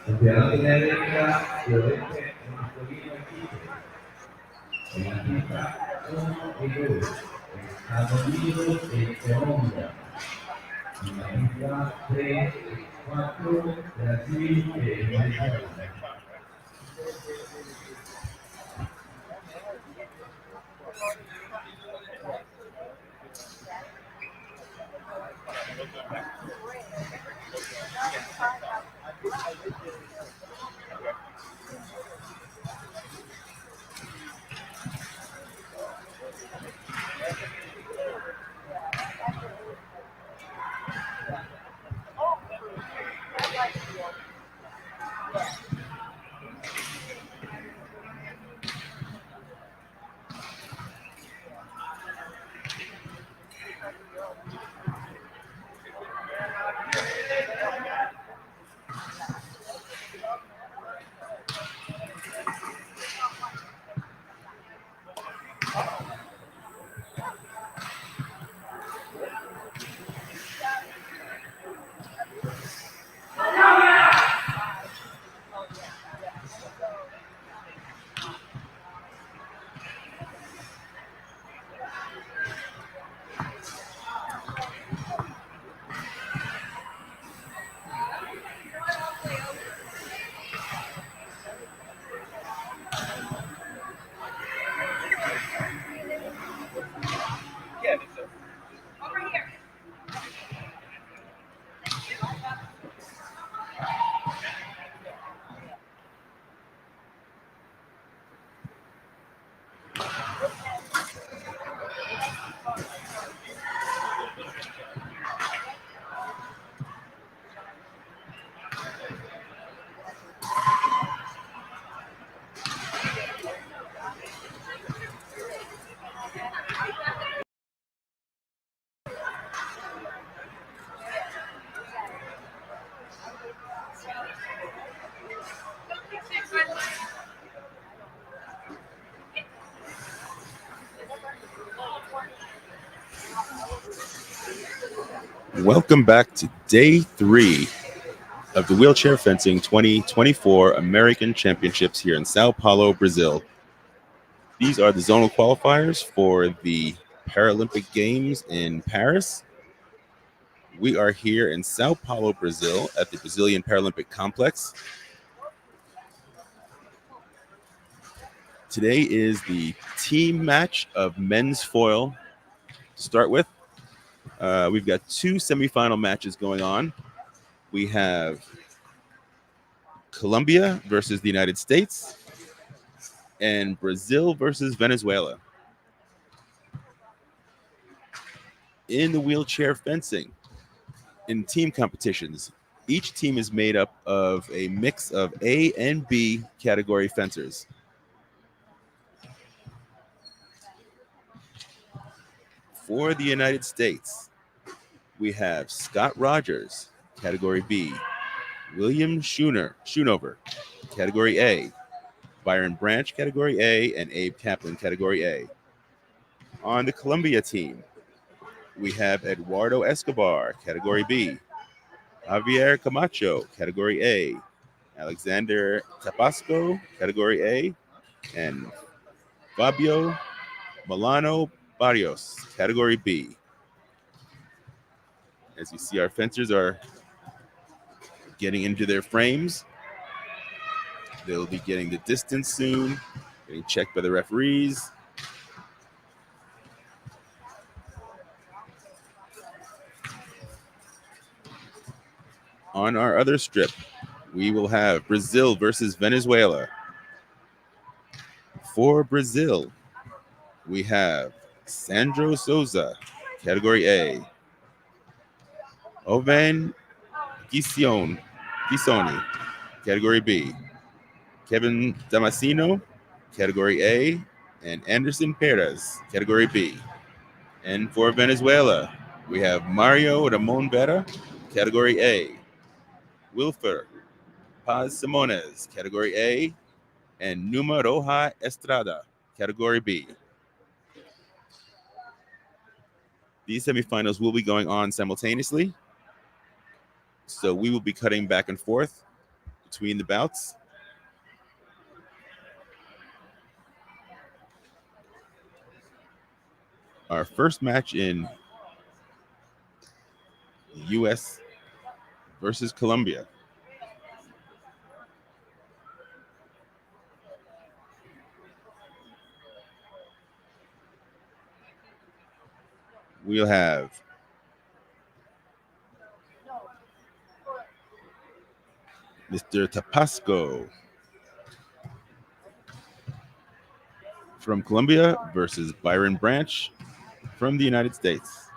Campeonato de América de Oeste masculino equipo. En la pista 1 y 2, Estados Unidos y Colombia. En la pista 3 y 4, Brasil y Venezuela. Welcome back to day 3 of the Wheelchair Fencing 2024 American Championships here in Sao Paulo, Brazil. These are the zonal qualifiers for the Paralympic Games in Paris. We are here in Sao Paulo, Brazil at the Brazilian Paralympic Complex. Today is the team match of men's foil to start with. We've got 2 semifinal matches going on. We have Colombia versus the United States and Brazil versus Venezuela. In the wheelchair fencing, in team competitions, each team is made up of a mix of A and B category fencers. For the United States, we have Scott Rogers, category B, William Schoonover, category A, Byron Branch, category A, and Abe Kaplan, category A. On the Colombia team, we have Eduardo Escobar, category B, Javier Camacho, category A, Alexander Tapasco, category A, and Fabio Milano Barrios, category B. As you see, our fencers are getting into their frames. They'll be getting the distance soon, getting checked by the referees. On our other strip, we will have Brazil versus Venezuela. For Brazil, we have Sandro Souza, category A, Oven Gisoni, category B, Kevin Damasino, category A, and Anderson Perez, category B. And for Venezuela, we have Mario Ramon Vera, category A, Wilfer Paz Simones, category A, and Numa Roja Estrada, category B. These semifinals will be going on simultaneously, so we will be cutting back and forth to between the bouts. Our first match in the U.S. versus Colombia. We'll have Mr. Tapasco from Colombia versus Byron Branch from the United States.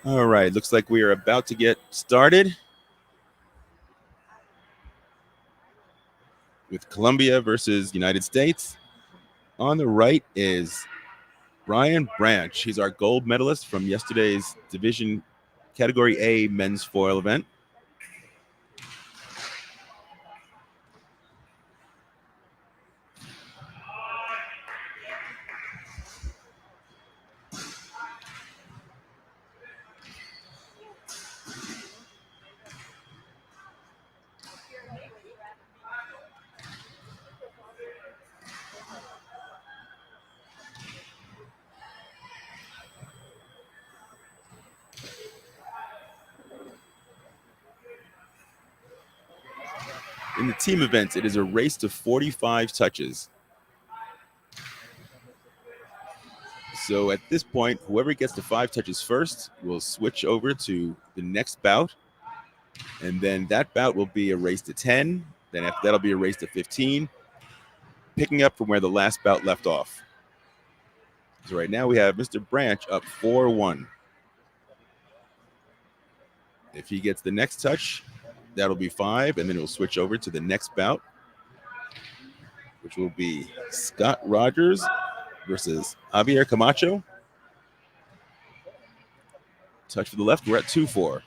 All right, looks like we are about to get started with Colombia versus United States. On the right is Brian Branch. He's our gold medalist from yesterday's division category A men's foil event. In the team events, it is a race to 45 touches. So at this point, whoever gets to 5 touches first will switch over to the next bout. And then that bout will be a race to 10. Then after that'll be a race to 15, picking up from where the last bout left off. So right now we have Mr. Branch up 4-1. If he gets the next touch, that'll be 5, and then he'll switch over to the next bout, which will be Scott Rogers versus Javier Camacho. Touch for the left, we're at 2-4.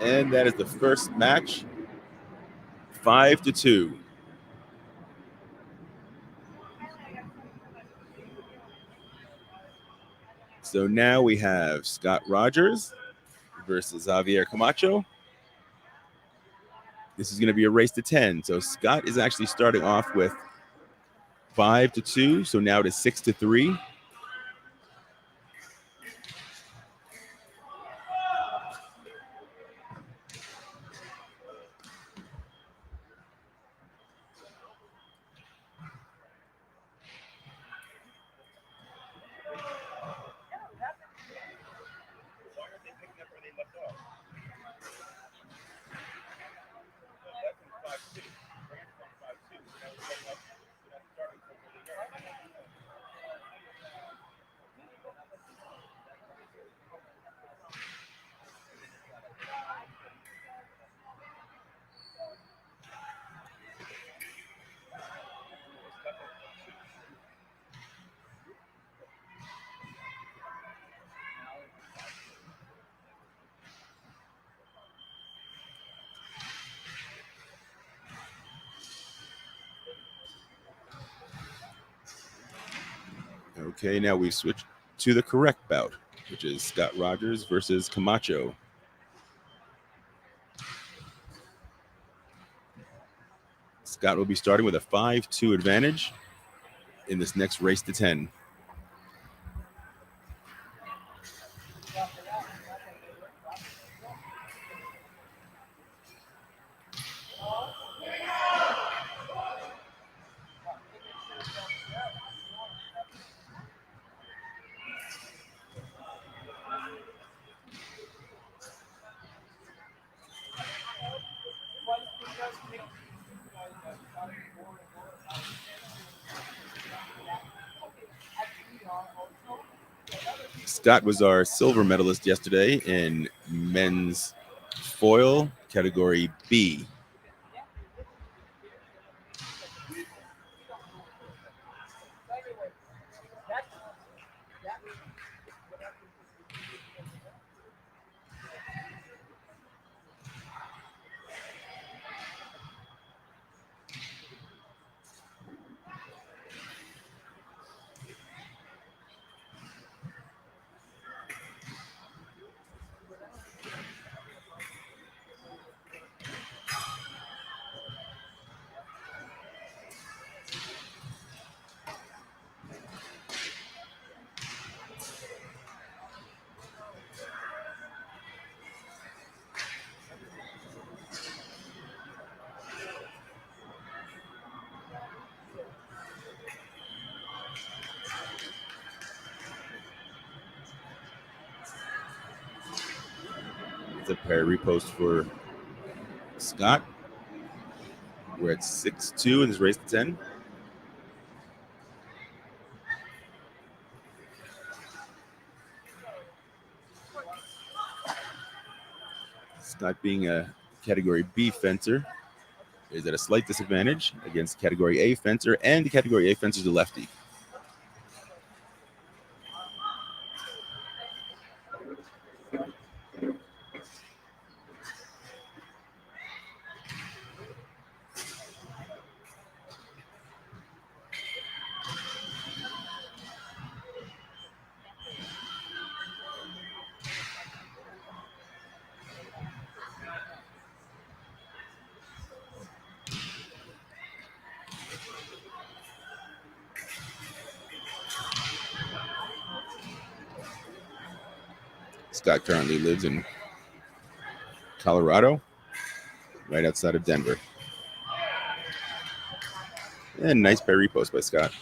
And that is the first match, 5-2. So now we have Scott Rogers versus Javier Camacho. This is going to be a race to 10. So Scott is actually starting off with 5-2. So now it is 6-3. Okay, now we switch to the correct bout, which is Scott Rogers versus Camacho. Scott will be starting with a 5-2 advantage in this next race to 10. Scott was our silver medalist yesterday in men's foil category B. It's a pair repost for Scott. We're at 6-2 in this race to 10. Scott, being a Category B fencer, is at a slight disadvantage against Category A fencer, and the Category A fencer is a lefty. Scott currently lives in Colorado, right outside of Denver. And nice pair repost by Scott.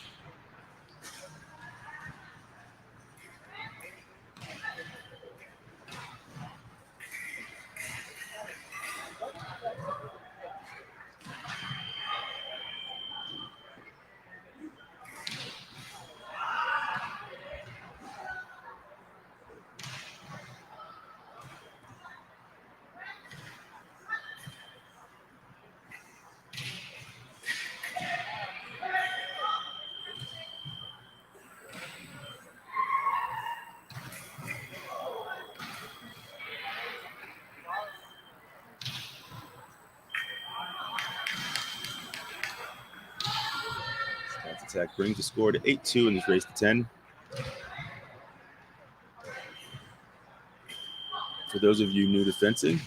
Scott's attack brings the score to 8-2 in this race to 10. For those of you new to fencing,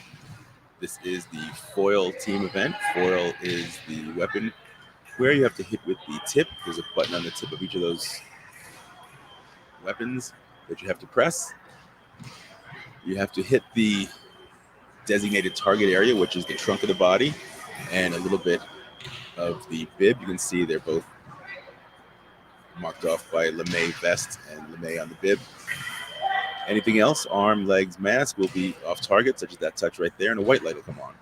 this is the foil team event. Foil is the weapon where you have to hit with the tip. There's a button on the tip of each of those weapons that you have to press. You have to hit the designated target area, which is the trunk of the body and a little bit of the bib. You can see they're both marked off by LeMay vest and LeMay on the bib. Anything else, arm, legs, mask, will be off target, such as that touch right there, and a white light will come on.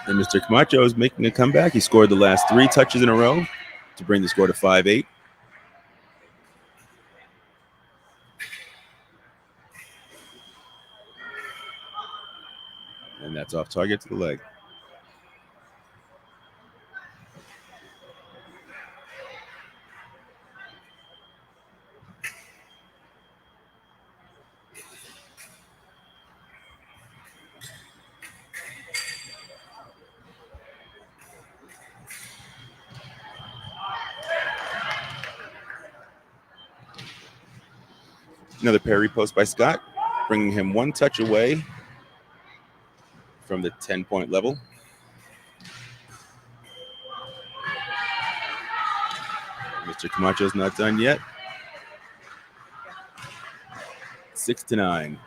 And Mr. Camacho is making a comeback. He scored the last 3 touches in a row to bring the score to 5-8. And that's off target to the leg. Another pair repost by Scott, bringing him 1 touch away from the 10-point level. Mr. Camacho's not done yet. 6-9.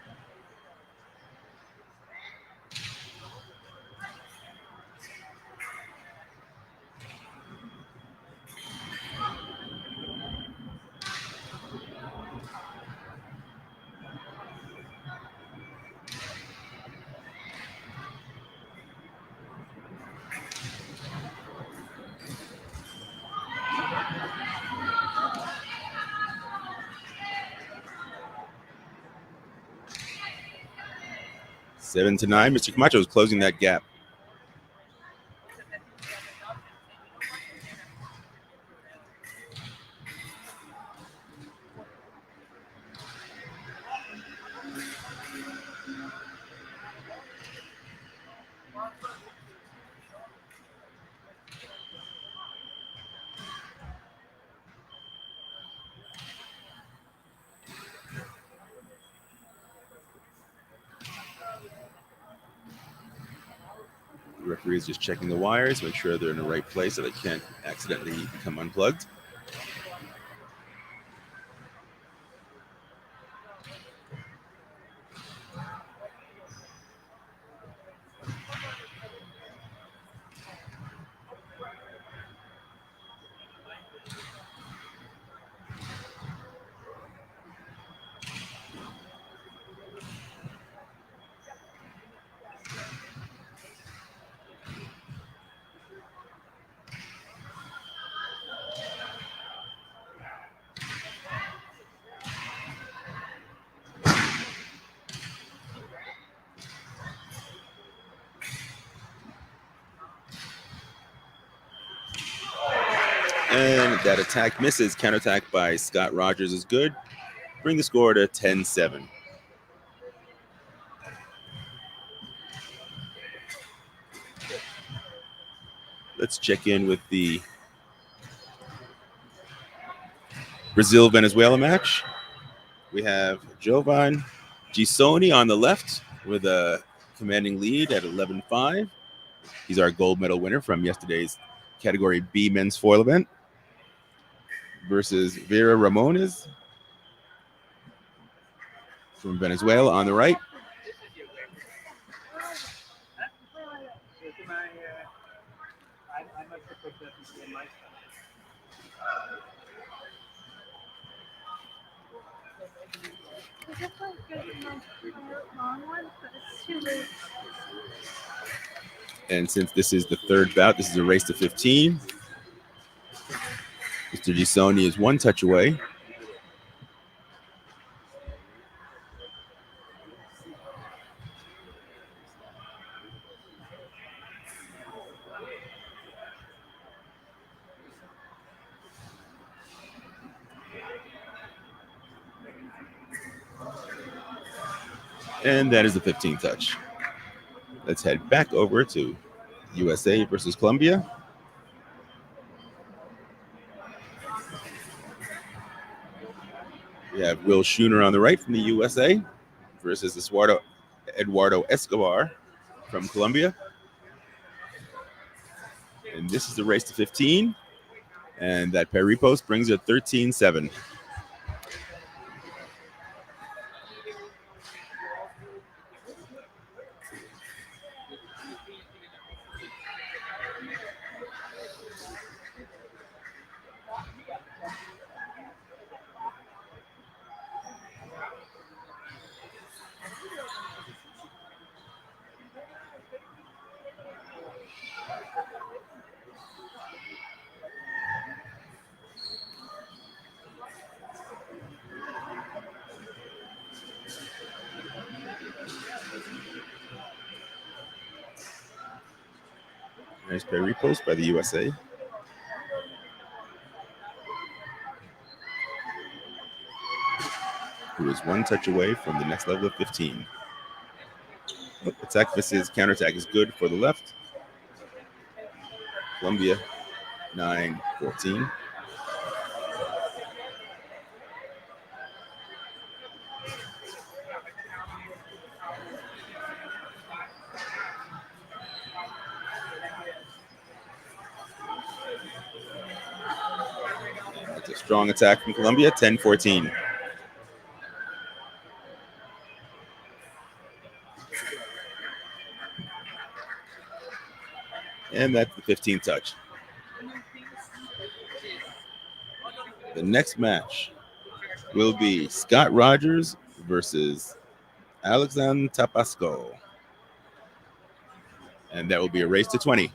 Seven to 9. Mr. Camacho is closing that gap. The referee is just checking the wires, make sure they're in the right place so they can't accidentally become unplugged. And that attack misses. Counterattack by Scott Rogers is good. Bring the score to 10-7. Let's check in with the Brazil-Venezuela match. We have Jovan Gisoni on the left with a commanding lead at 11-5. He's our gold medal winner from yesterday's Category B men's foil event. Versus Vera Ramones from Venezuela on the right. And since this is the third bout, this is a race to 15. Mr. Gisoni is one touch away. And that is the 15th touch. Let's head back over to USA versus Colombia. We have Will Schooner on the right from the USA versus Eduardo Escobar from Colombia. And this is the race to 15. And that pair repost brings it 13-7. Nice pair repost by the USA. Who is one touch away from the next level of 15. Attack misses, counterattack is good for the left. Colombia, 9-14. That's a strong attack from Colombia, 10-14. And that's the 15th touch. The next match will be Scott Rogers versus Alexander Tapasco. And that will be a race to 20.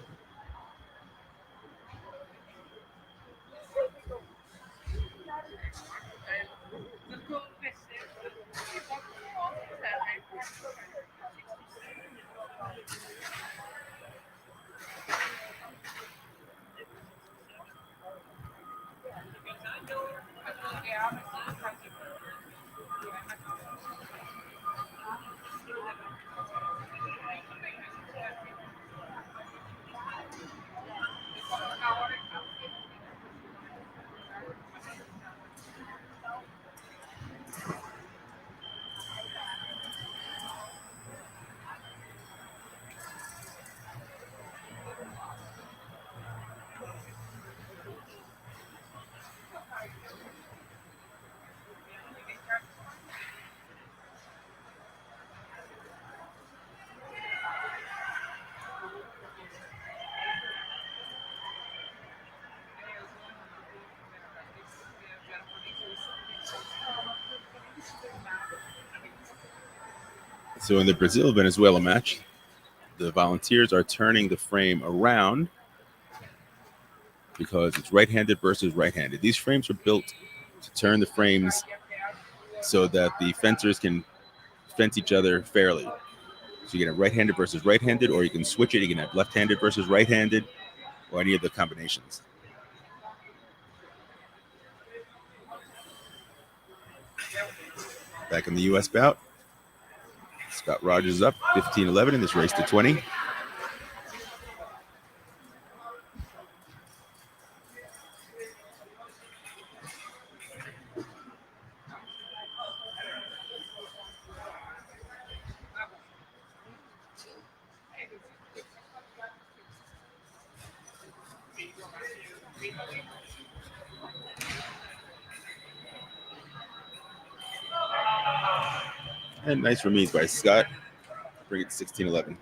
So in the Brazil-Venezuela match, the volunteers are turning the frame around because it's right-handed versus right-handed. These frames are built to turn the frames so that the fencers can fence each other fairly. So you can have right-handed versus right-handed, or you can switch it. You can have left-handed versus right-handed, or any of the combinations. Back in the U.S. bout, Scott Rogers is up 15-11 in this race to 20. And nice remise by Scott. Bring it to 16-11.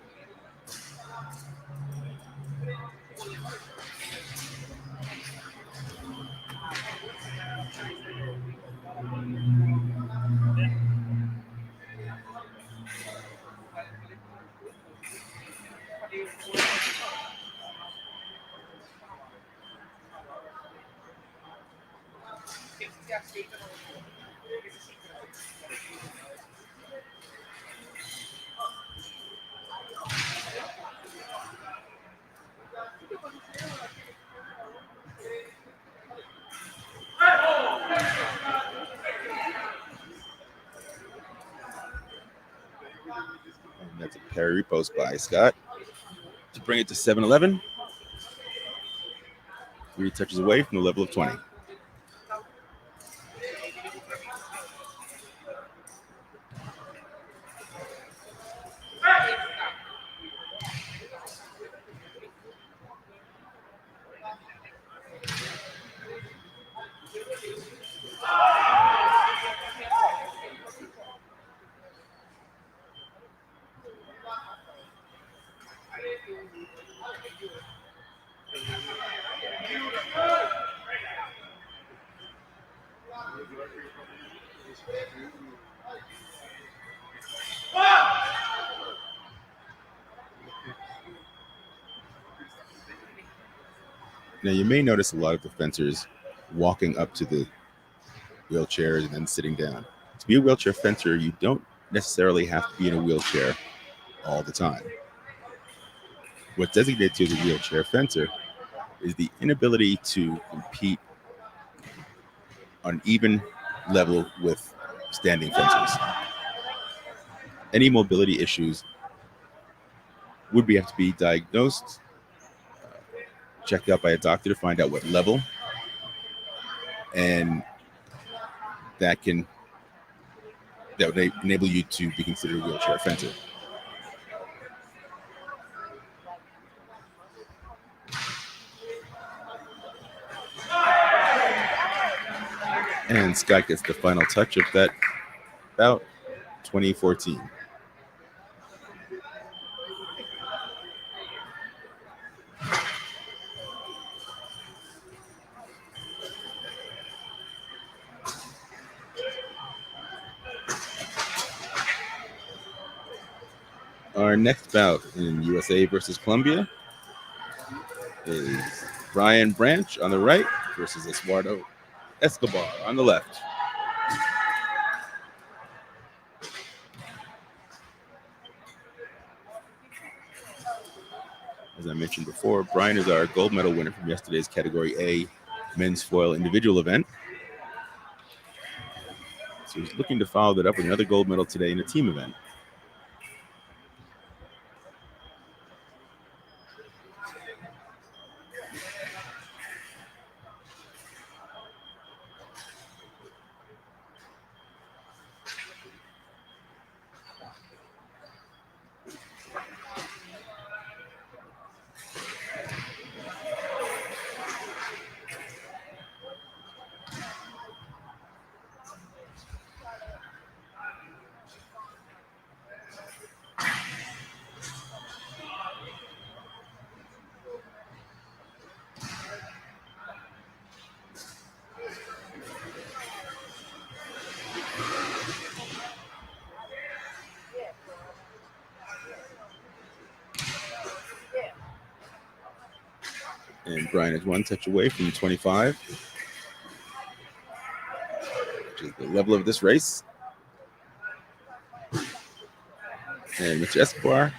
And that's a parry post by Scott to bring it to 7-11. 3 touches away from the level of 20. Now you may notice a lot of the fencers walking up to the wheelchairs and then sitting down. To be a wheelchair fencer, you don't necessarily have to be in a wheelchair all the time. What designates you as a wheelchair fencer is the inability to compete on even level with standing fencers. Any mobility issues would have to be diagnosed, checked out by a doctor to find out what level, and that would enable you to be considered a wheelchair fencer. And Scott gets the final touch of that bout, 2014. Our next bout in USA versus Colombia is Brian Branch on the right versus Eduardo Escobar on the left. As I mentioned before, Brian is our gold medal winner from yesterday's Category A men's foil individual event. So he's looking to follow that up with another gold medal today in a team event. And Brian is one touch away from 25, which is the level of this race. And Mr. Escobar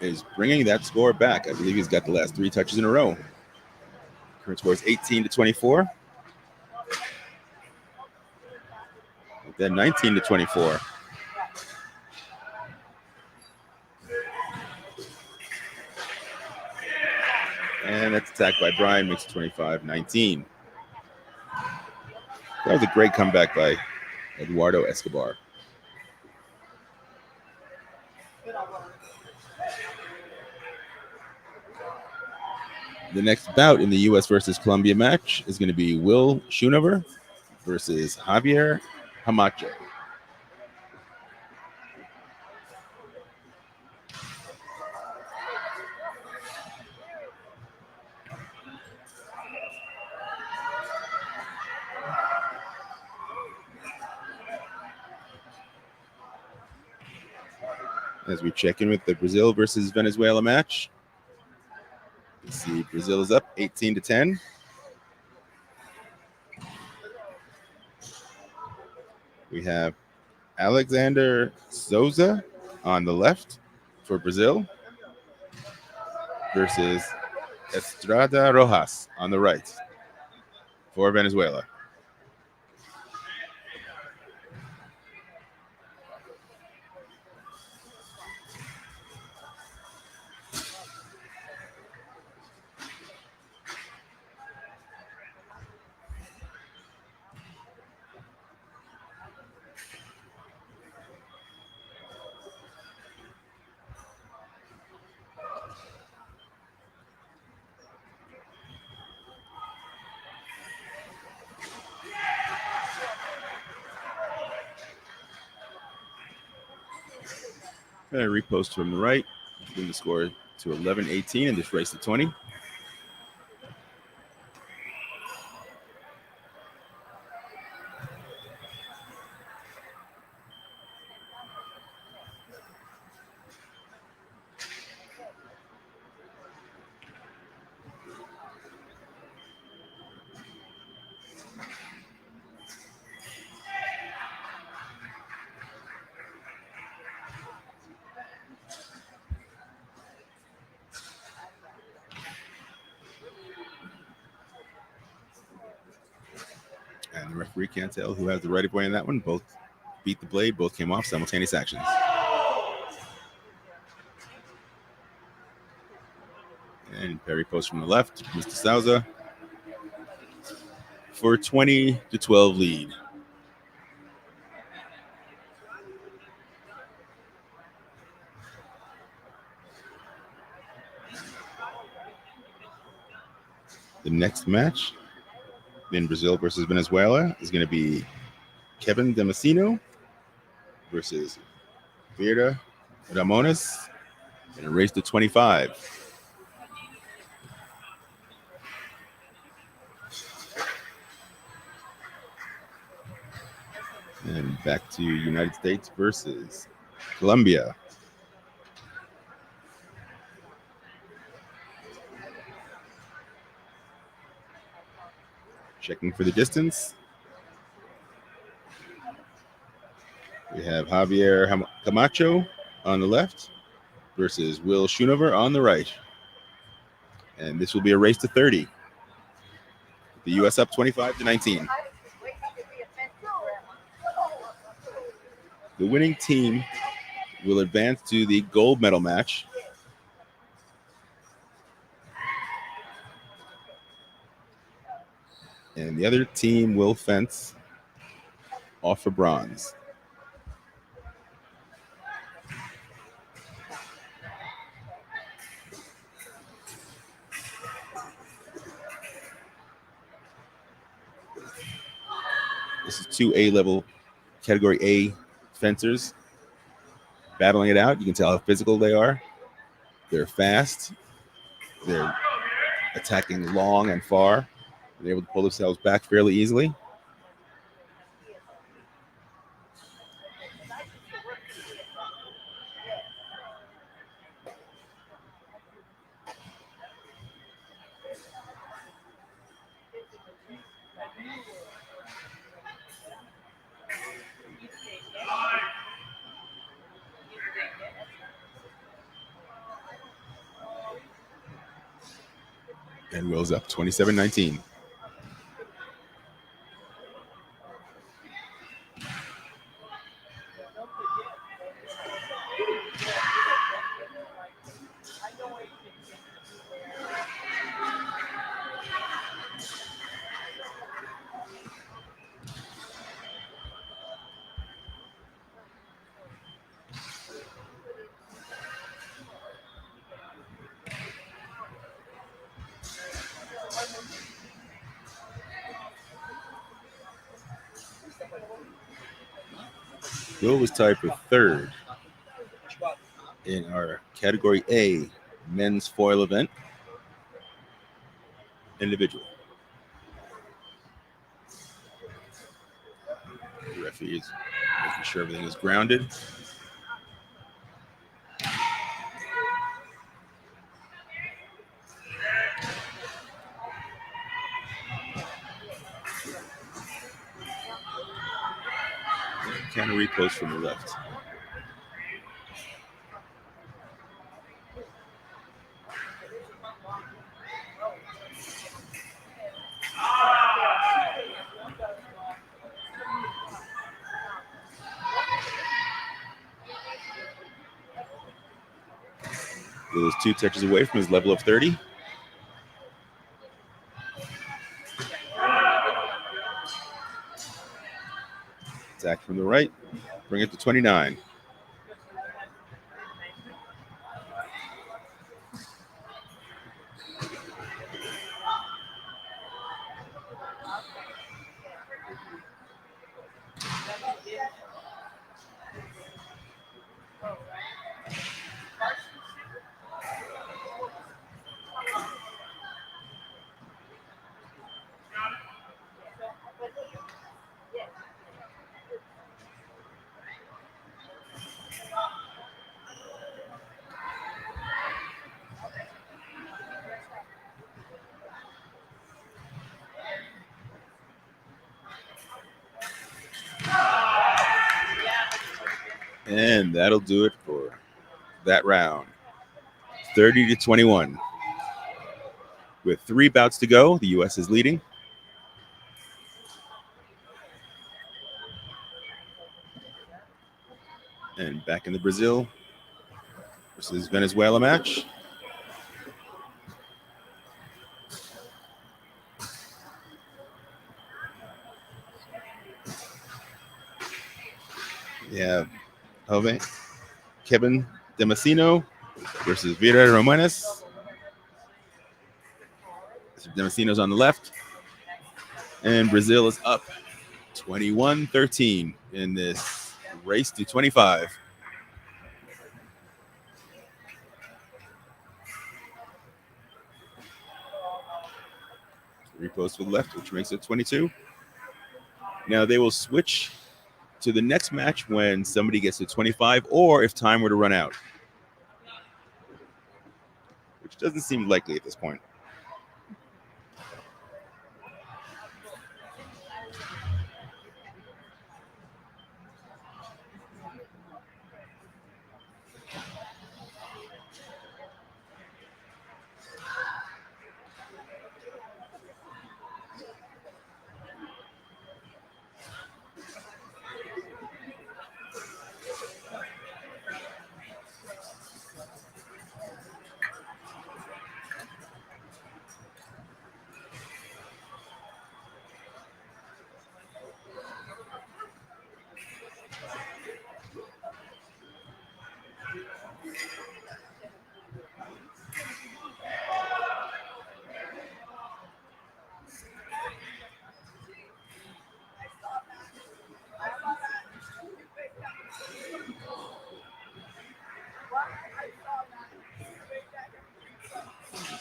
is bringing that score back. I believe he's got the last 3 touches in a row. Current score is 18-24. Then 19-24. And that's attacked by Brian, makes it 25-19. That was a great comeback by Eduardo Escobar. The next bout in the U.S. versus Colombia match is going to be Will Schoonover versus Javier Camacho. As we check in with the Brazil versus Venezuela match, you see Brazil is up 18-10. We have Alexander Souza on the left for Brazil versus Estrada Rojas on the right for Venezuela. And a repost from the right, bring the score to 11-18 in this race to 20. And the referee can't tell who has the right of way in that one. Both beat the blade, both came off, simultaneous actions. And parry post from the left, Mr. Souza for 20-12 lead. The next match in Brazil versus Venezuela is going to be Kevin Damasceno versus Vera Ramones in a race to 25. And back to United States versus Colombia. Checking for the distance. We have Javier Camacho on the left versus Will Schoonover on the right. And this will be a race to 30. The U.S. up 25-19. The winning team will advance to the gold medal match. And the other team will fence off for bronze. This is 2 A-level, category A fencers battling it out. You can tell how physical they are. They're fast. They're attacking long and far. They're able to pull themselves back fairly easily. And Will's up 27-19. Will was tied for third in our Category A men's foil event individual. The referee is making sure everything is grounded. Counter repost from the left. Will is 2 touches away from his level of 30. Attack from the right. Bring it to 29. And that'll do it for that round. 30-21. With 3 bouts to go, the U.S. is leading. And back in the Brazil versus Venezuela match. Yeah, Kevin Damasceno versus Vera Romanes. Damasceno's on the left. And Brazil is up 21-13 in this race to 25. Repost to the left, which makes it 22. Now they will switch to the next match when somebody gets to 25 or if time were to run out, which doesn't seem likely at this point.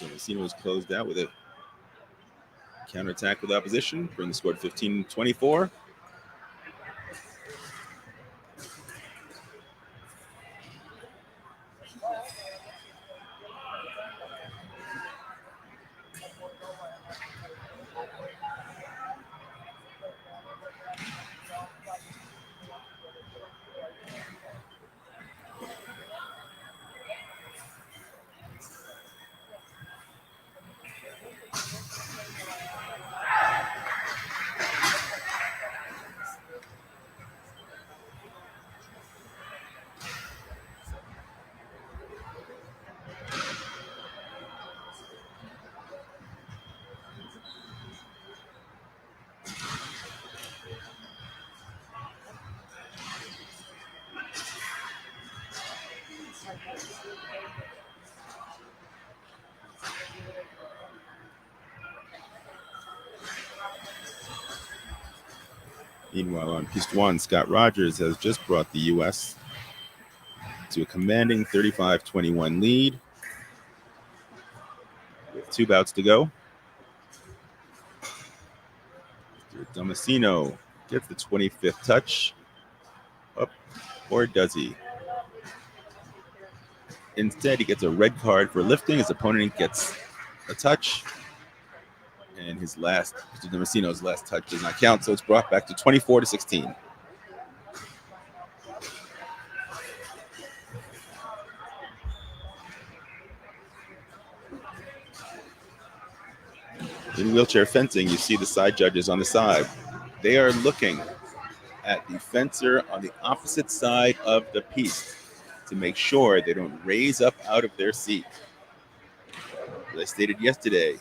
Damasceno was closed out with a counterattack with opposition, bring the score to 15-24. Meanwhile, on Piste 1, Scott Rogers has just brought the U.S. to a commanding 35-21 lead with 2 bouts to go. Damasino gets the 25th touch. Up, or does he? Instead, he gets a red card for lifting. His opponent gets a touch. And his last, Mr. Damasino's last touch does not count, so it's brought back to 24-16. In wheelchair fencing, you see the side judges on the side. They are looking at the fencer on the opposite side of the piste to make sure they don't raise up out of their seat. As I stated yesterday,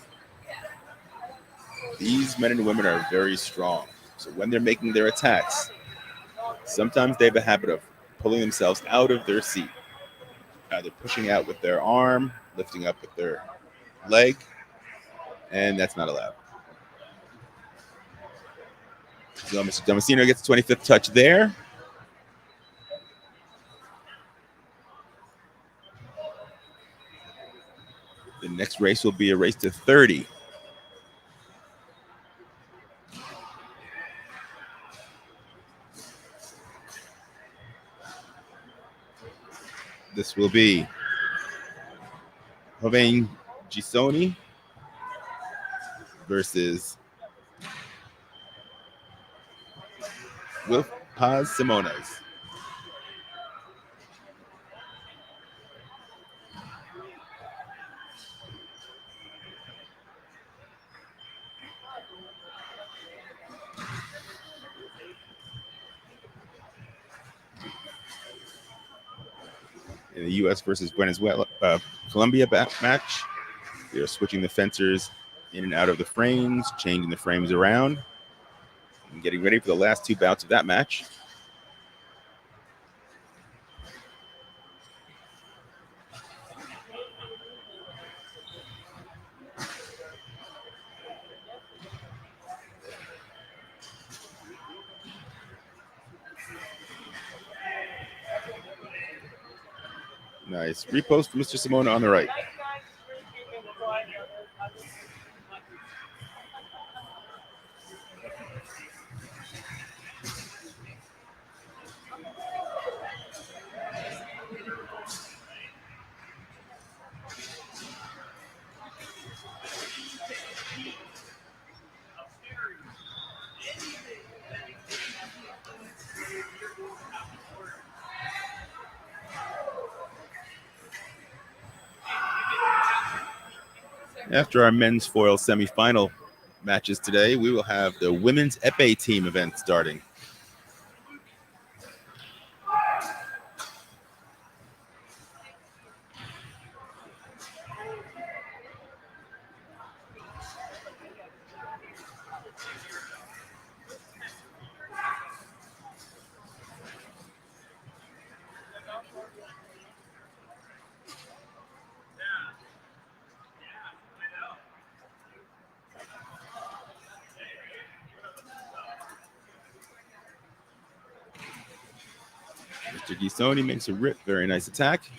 these men and women are very strong. So when they're making their attacks, sometimes they have a habit of pulling themselves out of their seat, either pushing out with their arm, lifting up with their leg, and that's not allowed. So Mr. Damasino gets the 25th touch there. The next race will be a race to 30. This will be Joven Gisoni versus Wilf Paz Simones. In the U.S. versus Venezuela, Colombia match, they're switching the fencers in and out of the frames, changing the frames around, and getting ready for the last 2 bouts of that match. Nice repost for Mr. Simona on the right. After our men's foil semifinal matches today, we will have the women's Epee team event starting. Mr. Gisoni makes a very nice attack,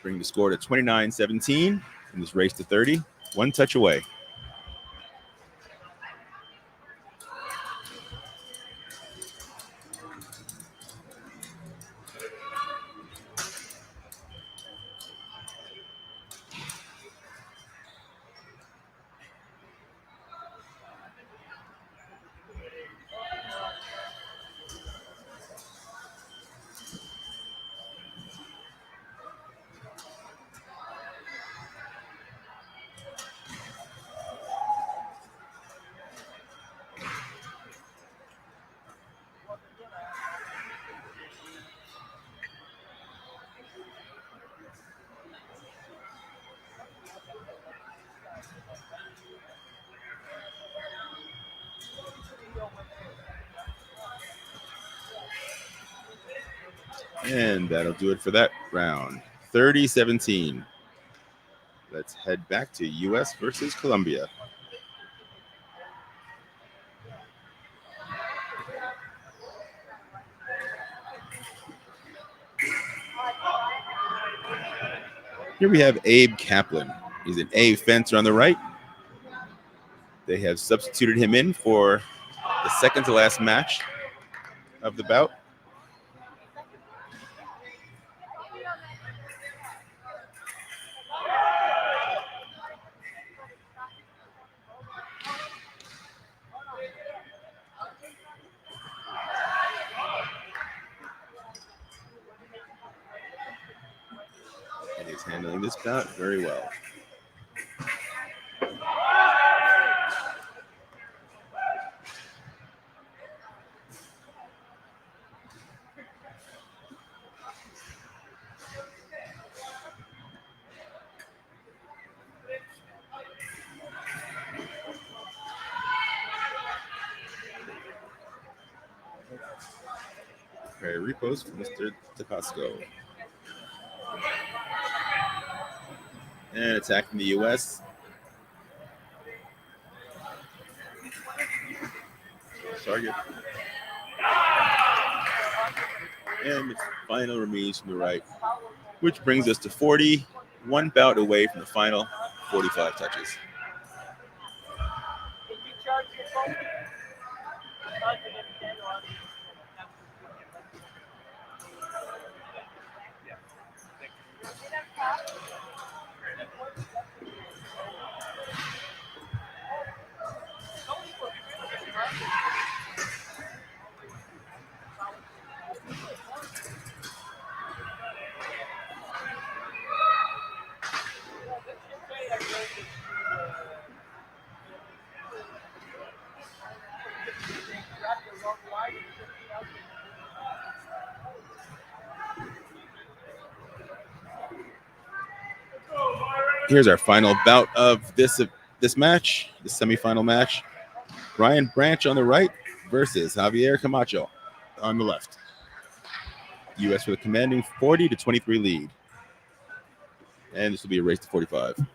bringing the score to 29-17 in this race to 30, 1 touch away. And that'll do it for that round. 30-17. Let's head back to U.S. versus Colombia. Here we have Abe Kaplan. He's an A fencer on the right. They have substituted him in for the second to last match of the bout. And he's handling this bout very well. Very repost for Mr. Tacosco. And attacking the U.S. Target. And the final remains from the right, which brings us to 40, one bout away from the final 45 touches. Here's our final bout of this match, the semifinal match. Ryan Branch on the right versus Javier Camacho on the left. U.S. with a commanding 40-23 lead. And this will be a race to 45.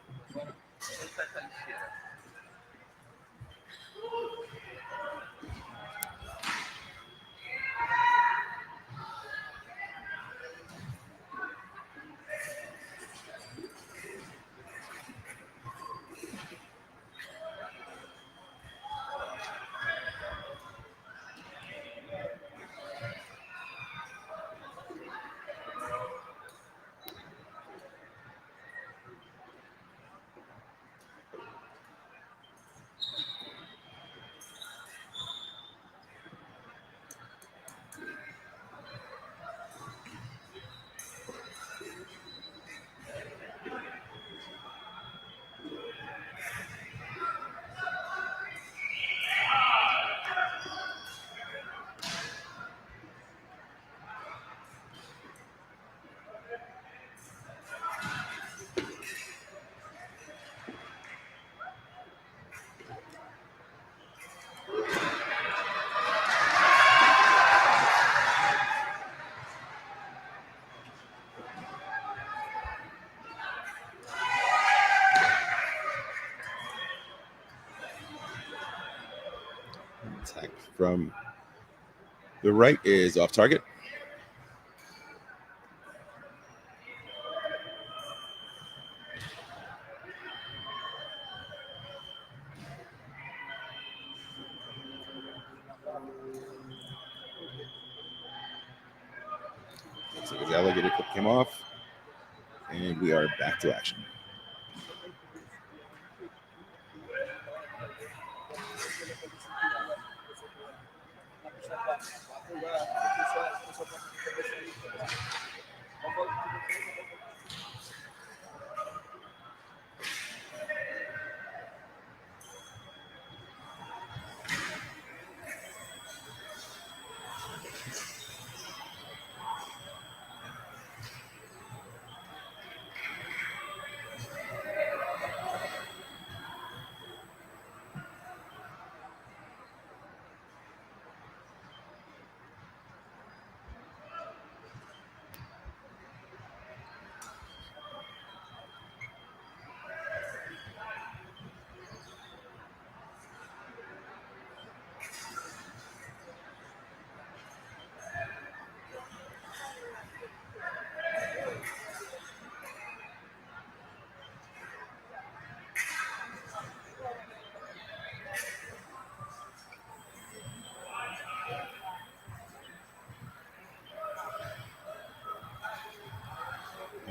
Attack from the right is off target. Looks like his alligator clip came off. And we are back to action.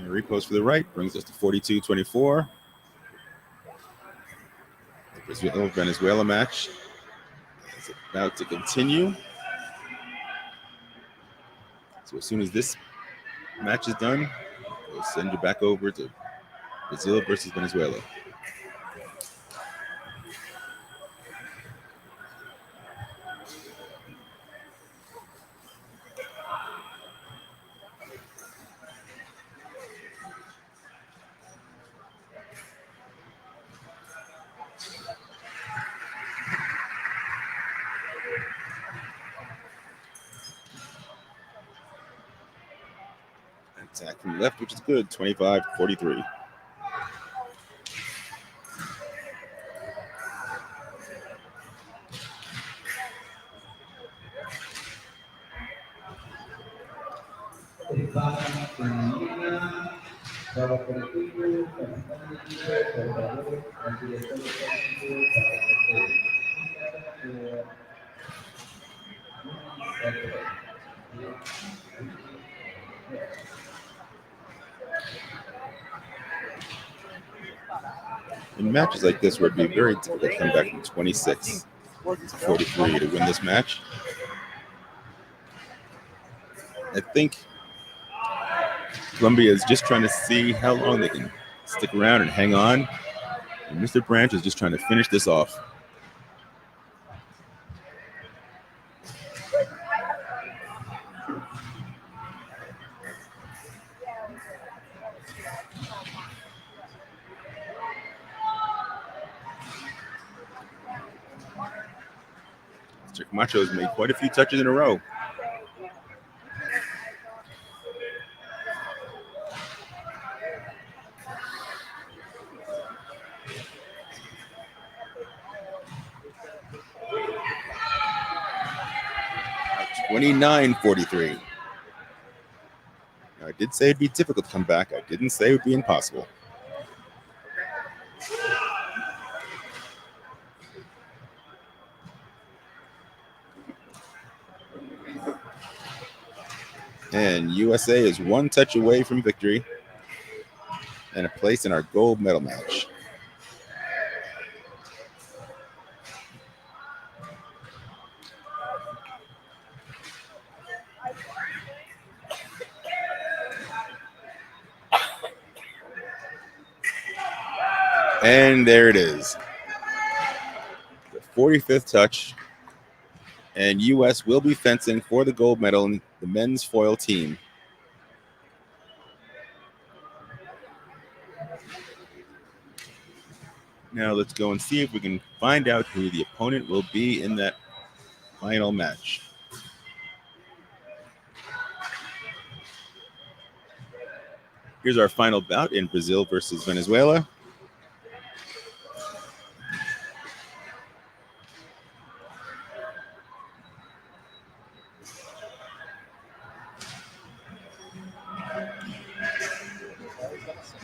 And a repost for the right brings us to 42-24. The Brazil-Venezuela match is about to continue. So as soon as this match is done, we'll send you back over to Brazil versus Venezuela. Attack from the left, which is good, 25-43. Están en línea para colectivo, capitán, por favor, al director técnico para que In matches like this, where it'd be very difficult to come back from 26 to 43 to win this match, I think Colombia is just trying to see how long they can stick around and hang on. And Mr. Branch is just trying to finish this off. Mr. Camacho has made quite a few touches in a row. Now 29-43. Now, I did say it'd be difficult to come back. I didn't say it would be impossible. And USA is one touch away from victory and a place in our gold medal match. And there it is. The 45th touch. And U.S. will be fencing for the gold medal in the men's foil team. Now let's go and see if we can find out who the opponent will be in that final match. Here's our final bout in Brazil versus Venezuela.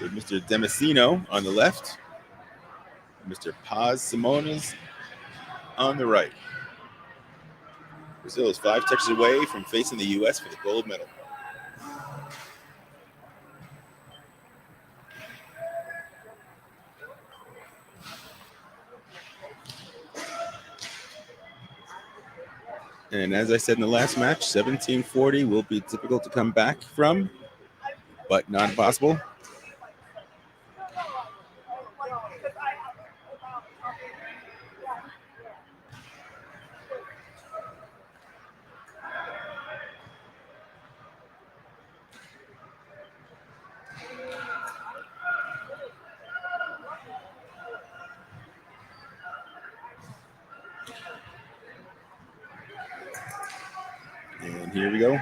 With Mr. Damasceno on the left, Mr. Paz Simones on the right. Brazil is 5 touches away from facing the U.S. for the gold medal. And as I said in the last match, 1740 will be difficult to come back from, but not impossible. And here we go.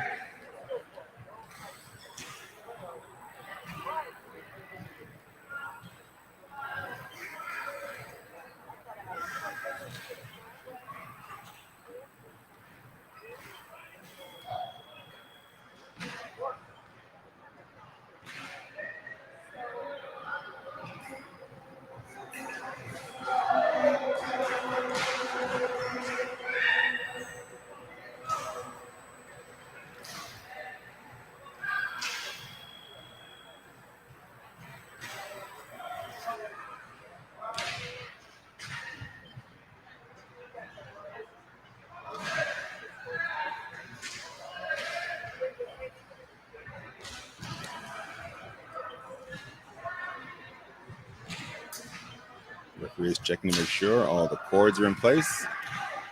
Referee is checking to make sure all the cords are in place.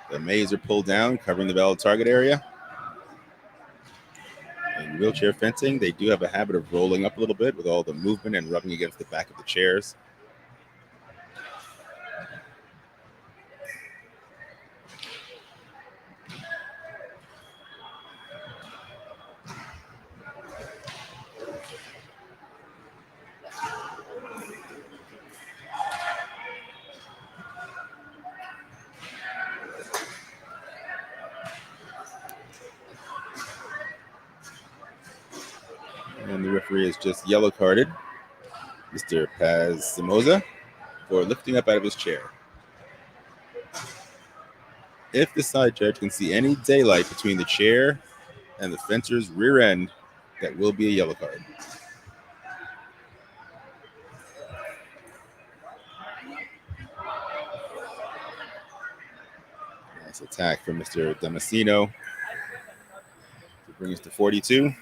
The maize are pulled down, covering the valid target area. In wheelchair fencing, they do have a habit of rolling up a little bit with all the movement and rubbing against the back of the chairs. And the referee is just yellow carded Mr. Paz Somoza for lifting up out of his chair. If the side judge can see any daylight between the chair and the fencer's rear end, that will be a yellow card. Nice attack from Mr. Damasino to bring us to 42.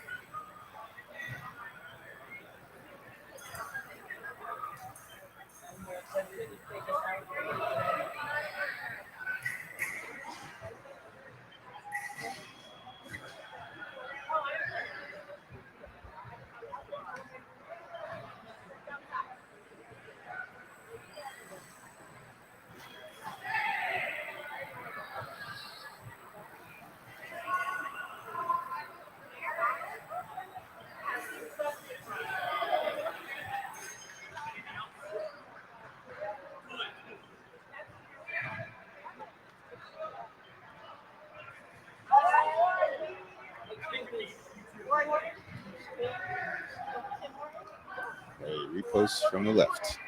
A repost from the left.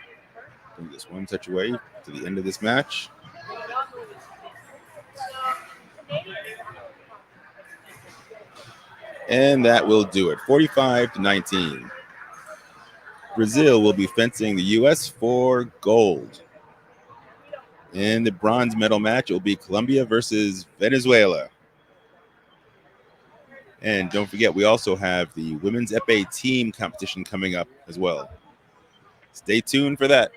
Bring this one touch away to the end of this match. And that will do it. 45-19. Brazil will be fencing the U.S. for gold. In the bronze medal match, it will be Colombia versus Venezuela. And don't forget, we also have the women's Epee team competition coming up as well. Stay tuned for that.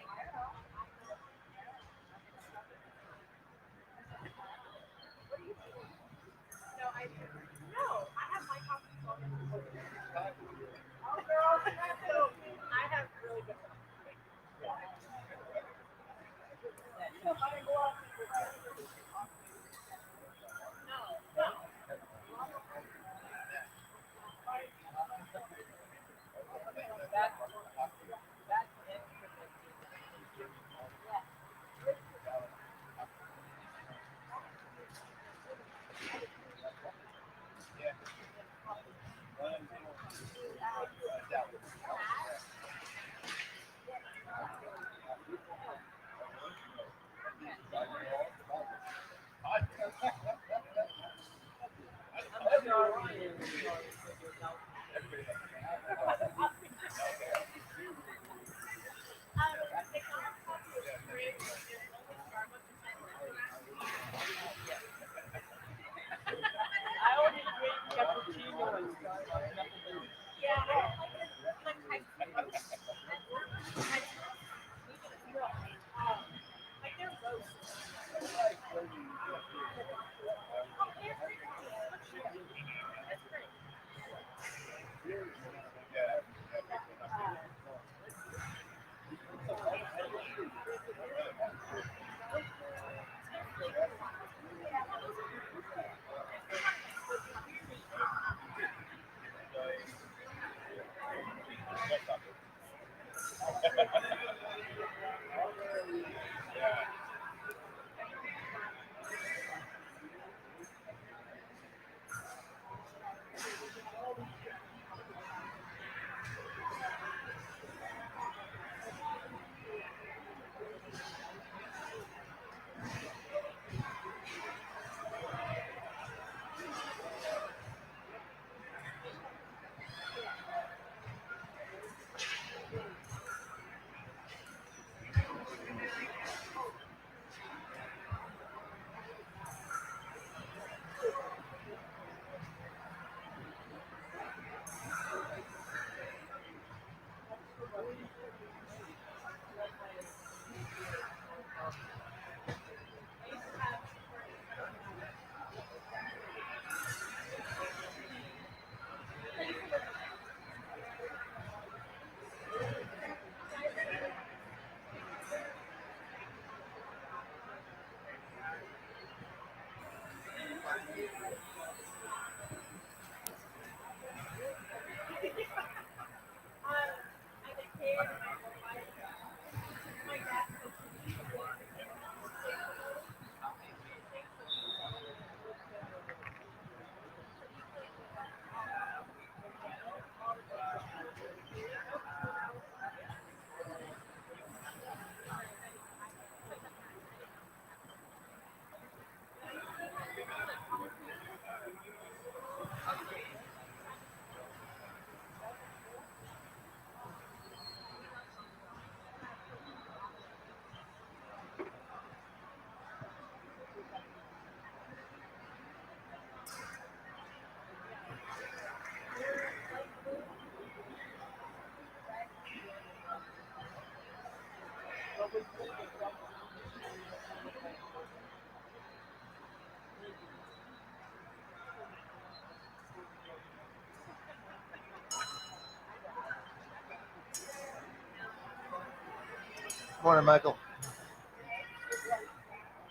Morning, Michael.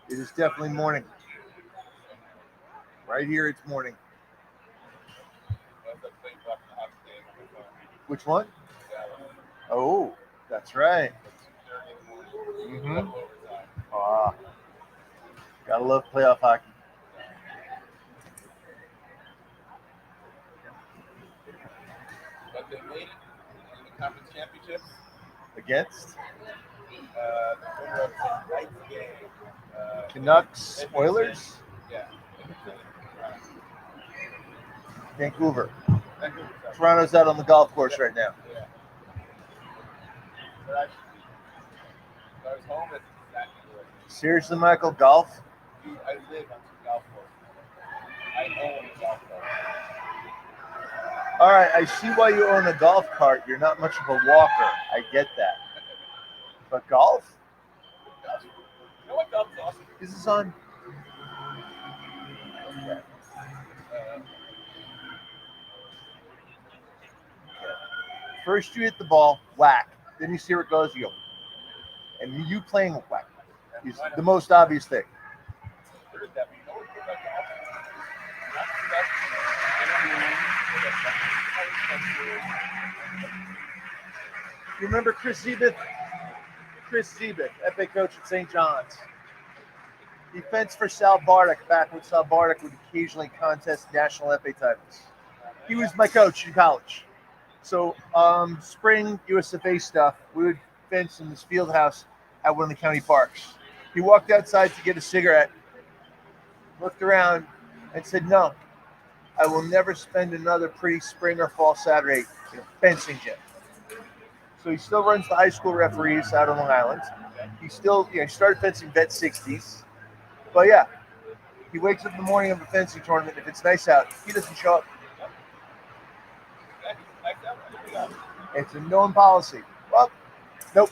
It is definitely morning. Right here, it's morning. Which one? Oh, that's right. Mm-hmm. Ah, gotta love playoff hockey. But they made it in the conference championships. Against The winner of the Knights game. Canucks, Oilers, Yeah. Vancouver. Toronto's out on the golf course right now. Yeah. But actually, if I was home, that's exactly where Seriously, Michael, golf? I live on two golf courses. I own a golf cart. All right, I see why you own a golf cart. You're not much of a walker. I get that. But golf? You know what golf is awesome? Is this on? Okay. First you hit the ball, whack. Then you see where it goes, you go. And you playing whack is the most obvious thing. There is that, but you know what good about golf? You remember Chris Zebeth? Chris Zebeth, Epee coach at St. John's. He fenced for Sal Bartek back when Sal Bartek would occasionally contest national Epee titles. He was my coach in college. So spring USFA stuff, we would fence in this field house at one of the county parks. He walked outside to get a cigarette, looked around, and said, "No, I will never spend another pretty spring or fall Saturday in a fencing gym." So he still runs the high school referees out on Long Island. He still, he started fencing vet 60s. But yeah, he wakes up in the morning of a fencing tournament. If it's nice out, he doesn't show up. It's a known policy. Well, nope.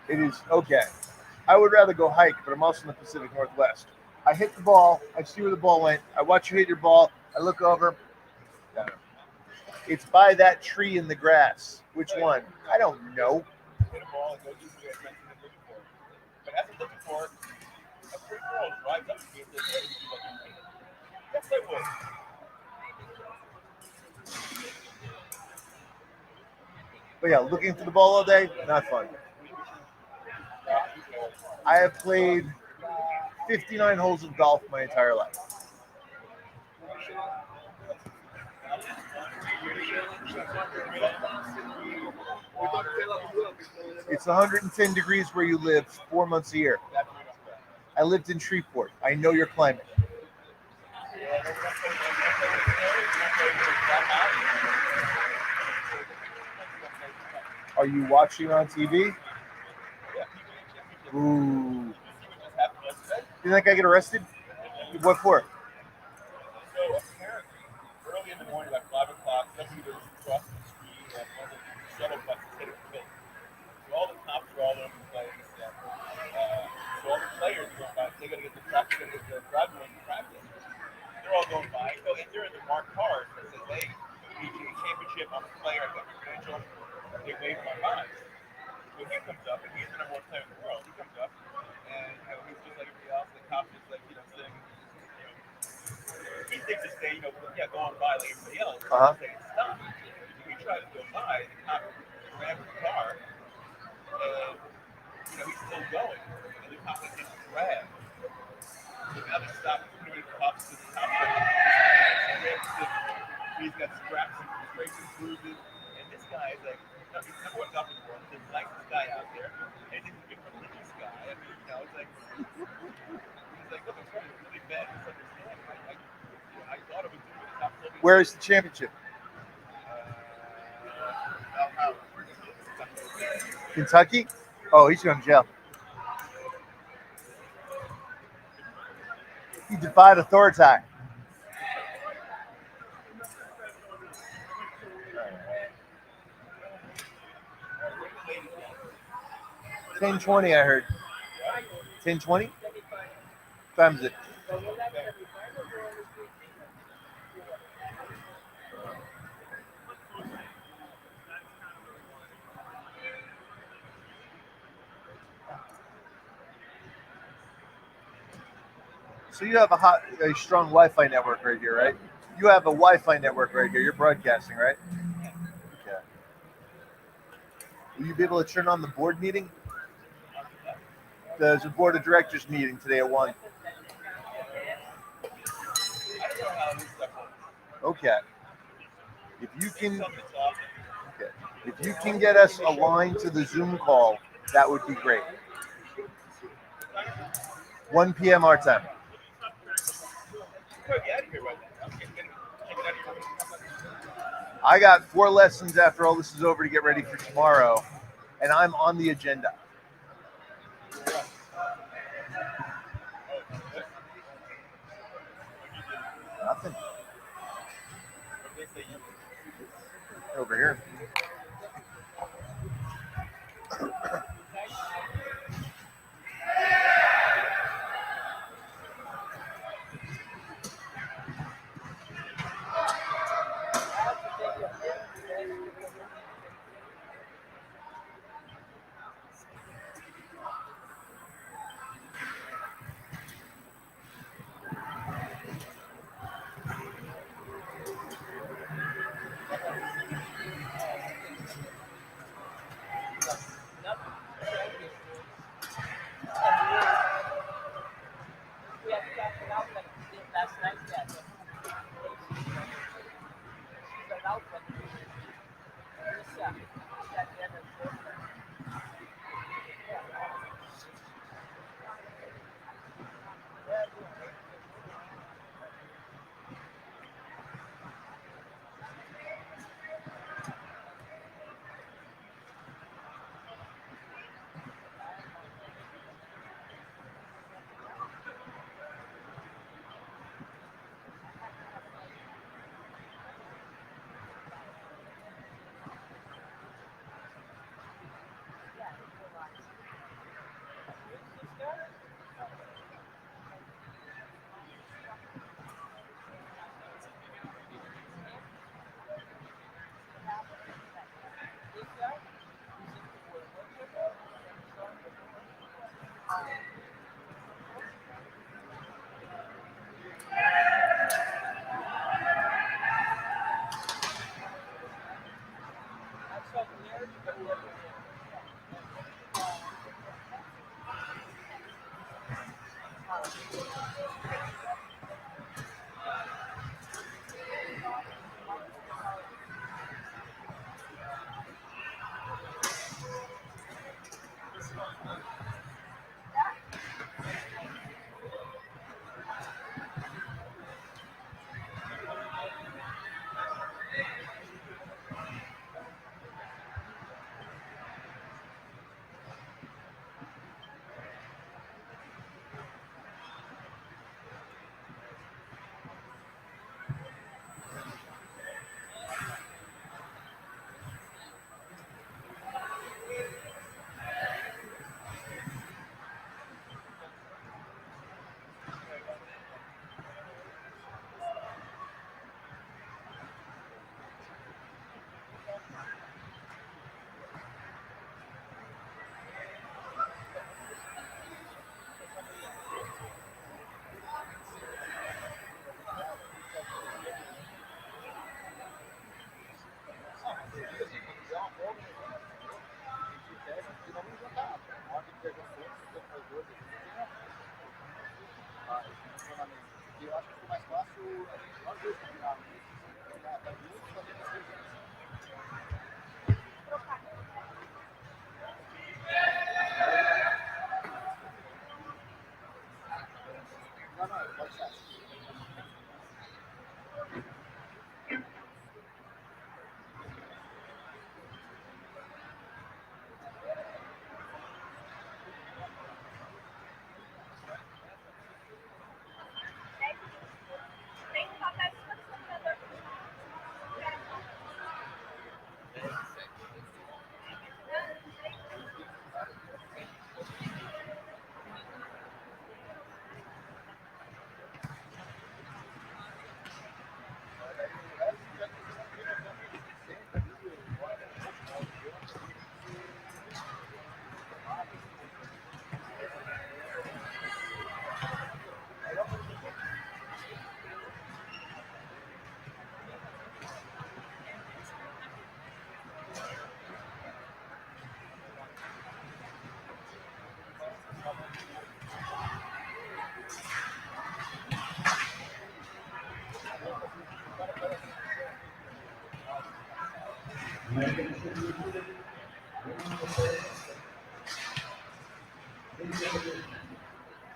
It is okay. I would rather go hike, but I'm also in the Pacific Northwest. I hit the ball. I see where the ball went. I watch you hit your ball. I look over. It's by that tree in the grass. Which one? I don't know. Hit a ball and go do what you guys mentioned looking for. But as I'm looking for it, a 3-year-old drives up to me and says, "Hey, would you like to play?" Yes, I would. But yeah, looking for the ball all day, not fun. I have played 59 holes of golf my entire life. It's 110 degrees where you live 4 months a year. I lived in Shreveport. I know your climate. Are you watching on TV? Ooh. Did that guy get arrested? What for? So apparently, early in the morning, like 5 o'clock, somebody was crossing the street and one of the shuttle buses hit a kid. So all the cops are all over the place. And, so all the players are going by. They got to get the traffic, the driver in practice. They're all going by. So if they're in the marked cars that says, "Hey, we need a championship. I'm a player. I got your credentials." They wave my mind. So he comes up, and he's the number one player in the world. He comes up, and he's just like everybody else. The cops just like sitting. He thinks to stay, going by like everybody else. Saying stop. He tries to go by, the cop grabs the car, and he's still going, and the cop gets grabbed. So now they stop. The cops to the cop. He's got scraps and scrapes and bruises, and this guy is like, he's number one golfer in the world. He's the nicest guy out there, and he's a religious guy. I mean, it's like he's like, look, it's really bad misunderstanding. I thought it was doing the top. Where is the championship? Kentucky? Oh, he's going to jail. He defied authority. 10:20, I heard. 10:20? What time is it? So you have a strong Wi-Fi network right here, right? You have a Wi-Fi network right here. You're broadcasting, right? Okay. Will you be able to turn on the board meeting? There's a board of directors meeting today at 1. Okay. If you can, okay. If you can get us aligned to the Zoom call, that would be great. 1 p.m. our time. I got 4 lessons after all this is over to get ready for tomorrow, and I'm on the agenda. Nothing. Over here.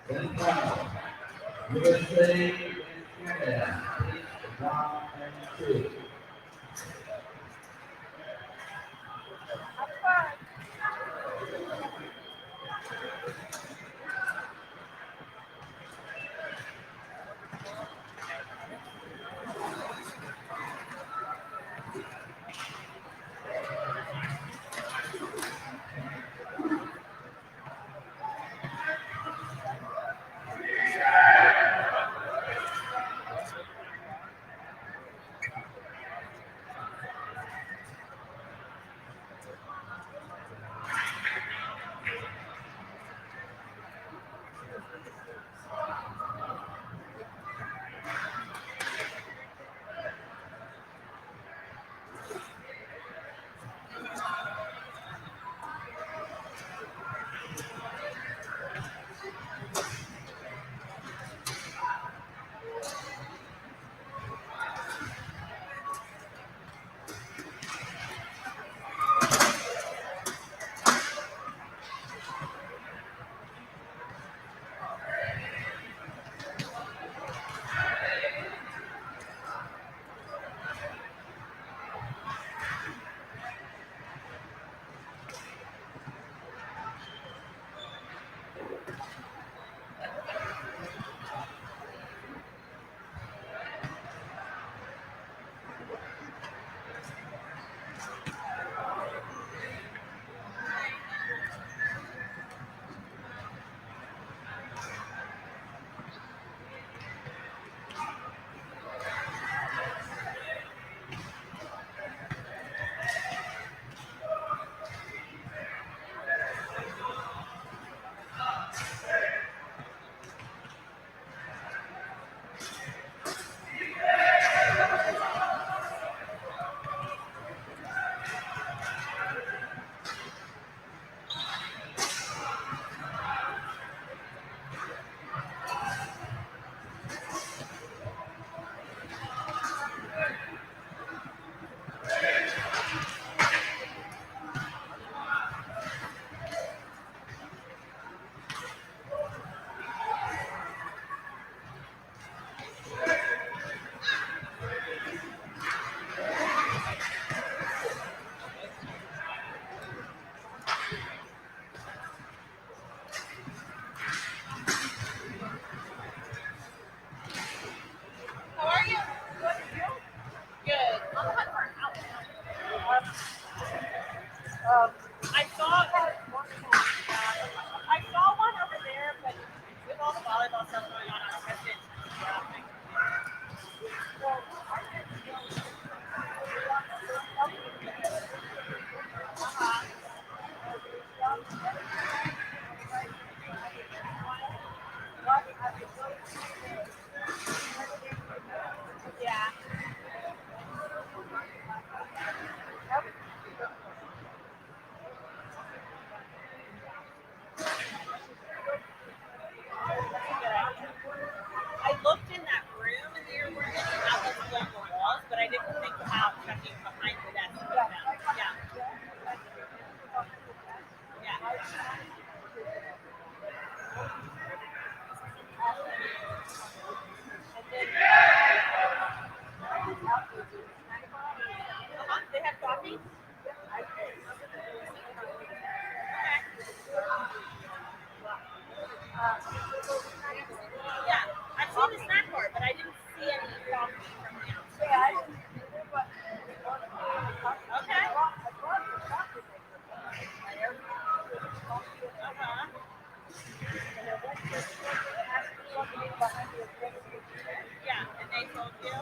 Then foul. USA and Canada. 1 and 2. How are you? Good. I'm hunt for an I saw I saw one over there, but with all the volleyball stuff going on, I missed it. Yeah. I looked in that room and there were any outlets along the walls, but I didn't think about checking behind the desk. Yeah. Yeah. They have coffee? Yeah. I've seen the snack bar, but I didn't see any coffee from the outside. Okay. Uh-huh. Yeah, and they told you?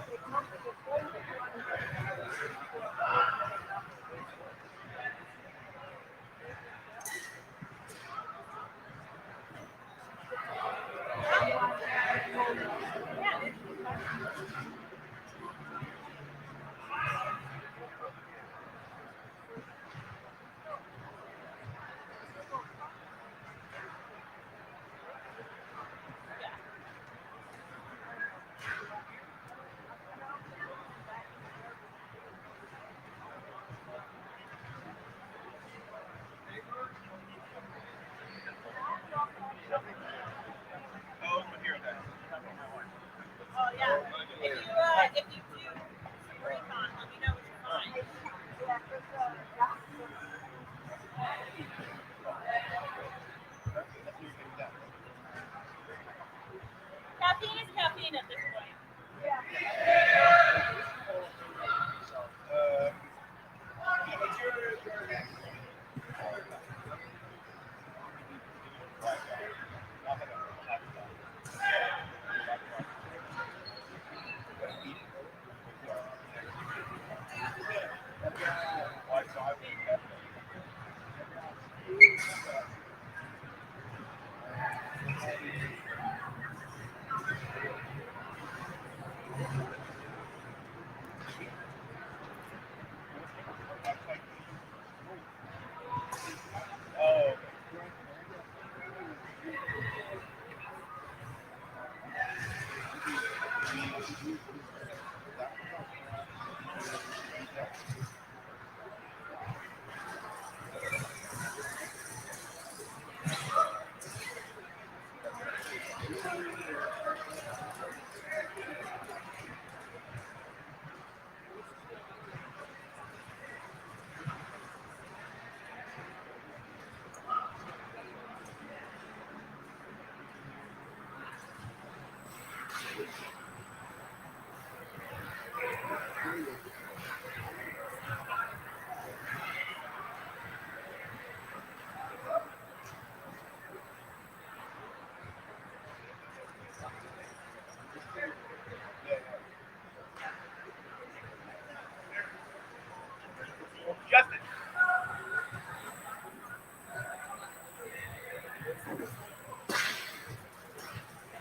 Justin.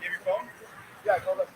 You have your phone? Yeah, go look.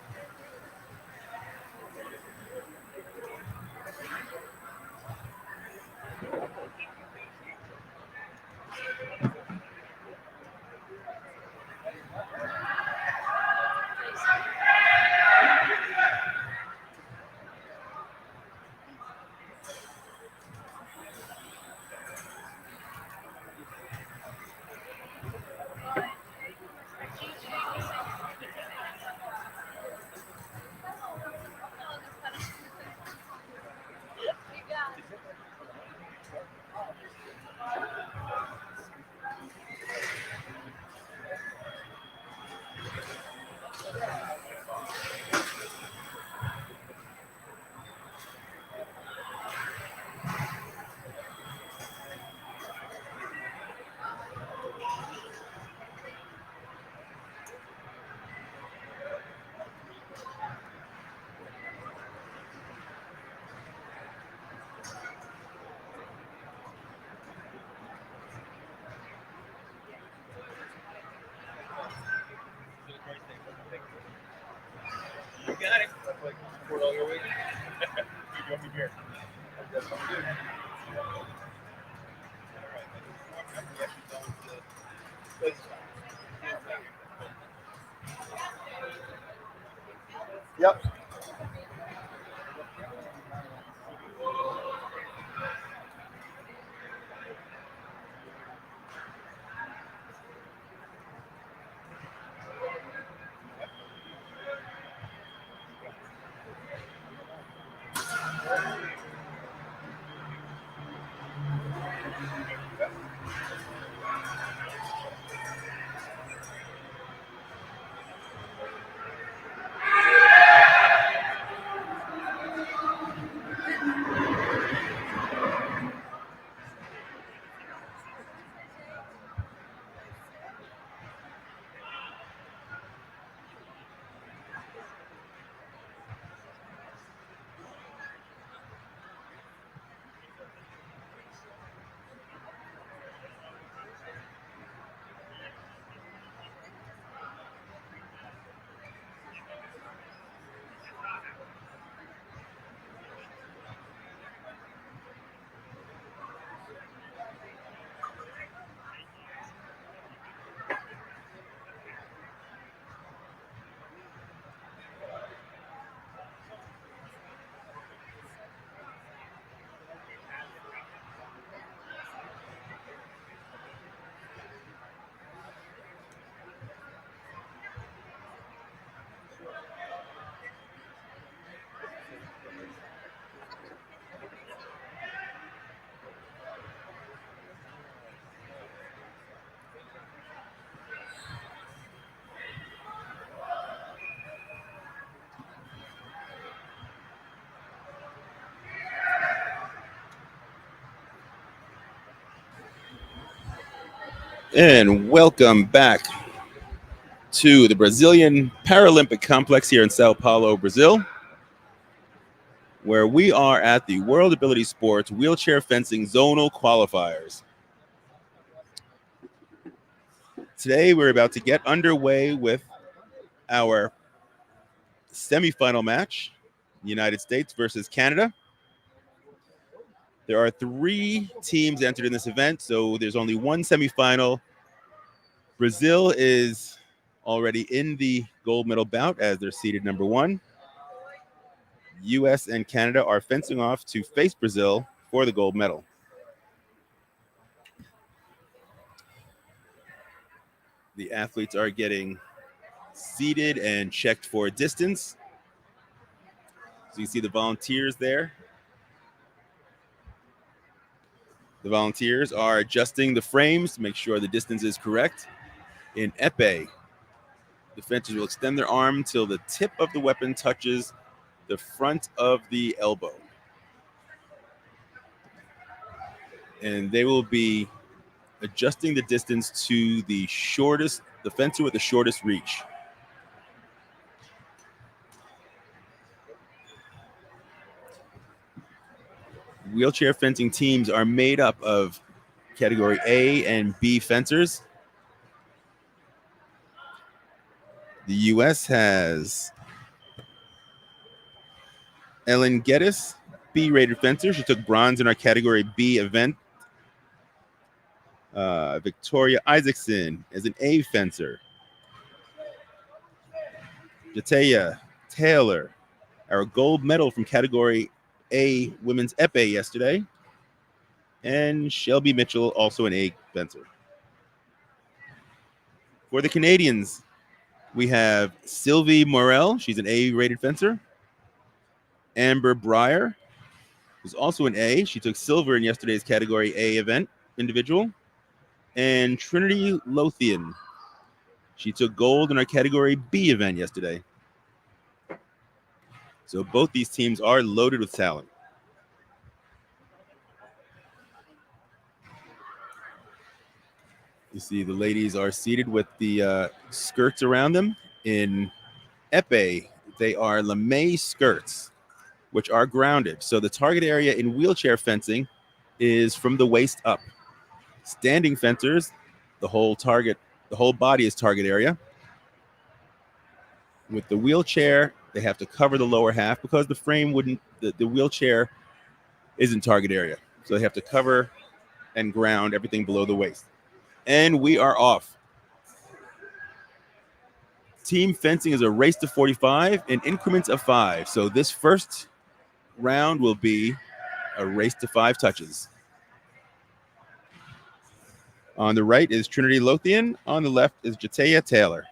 You got it. That's like $4 a week. You want me here? That's what I'm doing. Yep. And welcome back to the Brazilian Paralympic Complex here in Sao Paulo, Brazil, where we are at the World Ability Sports Wheelchair Fencing Zonal Qualifiers. Today, we're about to get underway with our semifinal match, United States versus Canada. There are 3 teams entered in this event, so there's only one semifinal. Brazil is already in the gold medal bout as they're seeded number 1. U.S. and Canada are fencing off to face Brazil for the gold medal. The athletes are getting seated and checked for distance. So you see the volunteers there. The volunteers are adjusting the frames to make sure the distance is correct. In epee, the fencers will extend their arm till the tip of the weapon touches the front of the elbow. And they will be adjusting the distance to the fencer with the shortest reach. Wheelchair fencing teams are made up of category A and B fencers. The U.S. has Ellen Geddes, B-rated fencer. She took bronze in our category B event. Victoria Isaacson is an A fencer. Jatea Taylor, our gold medal from category A women's epee yesterday. And Shelby Mitchell, also an A fencer. For the Canadians, we have Sylvie Morel. She's an A-rated fencer. Amber Breyer, who's also an A. She took silver in yesterday's category A event, individual. And Trinity Lothian. She took gold in our category B event yesterday. So both these teams are loaded with talent. You see the ladies are seated with the skirts around them. In epee, they are lame skirts, which are grounded. So the target area in wheelchair fencing is from the waist up. Standing fencers, the whole body is target area. With the wheelchair, they have to cover the lower half because the frame the wheelchair isn't target area. So they have to cover and ground everything below the waist. And we are off. Team fencing is a race to 45 in increments of 5. So this first round will be a race to 5 touches. On the right is Trinity Lothian. On the left is Jatea Taylor.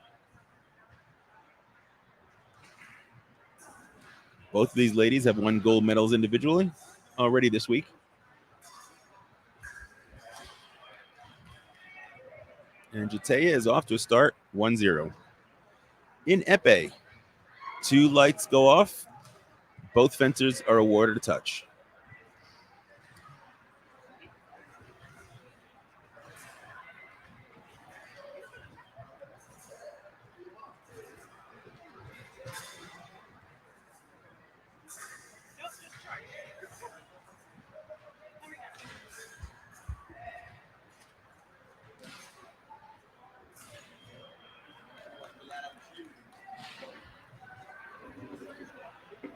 Both of these ladies have won gold medals individually already this week. And Jatea is off to a start, 1-0. In epee, 2 lights go off. Both fencers are awarded a touch.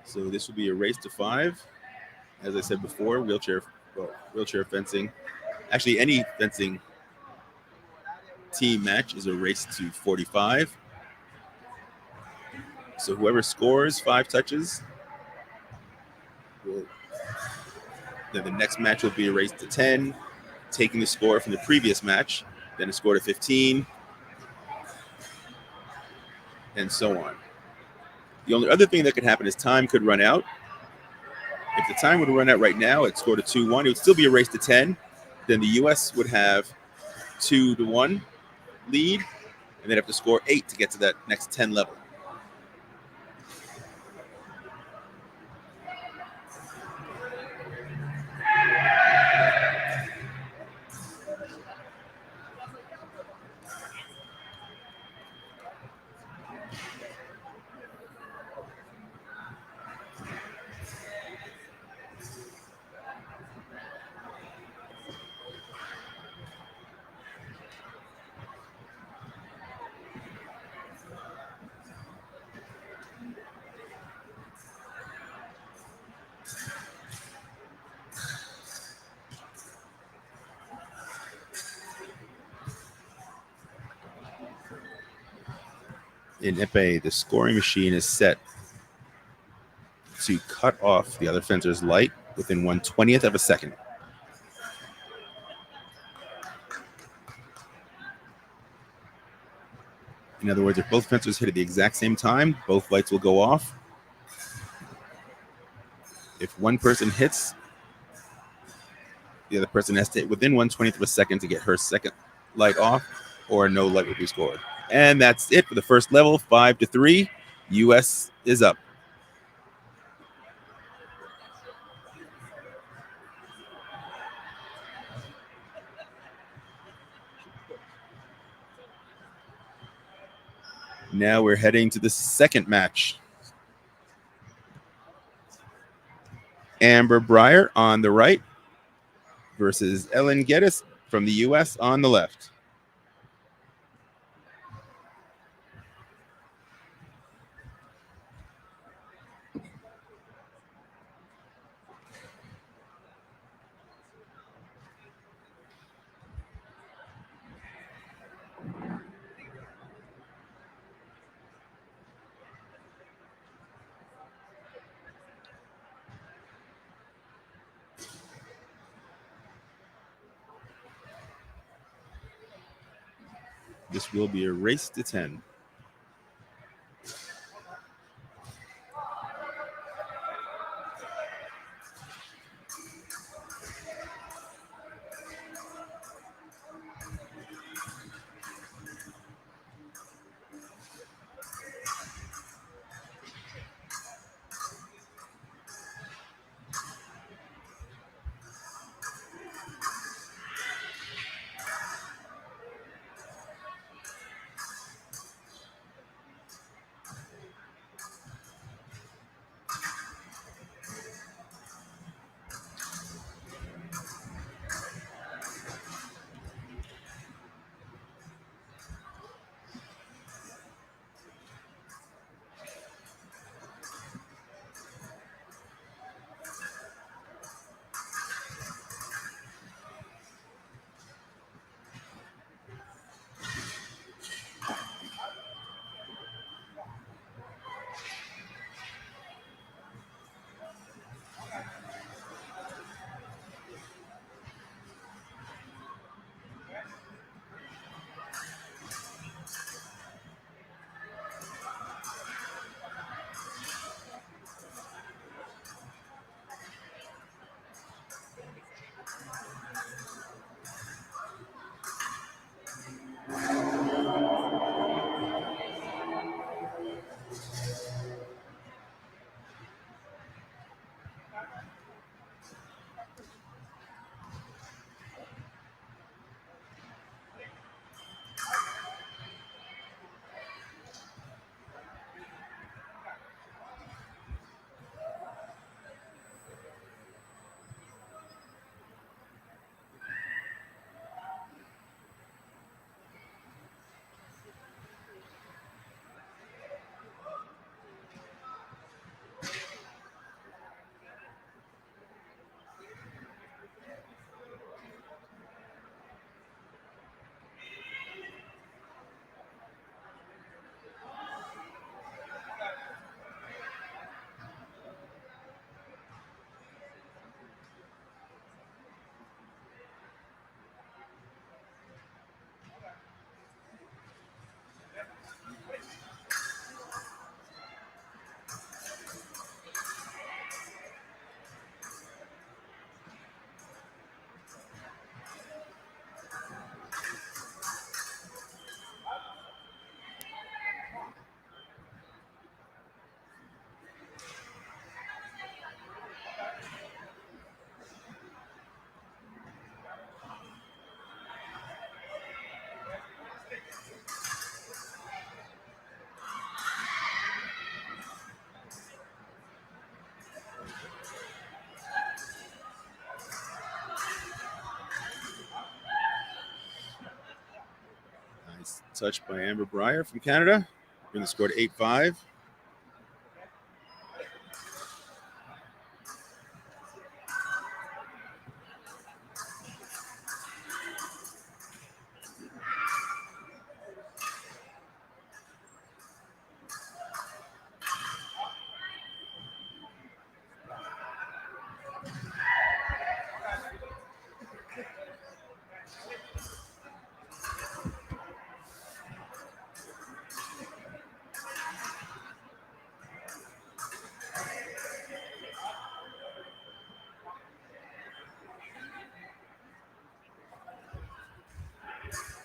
So this will be a race to 5. As I said before, wheelchair fencing. Actually, any fencing team match is a race to 45. So whoever scores 5 touches, then the next match will be a race to 10, taking the score from the previous match, then a score to 15, and so on. The only other thing that could happen is time could run out. If the time would run out right now, it scored a 2-1. It would still be a race to 10. Then the U.S. would have 2-1 lead, and they'd have to score 8 to get to that next 10 level. In Epee, the scoring machine is set to cut off the other fencer's light within 1/20th of a second. In other words, if both fencers hit at the exact same time, both lights will go off. If one person hits, the other person has to hit within 1/20th of a second to get her second light off, or no light will be scored. And that's it for the first level, 5-3. US is up. Now we're heading to the second match. Amber Breyer on the right versus Ellen Geddes from the US on the left. This will be a race to 10. Nice touch by Amber Breyer from Canada. Bring the score to 8-5.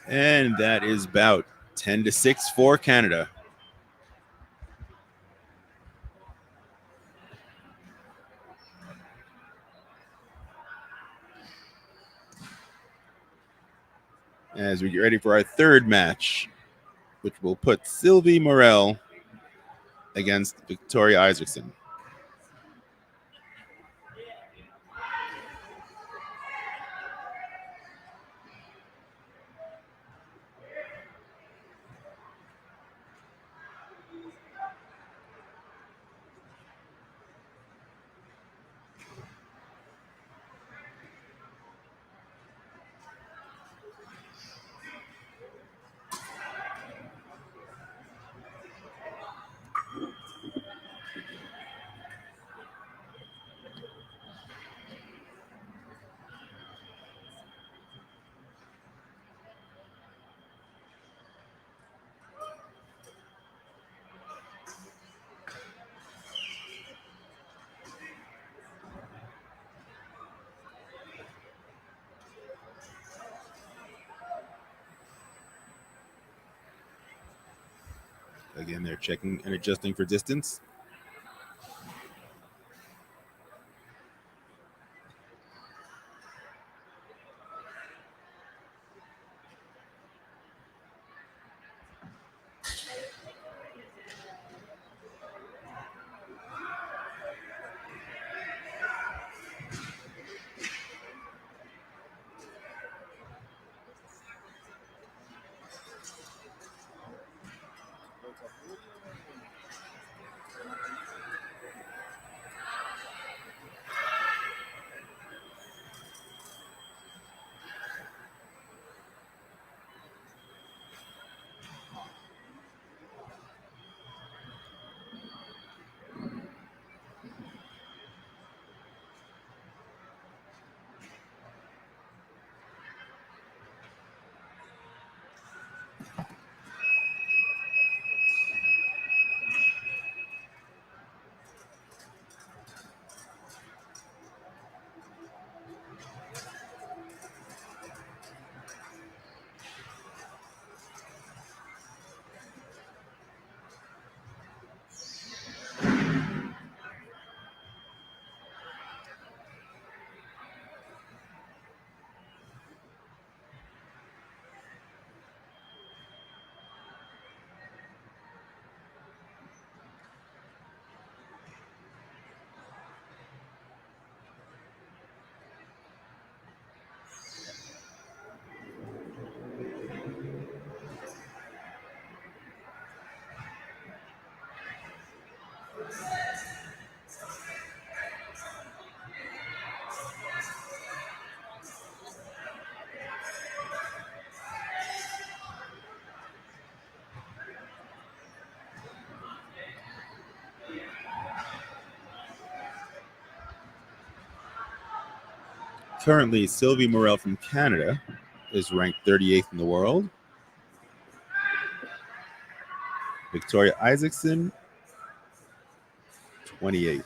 And that is about 10-6 for Canada. As we get ready for our third match, which will put Sylvie Morel against Victoria Isaacson. Again, they're checking and adjusting for distance. Currently, Sylvie Morel from Canada is ranked 38th in the world. Victoria Isaacson, 28th.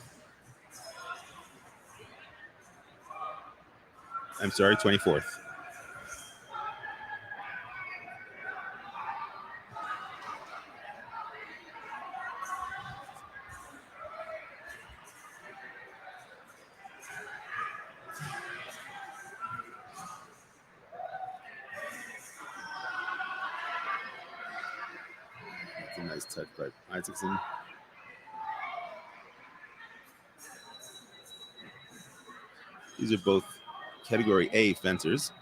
I'm sorry, 24th. That's a nice touch by Isaacson. These are both Category A fencers.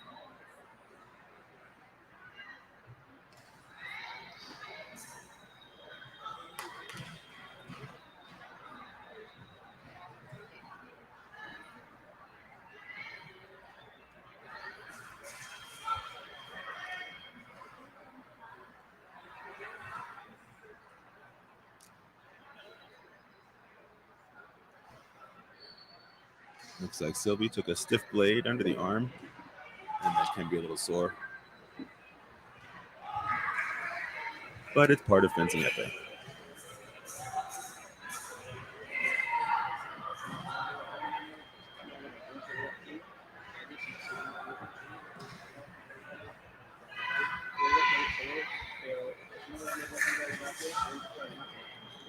Looks like Sylvie took a stiff blade under the arm, and that can be a little sore. But it's part of fencing epee.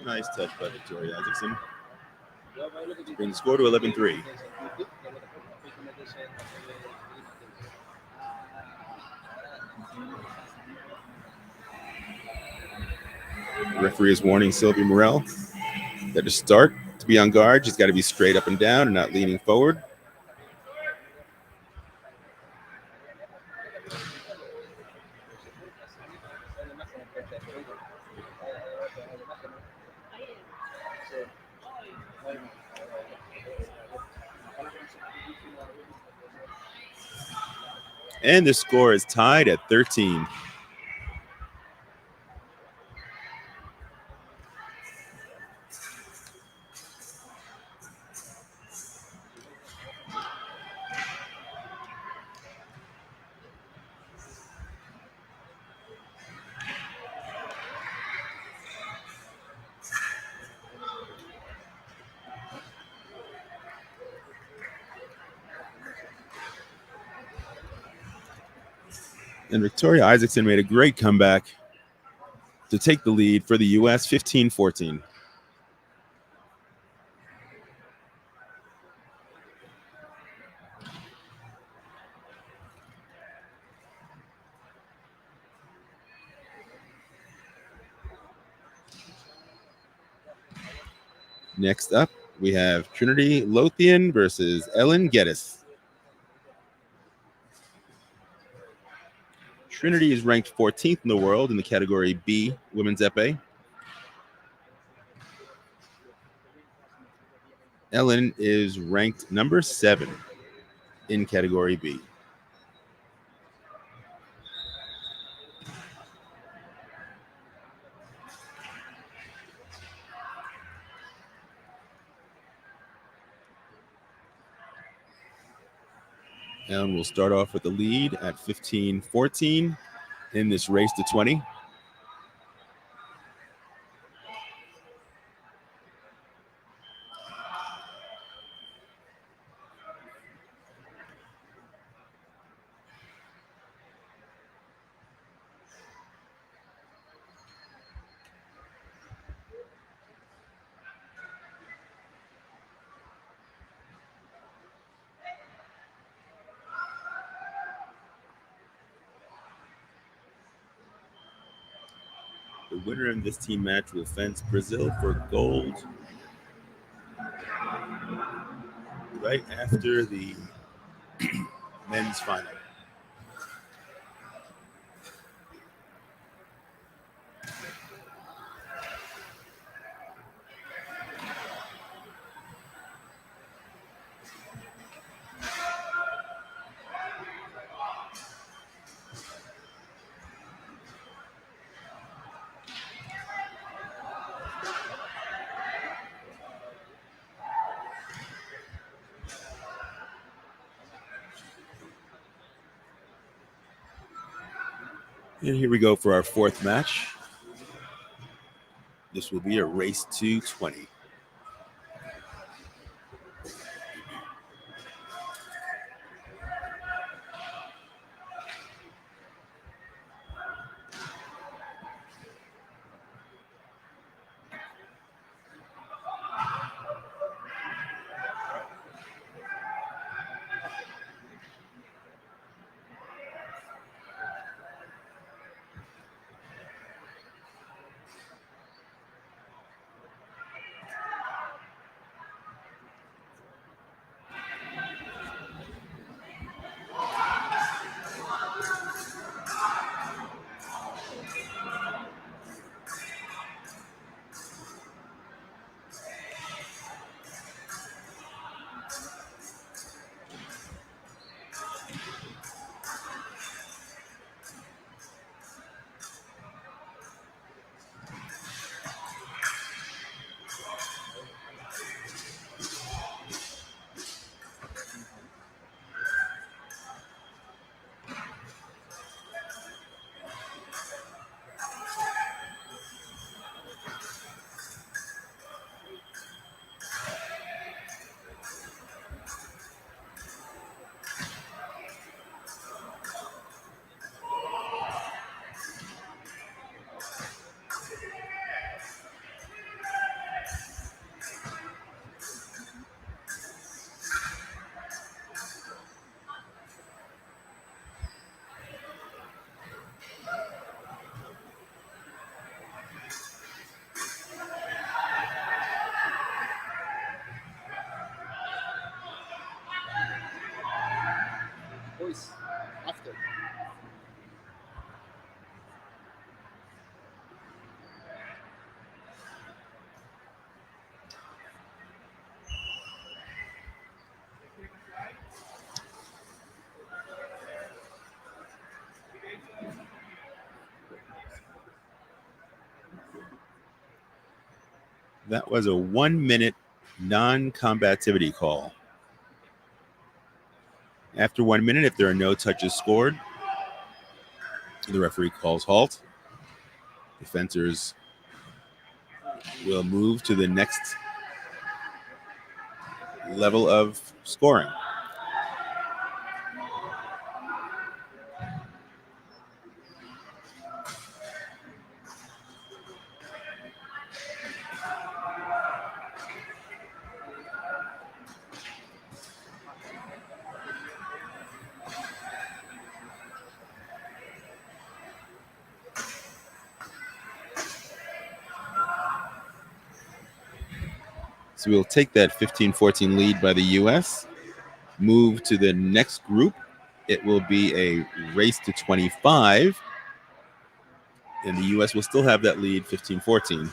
Nice touch by Victoria Isaacson. Bring the score to 11-3. The referee is warning Sylvia Morel that to start, to be on guard, she's got to be straight up and down and not leaning forward. And the score is tied at 13. And Victoria Isaacson made a great comeback to take the lead for the U.S. 15-14. Next up, we have Trinity Lothian versus Ellen Geddes. Trinity is ranked 14th in the world in the category B, women's epee. Ellen is ranked number 7 in category B. Ellen will start off with the lead at 15-14 in this race to 20. The winner in this team match will fence Brazil for gold right after the men's final. And here we go for our fourth match. This will be a race to 20. That was a 1 minute non-combativity call. After 1 minute, if there are no touches scored, the referee calls halt. The fencers will move to the next level of scoring. So we'll take that 15-14 lead by the U.S., move to the next group. It will be a race to 25, and the U.S. will still have that lead, 15-14.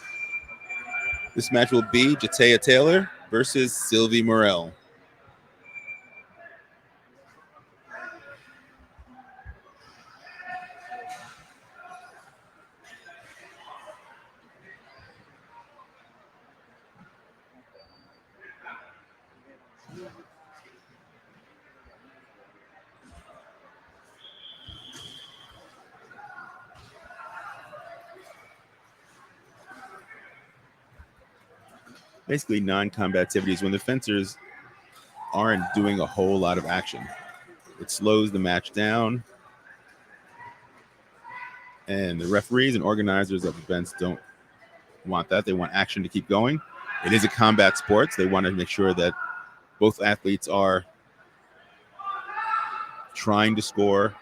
This match will be Jatea Taylor versus Sylvie Morel. Basically, non-combativity is when the fencers aren't doing a whole lot of action. It slows the match down, and the referees and organizers of events don't want that. They want action to keep going. It is a combat sport, so they want to make sure that both athletes are trying to score,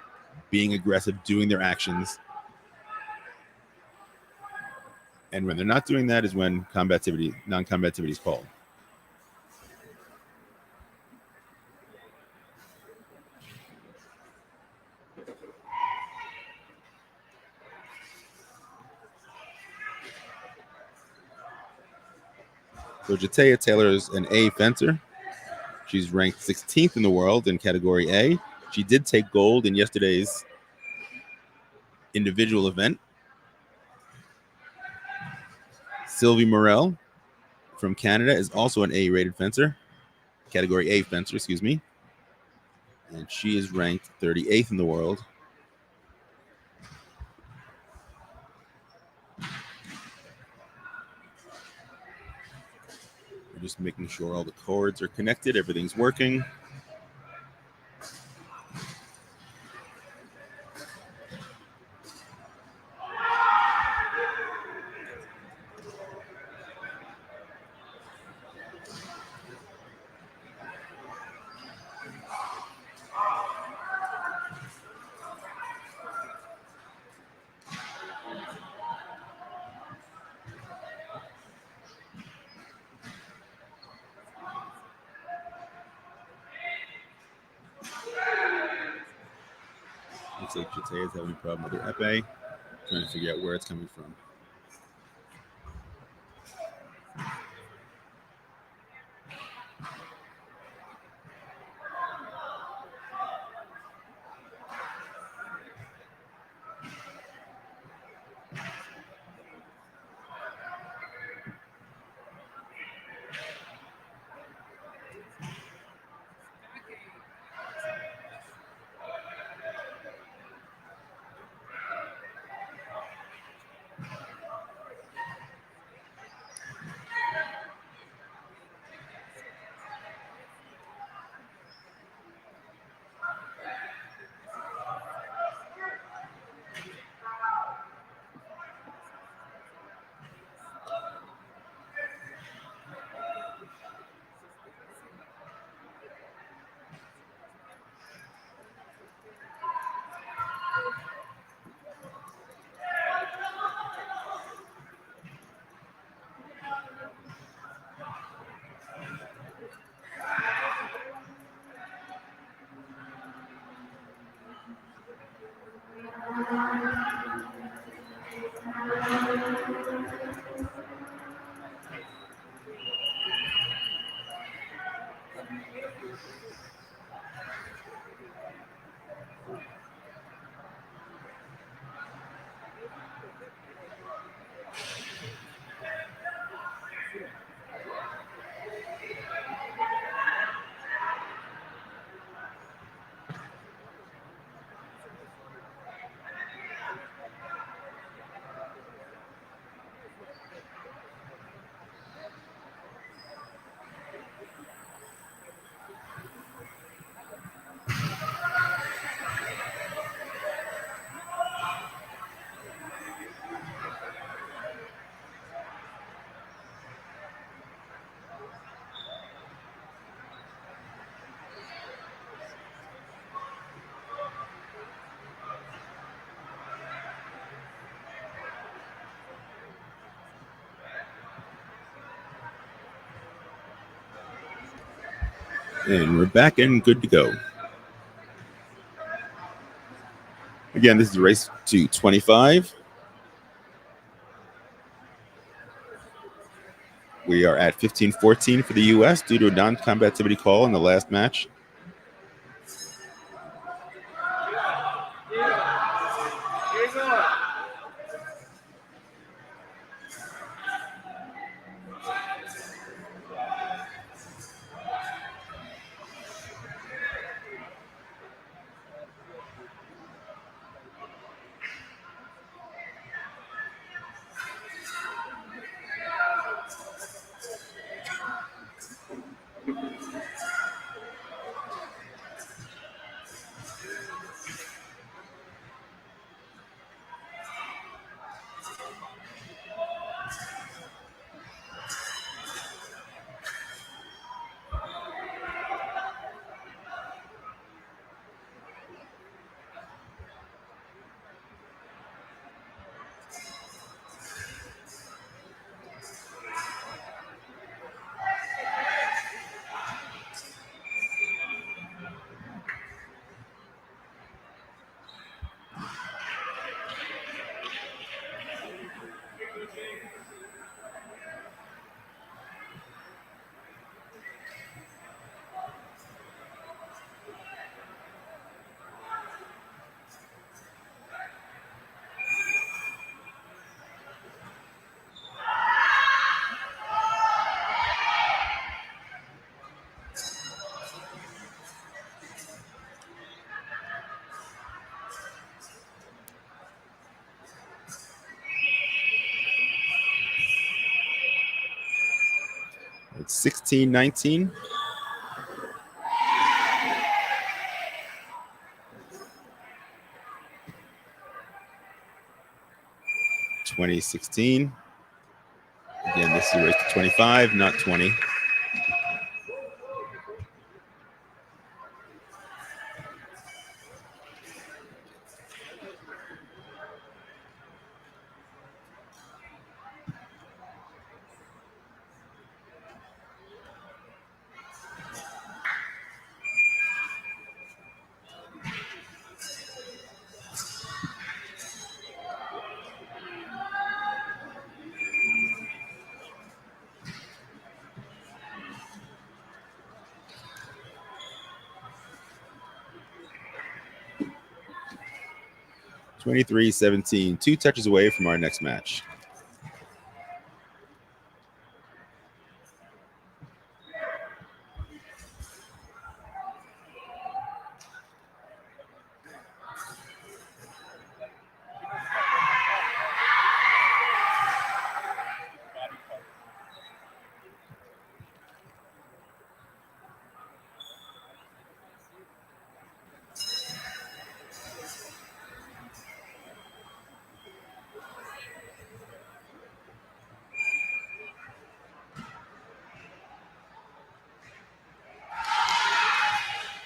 being aggressive, doing their actions. And when they're not doing that is when non-combativity is called. So Jatea Taylor is an A fencer. She's ranked 16th in the world in category A. She did take gold in yesterday's individual event. Sylvie Morel from Canada is also an A-rated fencer, category A fencer, excuse me. And she is ranked 38th in the world. We're just making sure all the cords are connected, everything's working. Looks like Jatea is having a problem with her epee. Trying to figure out where it's coming from. And we're back and good to go. Again, this is a race to 25. We are at 15-14 for the U.S. due to a non-combativity call in the last match. It's 16-19. (2016). Again, this is a race to 25, not 20. (23-17). 2 touches away from our next match.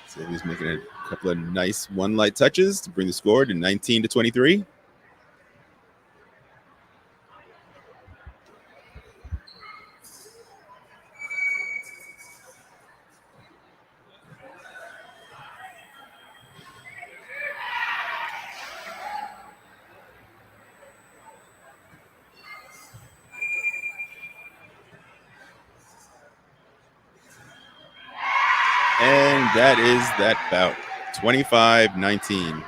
So he's making a couple of nice one light touches to bring the score to 19-23. And that is that bout, 25-19.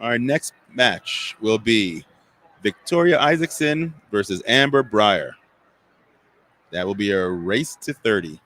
Our next match will be Victoria Isaacson versus Amber Breyer. That will be a race to 30.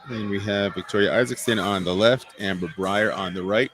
And we have Victoria Isaacson on the left, Amber Breyer on the right.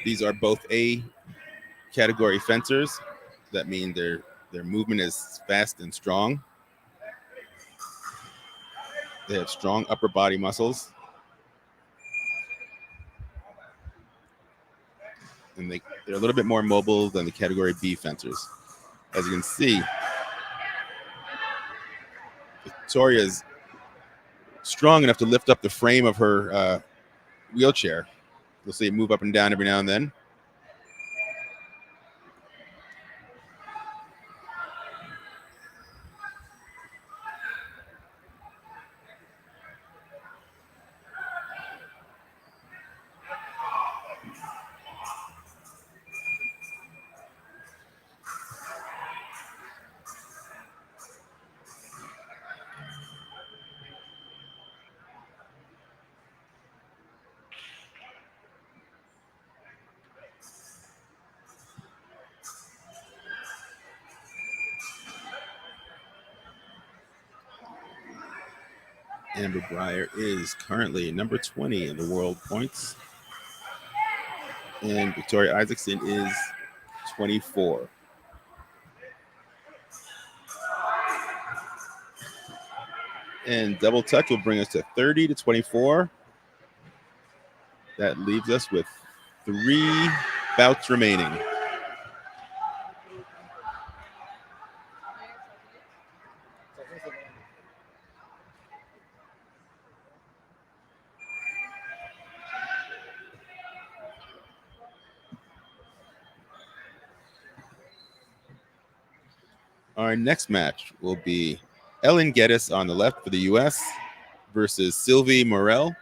These are both A category fencers. That means their movement is fast and strong. They have strong upper body muscles. And they're a little bit more mobile than the category B fencers. As you can see, Victoria's strong enough to lift up the frame of her wheelchair. You'll see it move up and down every now and then. Amber Breyer is currently number 20 in the world points. And Victoria Isaacson is 24. And double touch will bring us to 30 to 24. That leaves us with 3 bouts remaining. Our next match will be Ellen Geddes on the left for the U.S. versus Sylvie Morel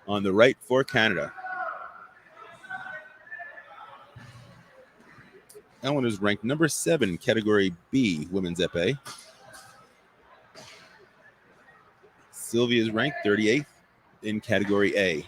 on the right for Canada. Ellen is ranked number 7, category B, women's epee. Sylvie is ranked 38th in category A.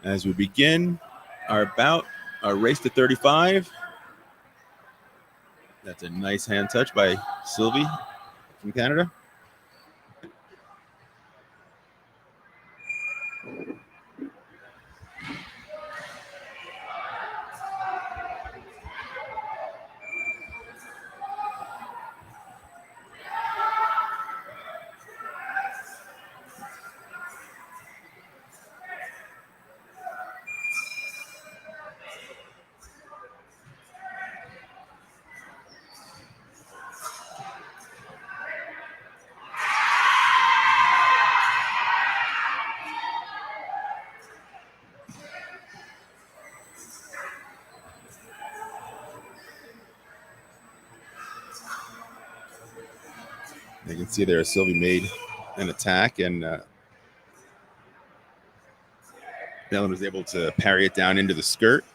As we begin our bout, our race to 35. That's a nice hand touch by Sylvie from Canada. You can see there Sylvie made an attack, and Ellen was able to parry it down into the skirt.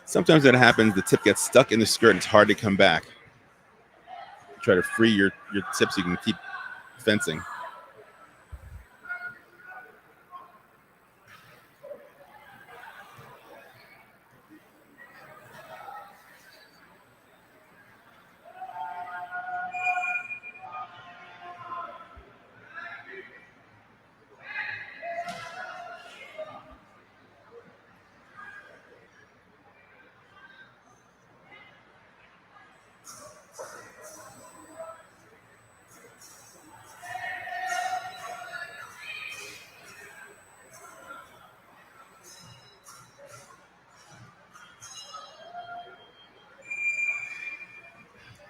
Sometimes that happens, the tip gets stuck in the skirt and it's hard to come back. Try to free your tip so you can keep fencing.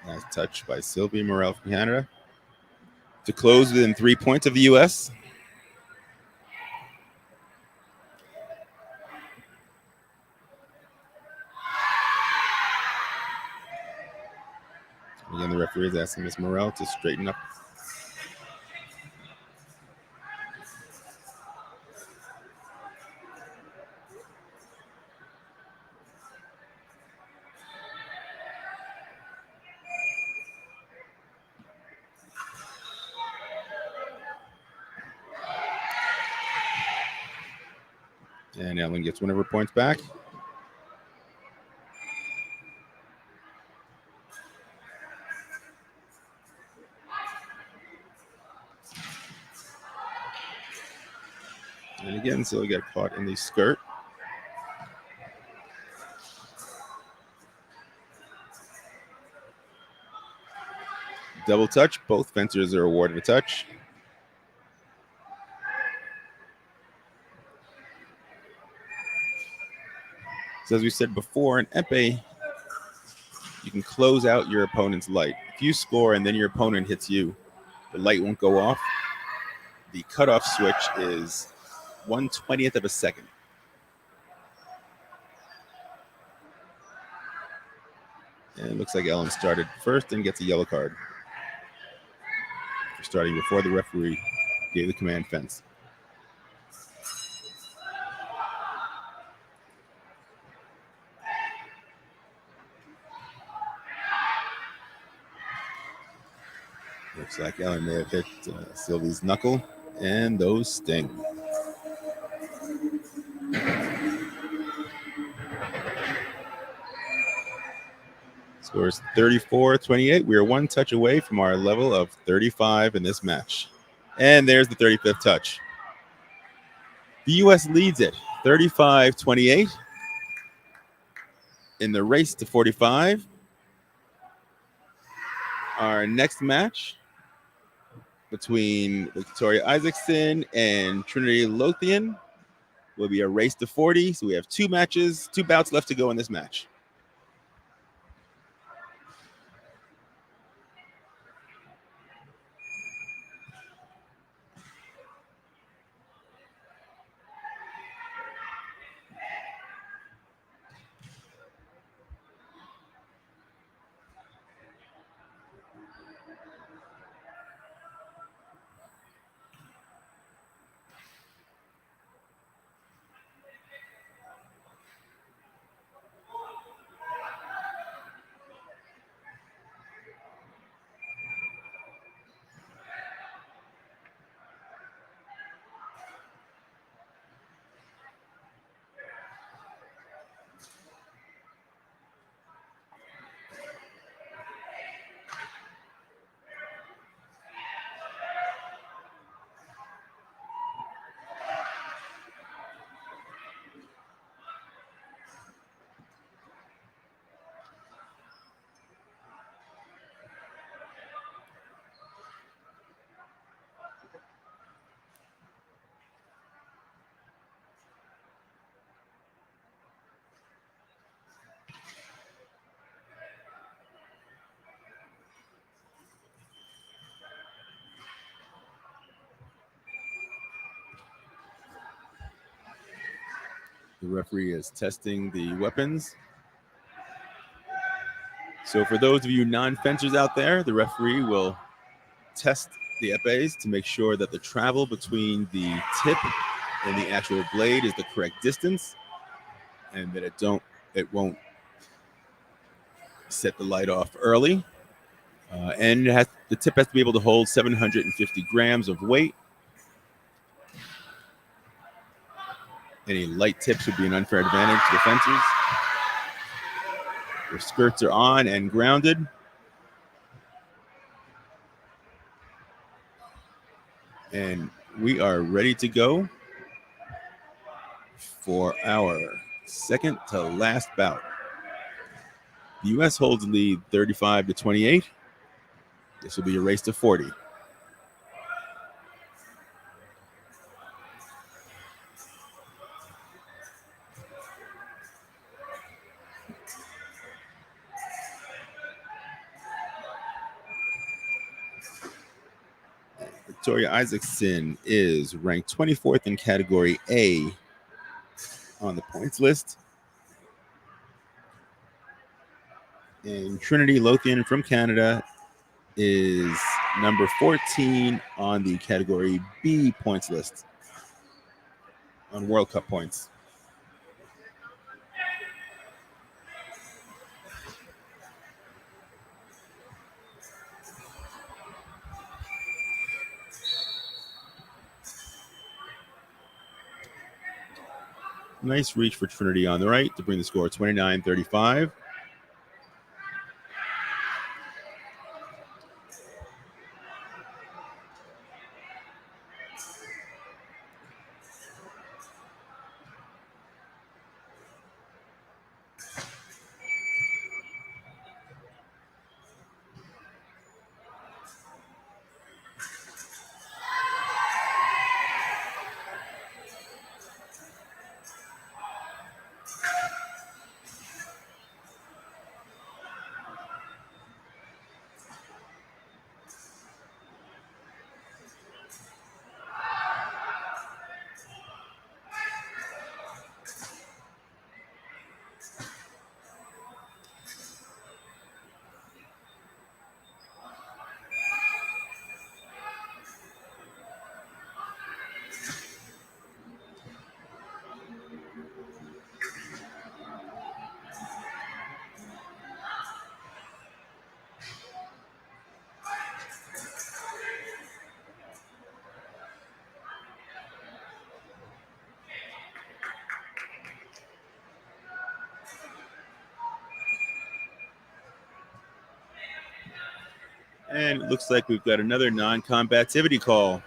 Nice touch by Sylvie Morel from Canada to close within 3 points of the U.S. Again, the referee is asking Miss Morel to straighten up. And Ellen gets one of her points back. And again, so we got caught in the skirt. Double touch. Both fencers are awarded a touch. So as we said before, in epee, you can close out your opponent's light. If you score and then your opponent hits you, the light won't go off. The cutoff switch is 1/20th of a second. And it looks like Ellen started first and gets a yellow card for starting before the referee gave the command fence. Looks like Ellen may have hit Sylvie's knuckle, and those sting. Score is 34-28. We are one touch away from our level of 35 in this match. And there's the 35th touch. The U.S. leads it 35-28 in the race to 45. Our next match between Victoria Isaacson and Trinity Lothian will be a race to 40. So we have two bouts left to go in this match. The referee is testing the weapons. So for those of you non-fencers out there, the referee will test the epees to make sure that the travel between the tip and the actual blade is the correct distance, and that it won't set the light off early. And the tip has to be able to hold 750 grams of weight. Any light tips would be an unfair advantage to the fencers. Their skirts are on and grounded. And we are ready to go for our second to last bout. The U.S. holds the lead 35-28. This will be a race to 40. Victoria Isaacson is ranked 24th in category A on the points list. And Trinity Lothian from Canada is number 14 on the category B points list on World Cup points. Nice reach for Trinity on the right to bring the score 29-35. And it looks like we've got another non-combativity call.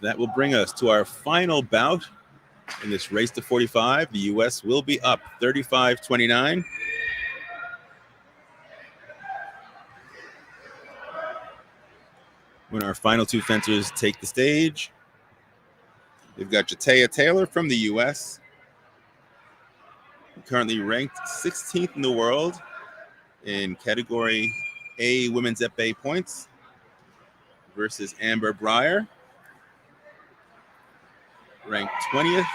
That will bring us to our final bout in this race to 45. The U.S. will be up 35-29. When our final two fencers take the stage, we've got Jatea Taylor from the U.S., currently ranked 16th in the world in category A women's epee points, versus Amber Breyer, ranked 20th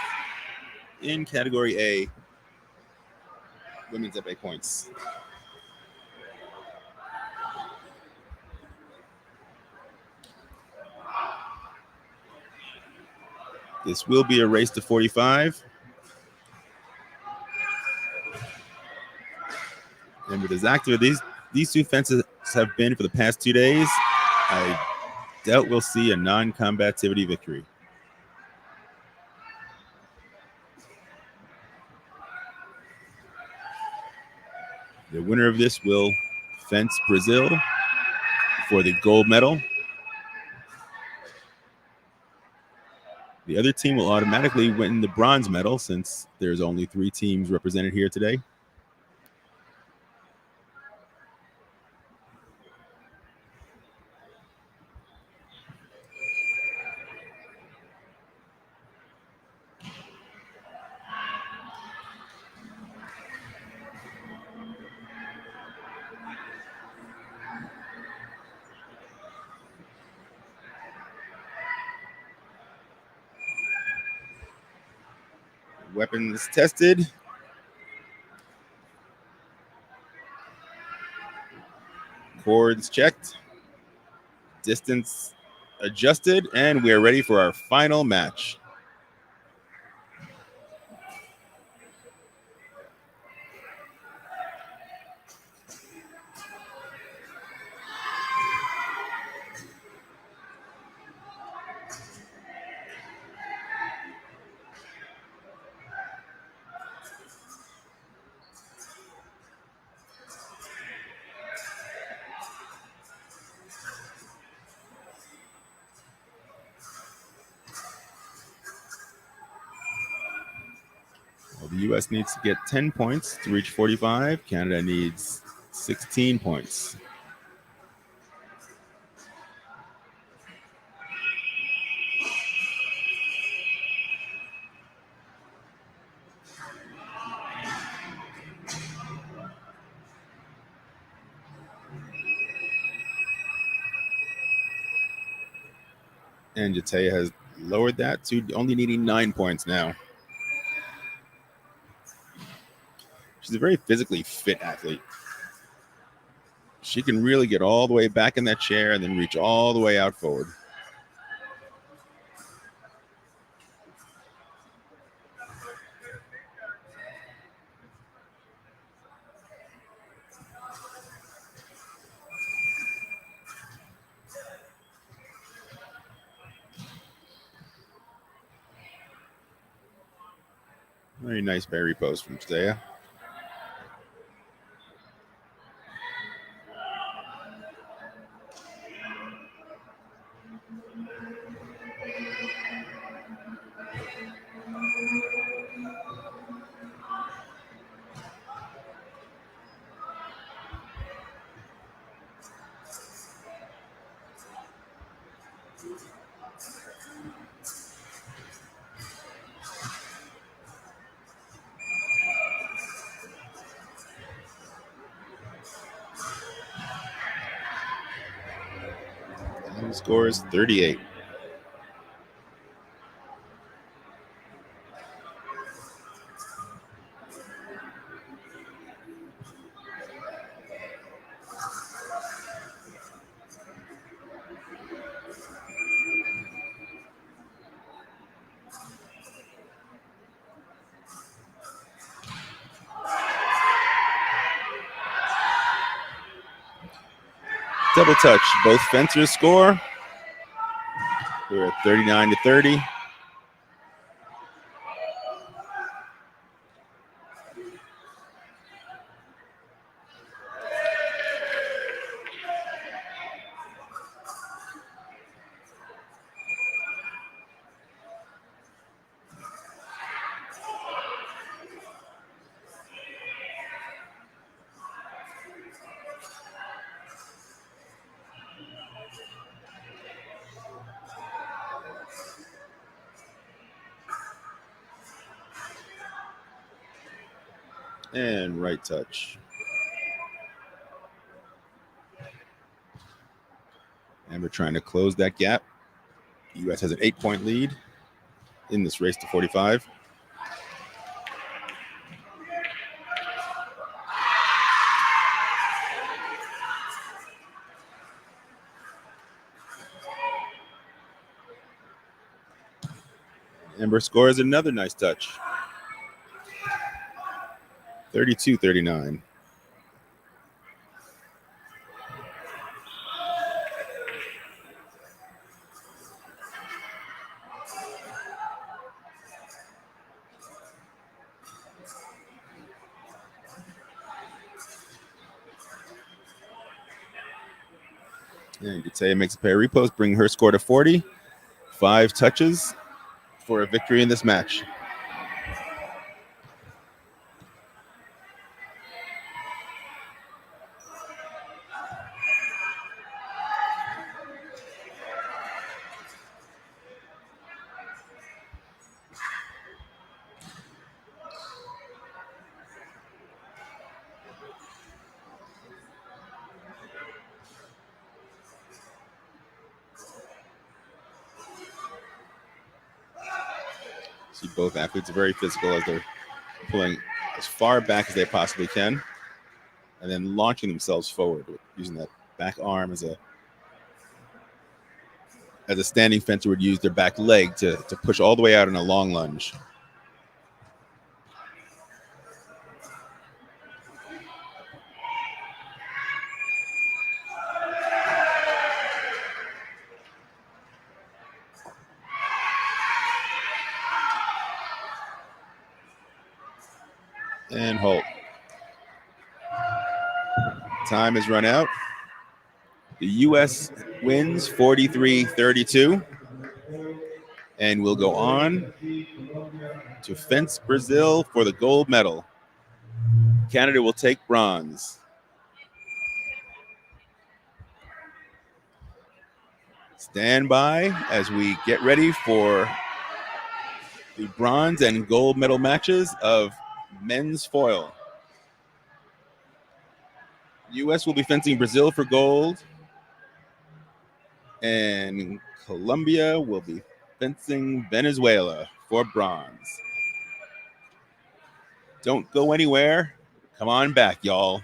in category A women's epee points. This will be a race to 45. And with as active as these two fences have been for the past 2 days, I doubt we'll see a non-combativity victory. The winner of this will fence Brazil for the gold medal. The other team will automatically win the bronze medal since there's only 3 teams represented here today. Weapons tested. Cords checked. Distance adjusted. And we are ready for our final match. Well, the U.S. needs to get 10 points to reach 45. Canada needs 16 points. And Jatea has lowered that to only needing 9 points now. She's a very physically fit athlete. She can really get all the way back in that chair and then reach all the way out forward. Very nice berry post from Jatea. And the score is 38. Double touch. Both fencers score. We're at 39-30. And right touch. And we're trying to close that gap. The U.S. has an 8-point lead in this race to 45. Amber scores another nice touch. 32-39. And Jatea makes a pair of reposts, bringing her score to 40. 5 touches for a victory in this match. So See both athletes are very physical as they're pulling as far back as they possibly can, and then launching themselves forward using that back arm as a standing fencer would use their back leg to push all the way out in a long lunge. And hold. Time has run out. The U.S. wins 43-32 and will go on to fence Brazil for the gold medal. Canada will take bronze. Stand by as we get ready for the bronze and gold medal matches of men's foil. U.S. will be fencing Brazil for gold, and Colombia will be fencing Venezuela for bronze. Don't go anywhere. Come on back, y'all.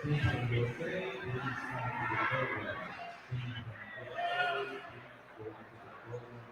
Team number 3 is into the program. Team number 3 is going to the program.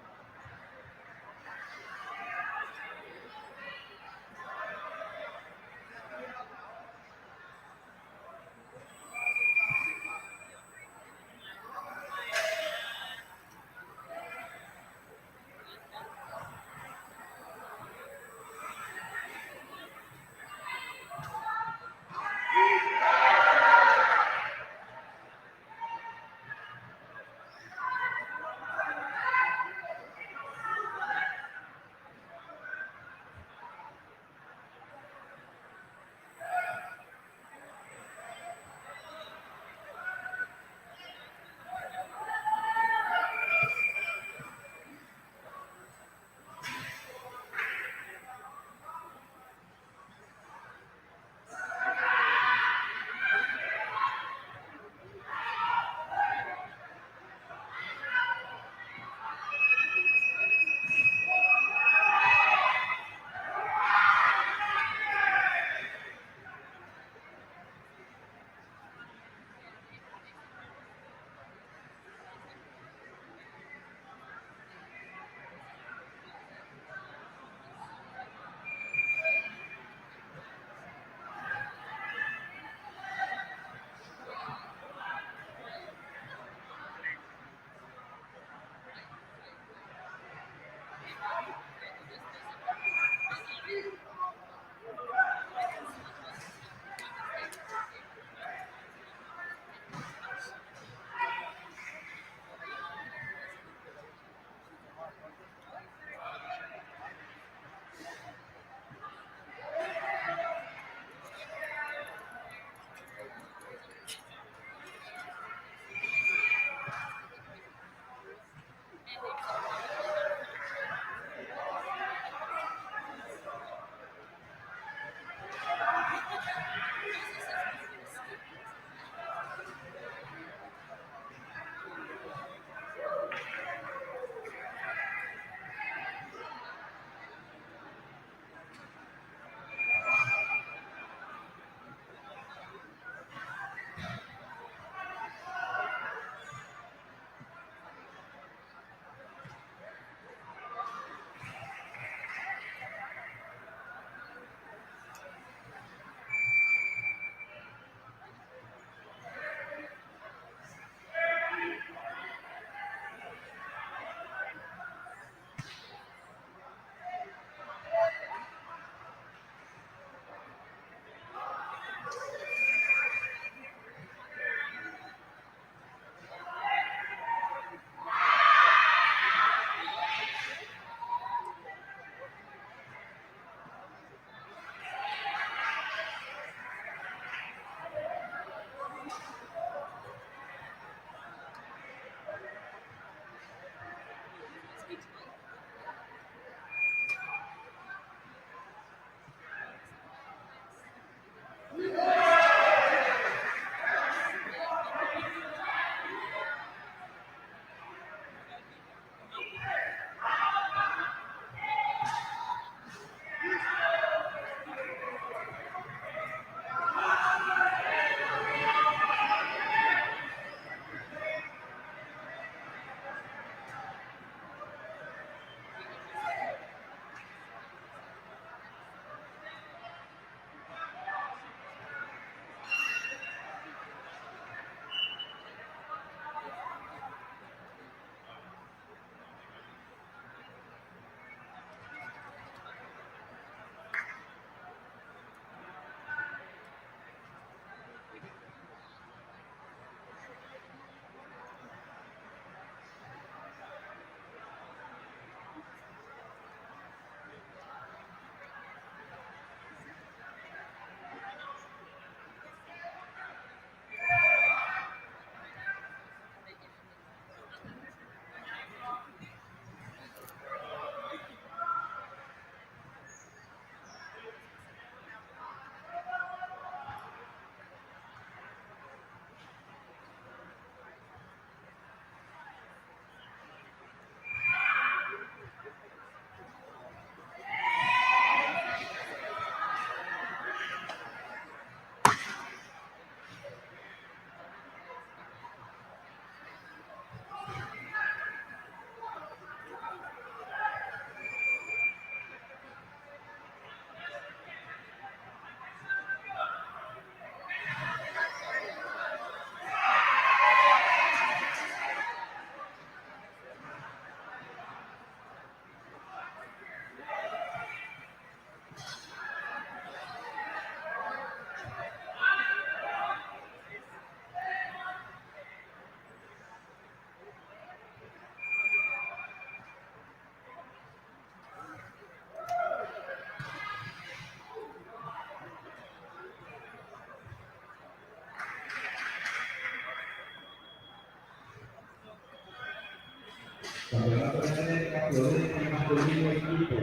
Campeonato de América, Florete masculino equipo.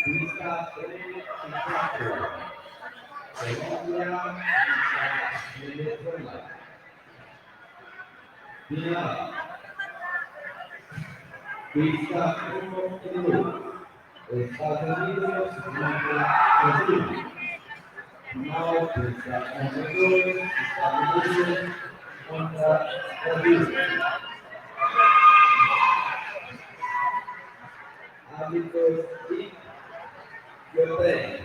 Pista P54. Colombia y Venezuela. Final. Pista 1 Perú. Estados Unidos ante Brasil. Final. Pista 1 Estados Unidos contra Brasil. Árbitros y Epee.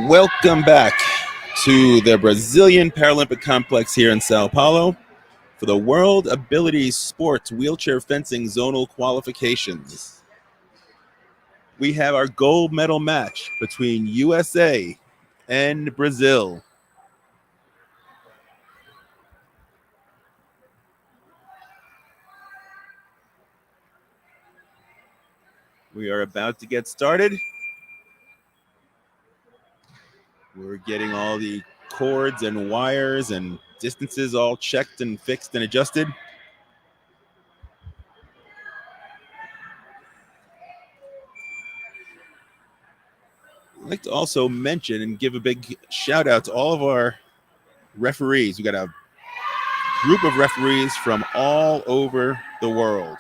Welcome back to the Brazilian Paralympic Complex here in Sao Paulo for the World Ability Sports Wheelchair Fencing Zonal Qualifications. We have our gold medal match between USA and Brazil. We are about to get started. We're getting all the cords and wires and distances all checked and fixed and adjusted. I'd like to also mention and give a big shout out to all of our referees. We got a group of referees from all over the world.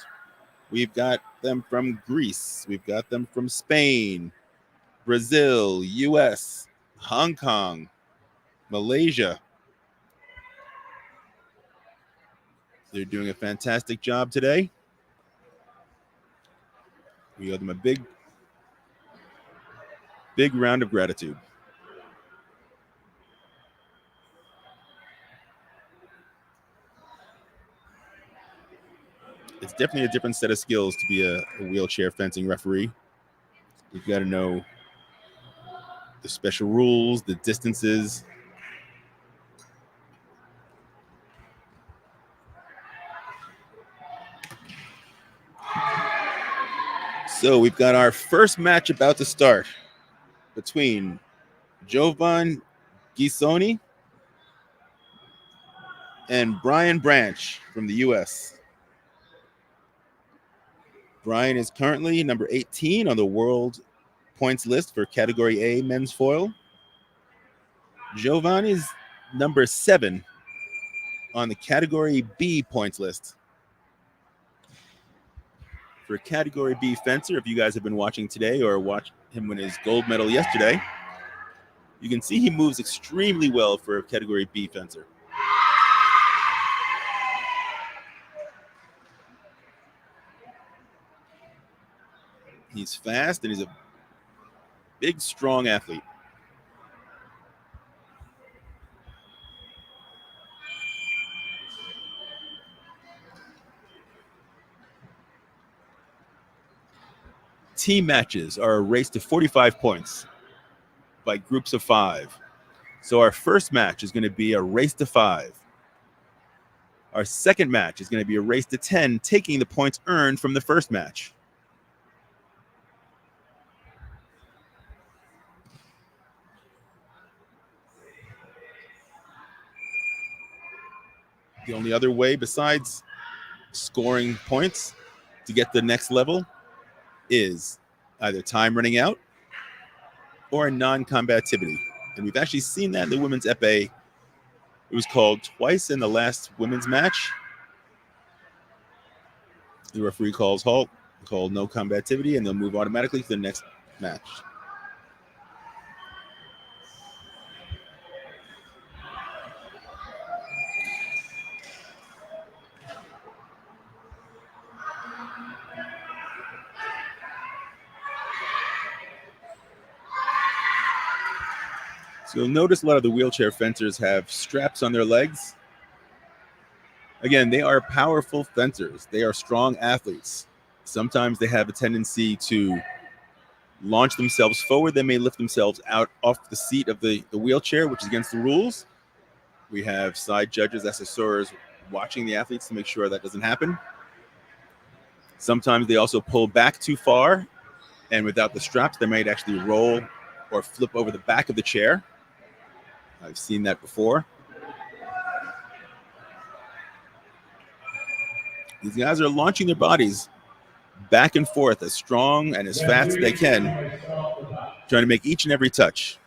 We've got them from Greece, we've got them from Spain, Brazil, US, Hong Kong, Malaysia. They're doing a fantastic job today. We owe them a big round of gratitude. It's definitely a different set of skills to be a wheelchair fencing referee. You've got to know the special rules, the distances. So we've got our first match about to start between Jovan Gisoni and Brian Branch from the US. Brian is currently number 18 on the world points list for category A men's foil. Jovan is number 7 on the category B points list. For category B fencer, if you guys have been watching today or watched him win his gold medal yesterday, you can see he moves extremely well for a category B fencer. He's fast and he's a big, strong athlete. Team matches are a race to 45 points by groups of 5. So our first match is going to be a race to 5. Our second match is going to be a race to 10, taking the points earned from the first match. The only other way besides scoring points to get the next level is either time running out or a non-combativity. And we've actually seen that in the women's epee. It was called twice in the last women's match. The referee calls halt, called no combativity, and they'll move automatically to the next match. So you'll notice a lot of the wheelchair fencers have straps on their legs. Again, they are powerful fencers. They are strong athletes. Sometimes they have a tendency to launch themselves forward. They may lift themselves out off the seat of the wheelchair, which is against the rules. We have side judges, assessors watching the athletes to make sure that doesn't happen. Sometimes they also pull back too far, and without the straps, they might actually roll or flip over the back of the chair. I've seen that before. These guys are launching their bodies back and forth as strong and as fast as they can, trying to make each and every touch.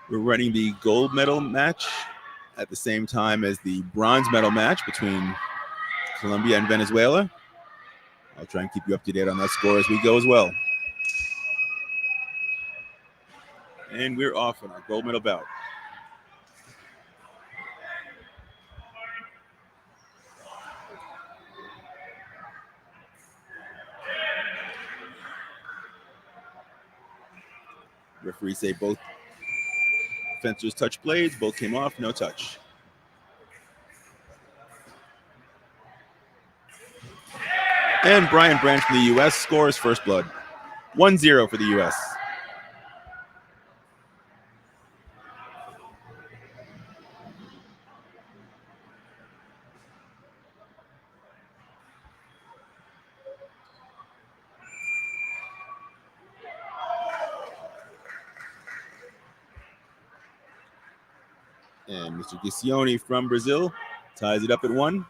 We're running the gold medal match at the same time as the bronze medal match between Colombia and Venezuela. I'll try and keep you up to date on that score as we go as well. And we're off on our gold medal bout. Referees say both fencers touch blades. Both came off. No touch. And Brian Branch from the U.S. scores first blood. 1-0 for the U.S. And Mr. Ghiscione from Brazil ties it up at 1.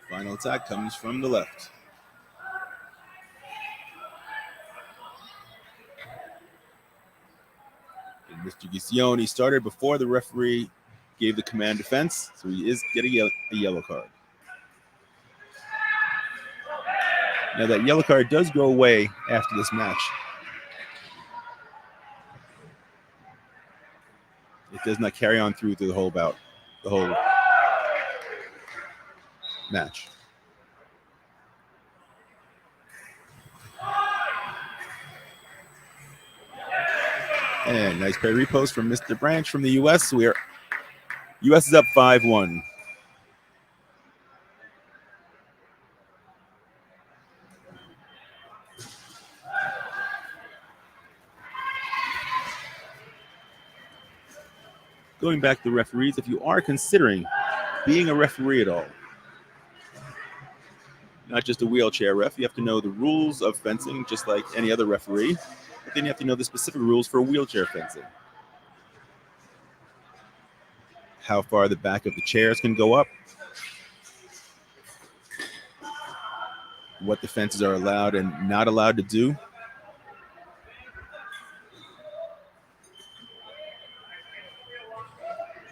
Final attack comes from the left. And Mr. Ghiscione started before the referee gave the command defense, so he is getting a yellow card. Now that yellow card does go away after this match. It does not carry on through the whole bout, the whole match. And nice pair repost from Mr. Branch from the U.S. U.S. is up 5-1. Going back to the referees, if you are considering being a referee at all, not just a wheelchair ref, you have to know the rules of fencing just like any other referee, but then you have to know the specific rules for wheelchair fencing. How far the back of the chairs can go up, what the fences are allowed and not allowed to do.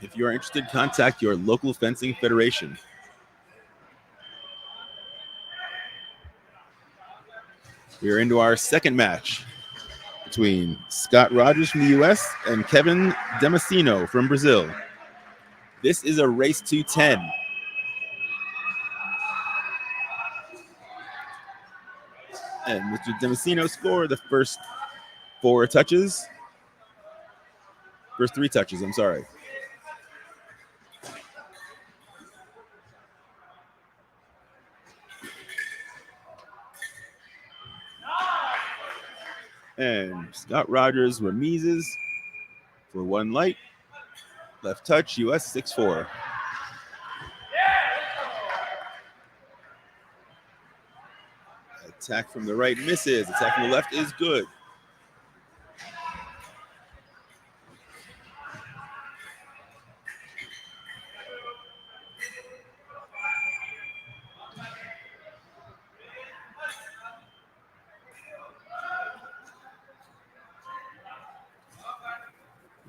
If you are interested, contact your local fencing federation. We are into our second match between Scott Rogers from the U.S. and Kevin Damasceno from Brazil. This is a race to 10. And Mr. Damasceno scored the first 3 touches, I'm sorry. And Scott Rogers remises for 1 light. Left touch, U.S. 6-4. Attack from the right misses. Attack from the left is good.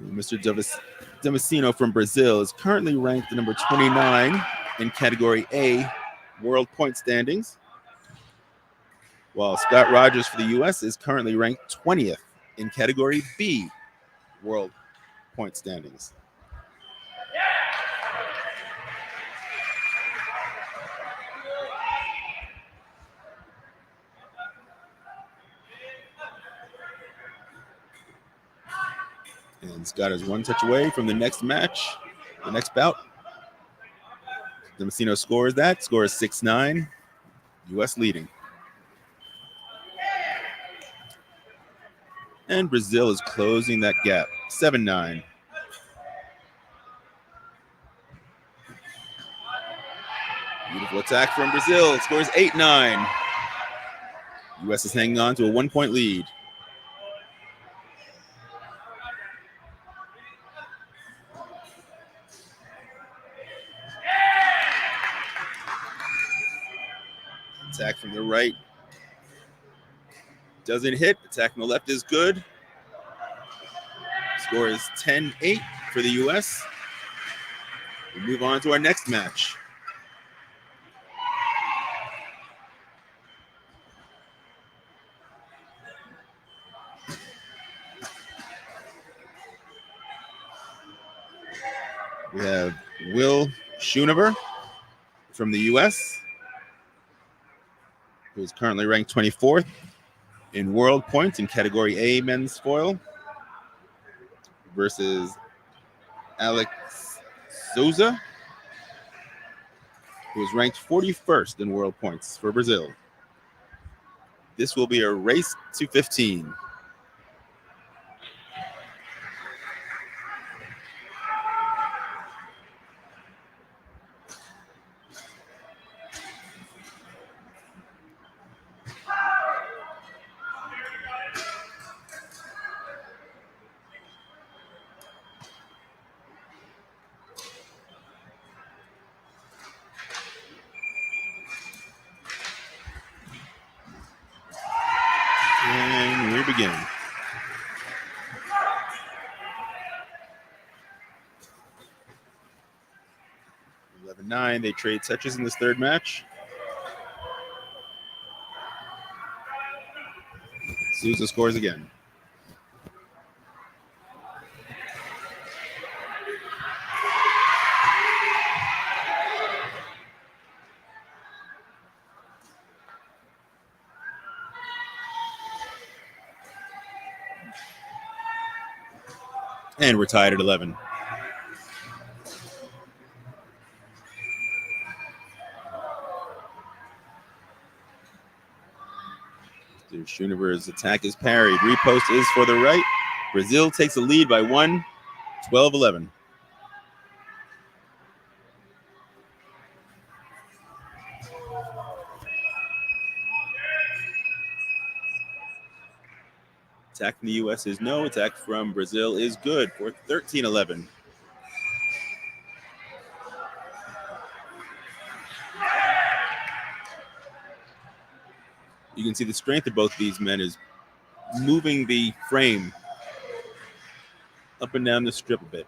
Mr. Damasceno from Brazil is currently ranked number 29 in Category A World Point Standings, while Scott Rogers for the U.S. is currently ranked 20th in Category B World Point Standings. And Scott is 1 touch away from the next match, the next bout. Damasceno scores 6-9, U.S. leading. And Brazil is closing that gap, 7-9. Beautiful attack from Brazil, scores 8-9. U.S. is hanging on to a 1-point lead. Attack from the right doesn't hit. Attack from the left is good. Score is 10-8 for the U.S. We move on to our next match. We have Will Schoonover from the U.S., who is currently ranked 24th in world points in Category A men's foil, versus Alex Souza, who is ranked 41st in world points for Brazil. This will be a race to 15. And we begin. 11-9, they trade touches in this third match. Souza scores again. And we're tied at 11. Schoeneberg's attack is parried. Repost is for the right. Brazil takes the lead by 1, 12-11. Attack from the U.S. is no. Attack from Brazil is good for 13-11. You can see the strength of both these men is moving the frame up and down the strip a bit.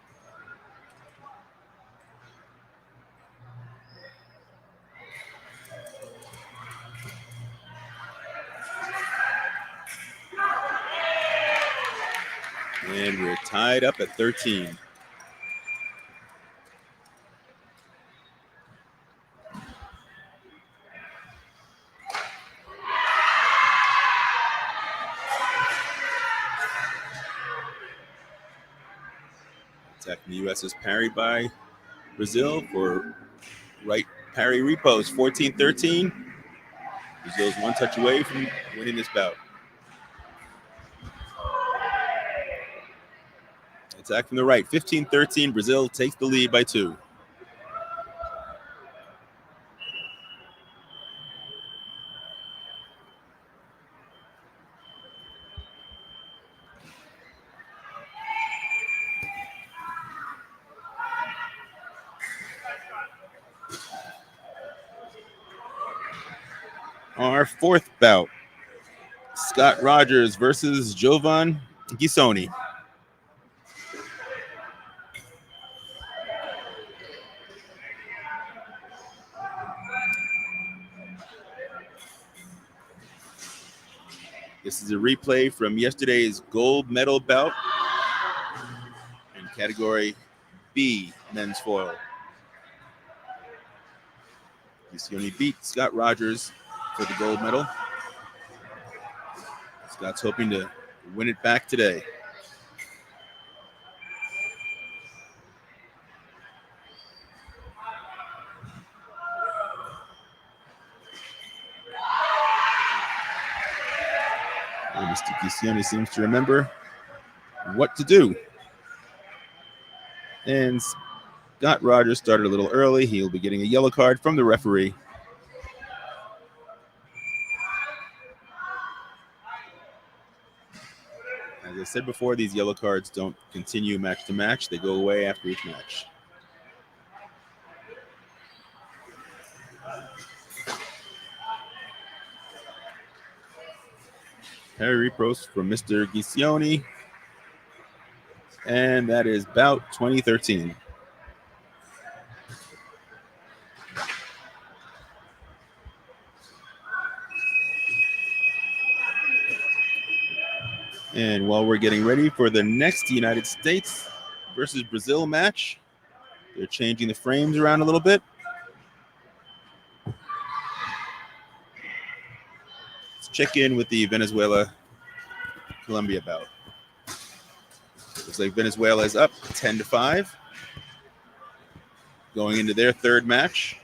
And we're tied up at 13. Attack from the U.S. is parried by Brazil for right parry repost, 14-13. Brazil's one touch away from winning this bout. Attack from the right, 15-13. Brazil takes the lead by 2. Our fourth bout, Scott Rogers versus Jovan Gisoni. This is a replay from yesterday's gold medal bout in Category B men's foil. Gisoni beat Scott Rogers for the gold medal. Scott's hoping to win it back today. And Mr. Gisoni seems to remember what to do. And Scott Rogers started a little early. He'll be getting a yellow card from the referee. As I said before, these yellow cards don't continue match to match. They go away after each match. Parry repost from Mr. Gisoni. And that is bout 2013. And while we're getting ready for the next United States versus Brazil match, they're changing the frames around a little bit. check in with the Venezuela-Colombia bout. Looks like Venezuela is up 10-5, going into their third match,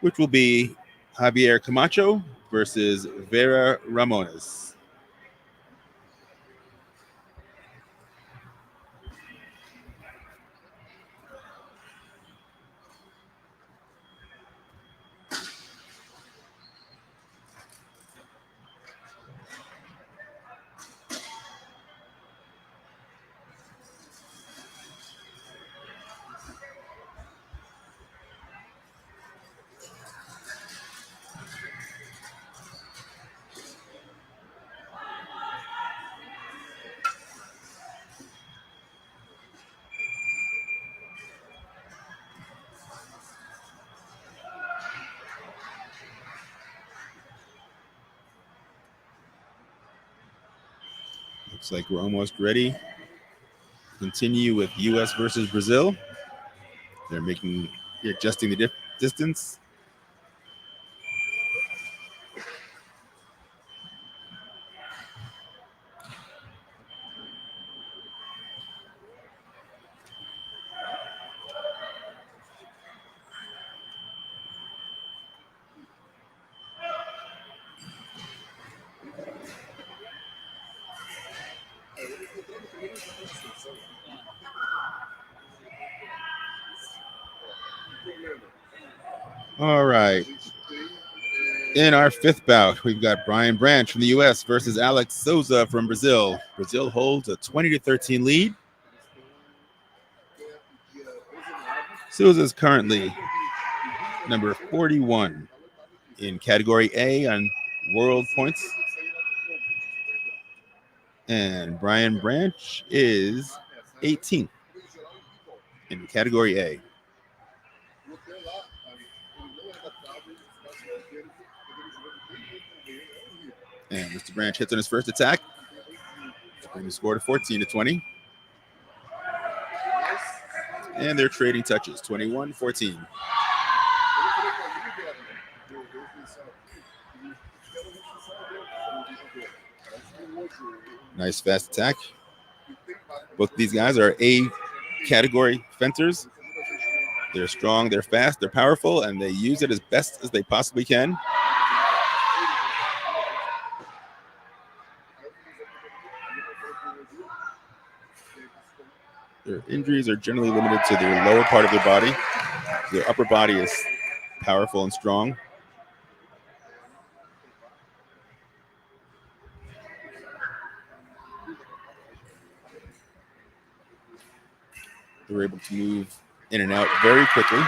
which will be Javier Camacho versus Vera Ramones. Looks like we're almost ready. Continue with U.S. versus Brazil. They're adjusting the distance. All right. In our fifth bout, we've got Brian Branch from the U.S. versus Alex Souza from Brazil. Brazil holds a 20-13 lead. Souza is currently number 41 in Category A on world points. And Brian Branch is 18th in Category A. And Mr. Branch hits on his first attack to bring the score to 14-20. And they're trading touches, 21-14. Nice fast attack. Both these guys are A category fencers. They're strong, they're fast, they're powerful, and they use it as best as they possibly can. Their injuries are generally limited to their lower part of their body. Their upper body is powerful and strong. They're able to move in and out very quickly.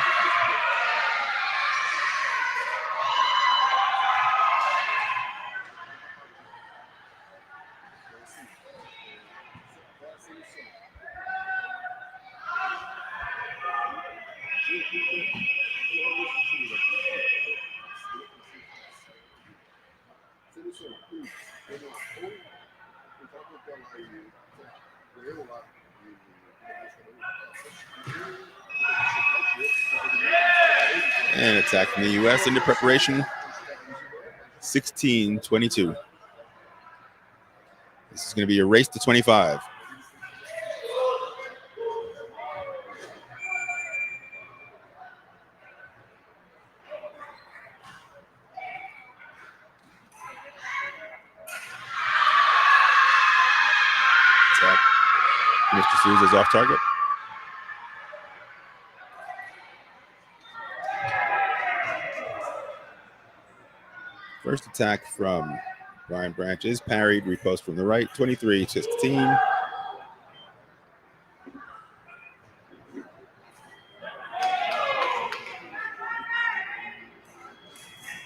And attack from the U.S. into preparation, 16-22. This is going to be a race to 25. Attack. Mr. Souza's off target. First attack from Brian Branch is parried, repost from the right, 23-16.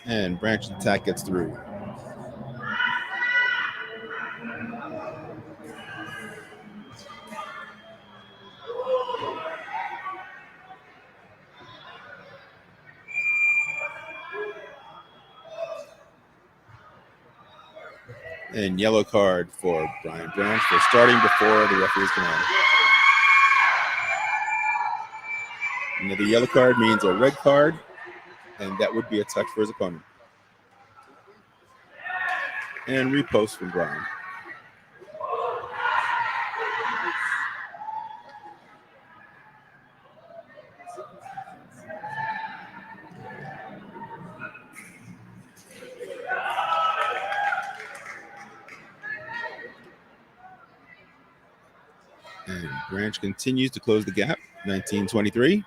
And Branch's attack gets through. And yellow card for Brian Branch for starting before the referee's command. And the yellow card means a red card, and that would be a touch for his opponent. And repost from Brown. And Branch continues to close the gap, 19-23.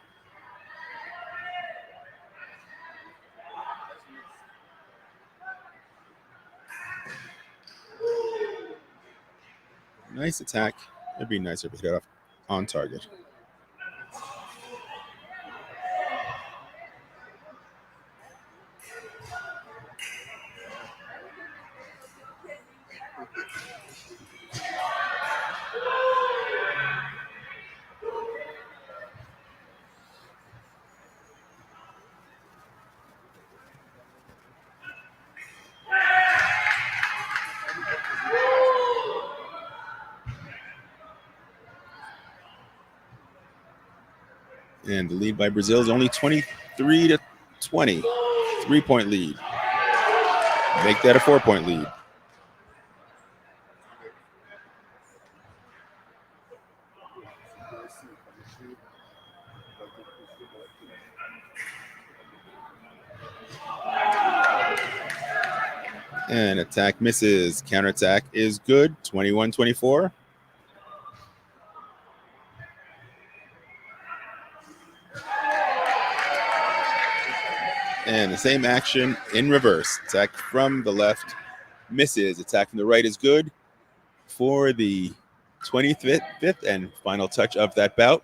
Nice attack. It'd be nicer if it hit off on target. And the lead by Brazil is only 23-20. 3-point lead. Make that a 4-point lead. And attack misses. Counterattack is good. 21-24. And the same action in reverse. Attack from the left misses. Attack from the right is good for the 25th and final touch of that bout.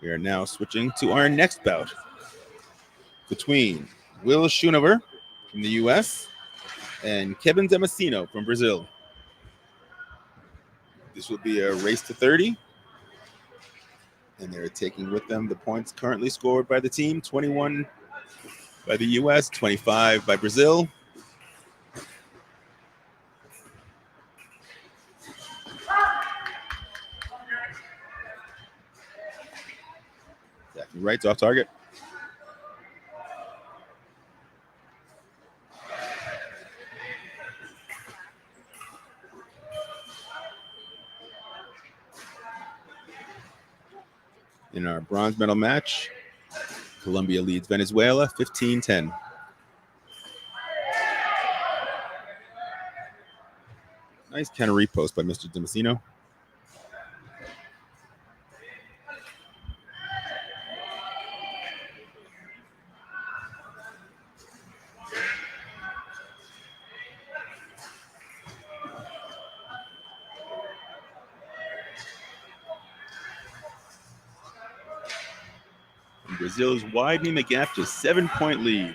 We are now switching to our next bout between Will Schoonover from the U.S. and Kevin Damasceno from Brazil. This will be a race to 30. And they're taking with them the points currently scored by the team, 21 by the U.S., 25 by Brazil. Attacking right's off target. In our bronze medal match, Colombia leads Venezuela 15-10. Nice counter repost by Mr. Damasceno. And Brazil is widening the gap to 7-point lead.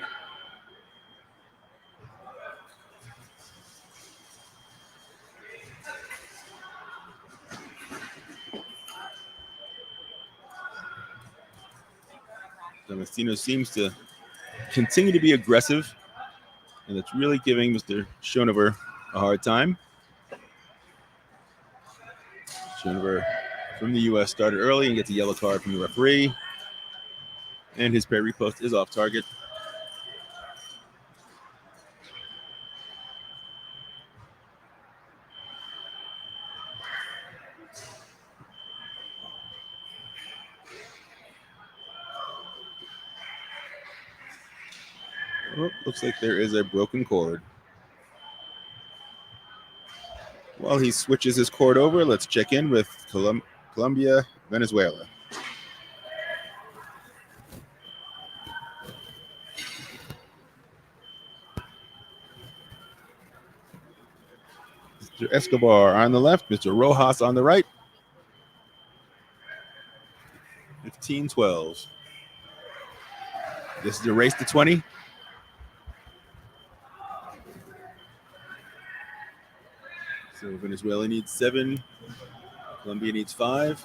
Damasceno seems to continue to be aggressive, and it's really giving Mr. Schoonover a hard time. Schoonover from the U.S. started early and gets a yellow card from the referee, and his pair repost is off target. Oh, looks like there is a broken cord. While he switches his cord over, let's check in with Colombia, Venezuela. Mr. Escobar on the left, Mr. Rojas on the right. 15-12. This is a race to 20. So Venezuela needs 7. Colombia needs 5.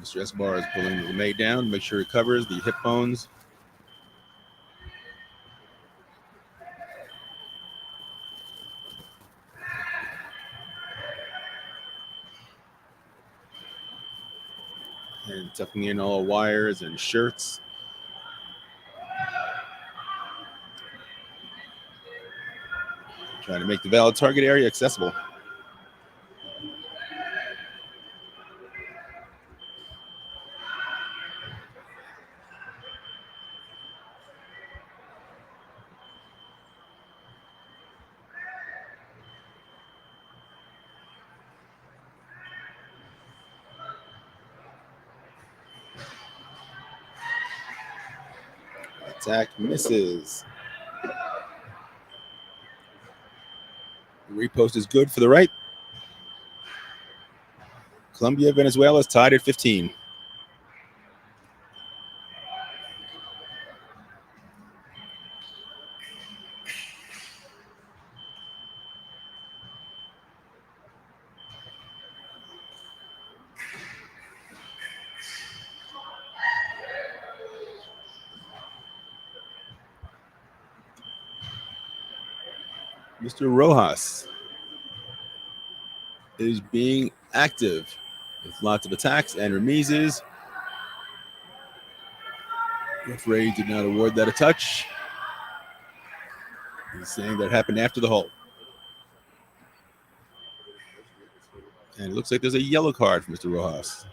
Mr. Escobar is pulling LeMay down to make sure he covers the hip bones. And tucking in all wires and shirts. Trying to make the valid target area accessible. Attack misses. Repost is good for the right. Colombia, Venezuela is tied at 15. Mr. Rojas is being active with lots of attacks and remises. Referee did not award that a touch. He's saying that happened after the hold. And it looks like there's a yellow card for Mr. Rojas.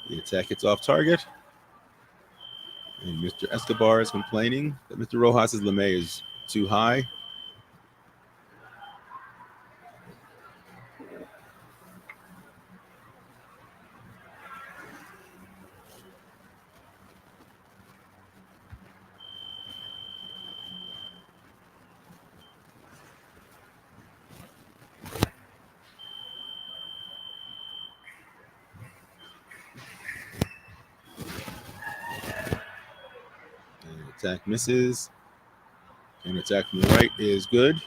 The attack gets off target. And Mr. Escobar is complaining that Mr. Rojas' LeMay is too high. And attack misses. And attack from the right is good.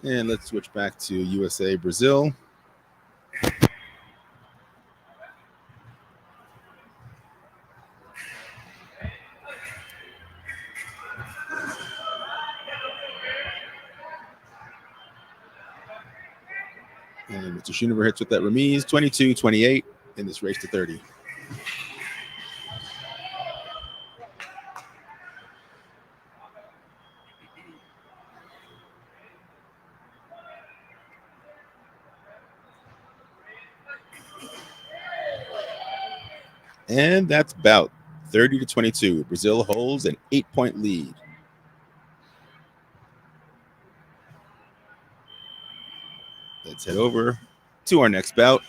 And let's switch back to USA Brazil. And Mr. Schoonover hits with that remise, 22-28 in this race to 30. And that's about 30-22. Brazil holds an 8-point lead. Let's head over to our next bout.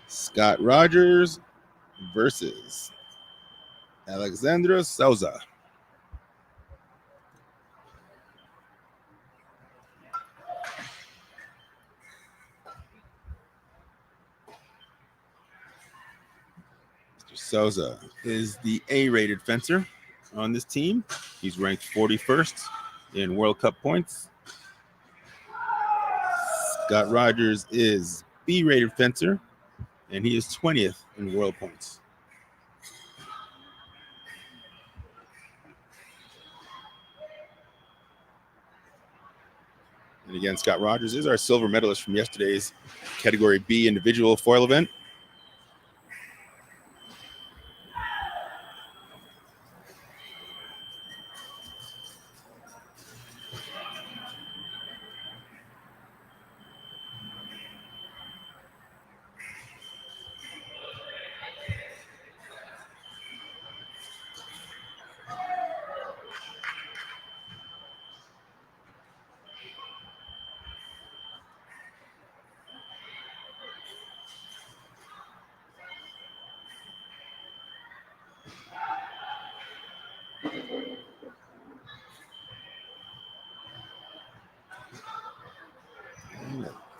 Scott Rogers versus Alexandra Souza. Mr. Souza is the A-rated fencer on this team. He's ranked 41st in World Cup points. Scott Rogers is B-rated fencer, and he is 20th in world points. And again, Scott Rogers is our silver medalist from yesterday's Category B individual foil event.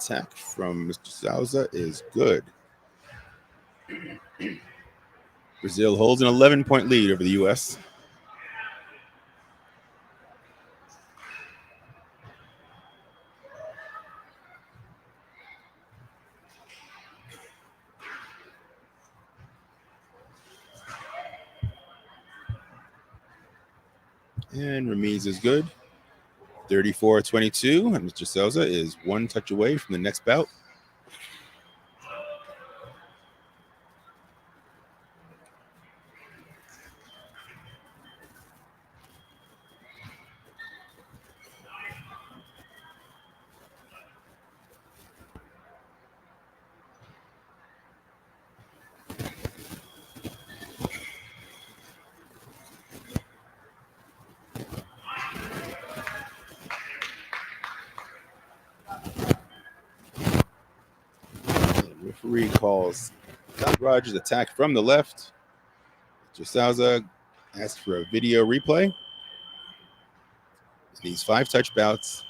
attack from Mr. Souza is good. Brazil holds an 11-point lead over the U.S. And Ramiz is good. 34-22, and Mr. Souza is one touch away from the next bout. Referee calls Scott Rogers' attack from the left. Mr. Souza asks for a video replay. In these 5-touch bouts,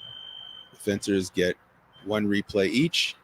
the fencers get one replay each.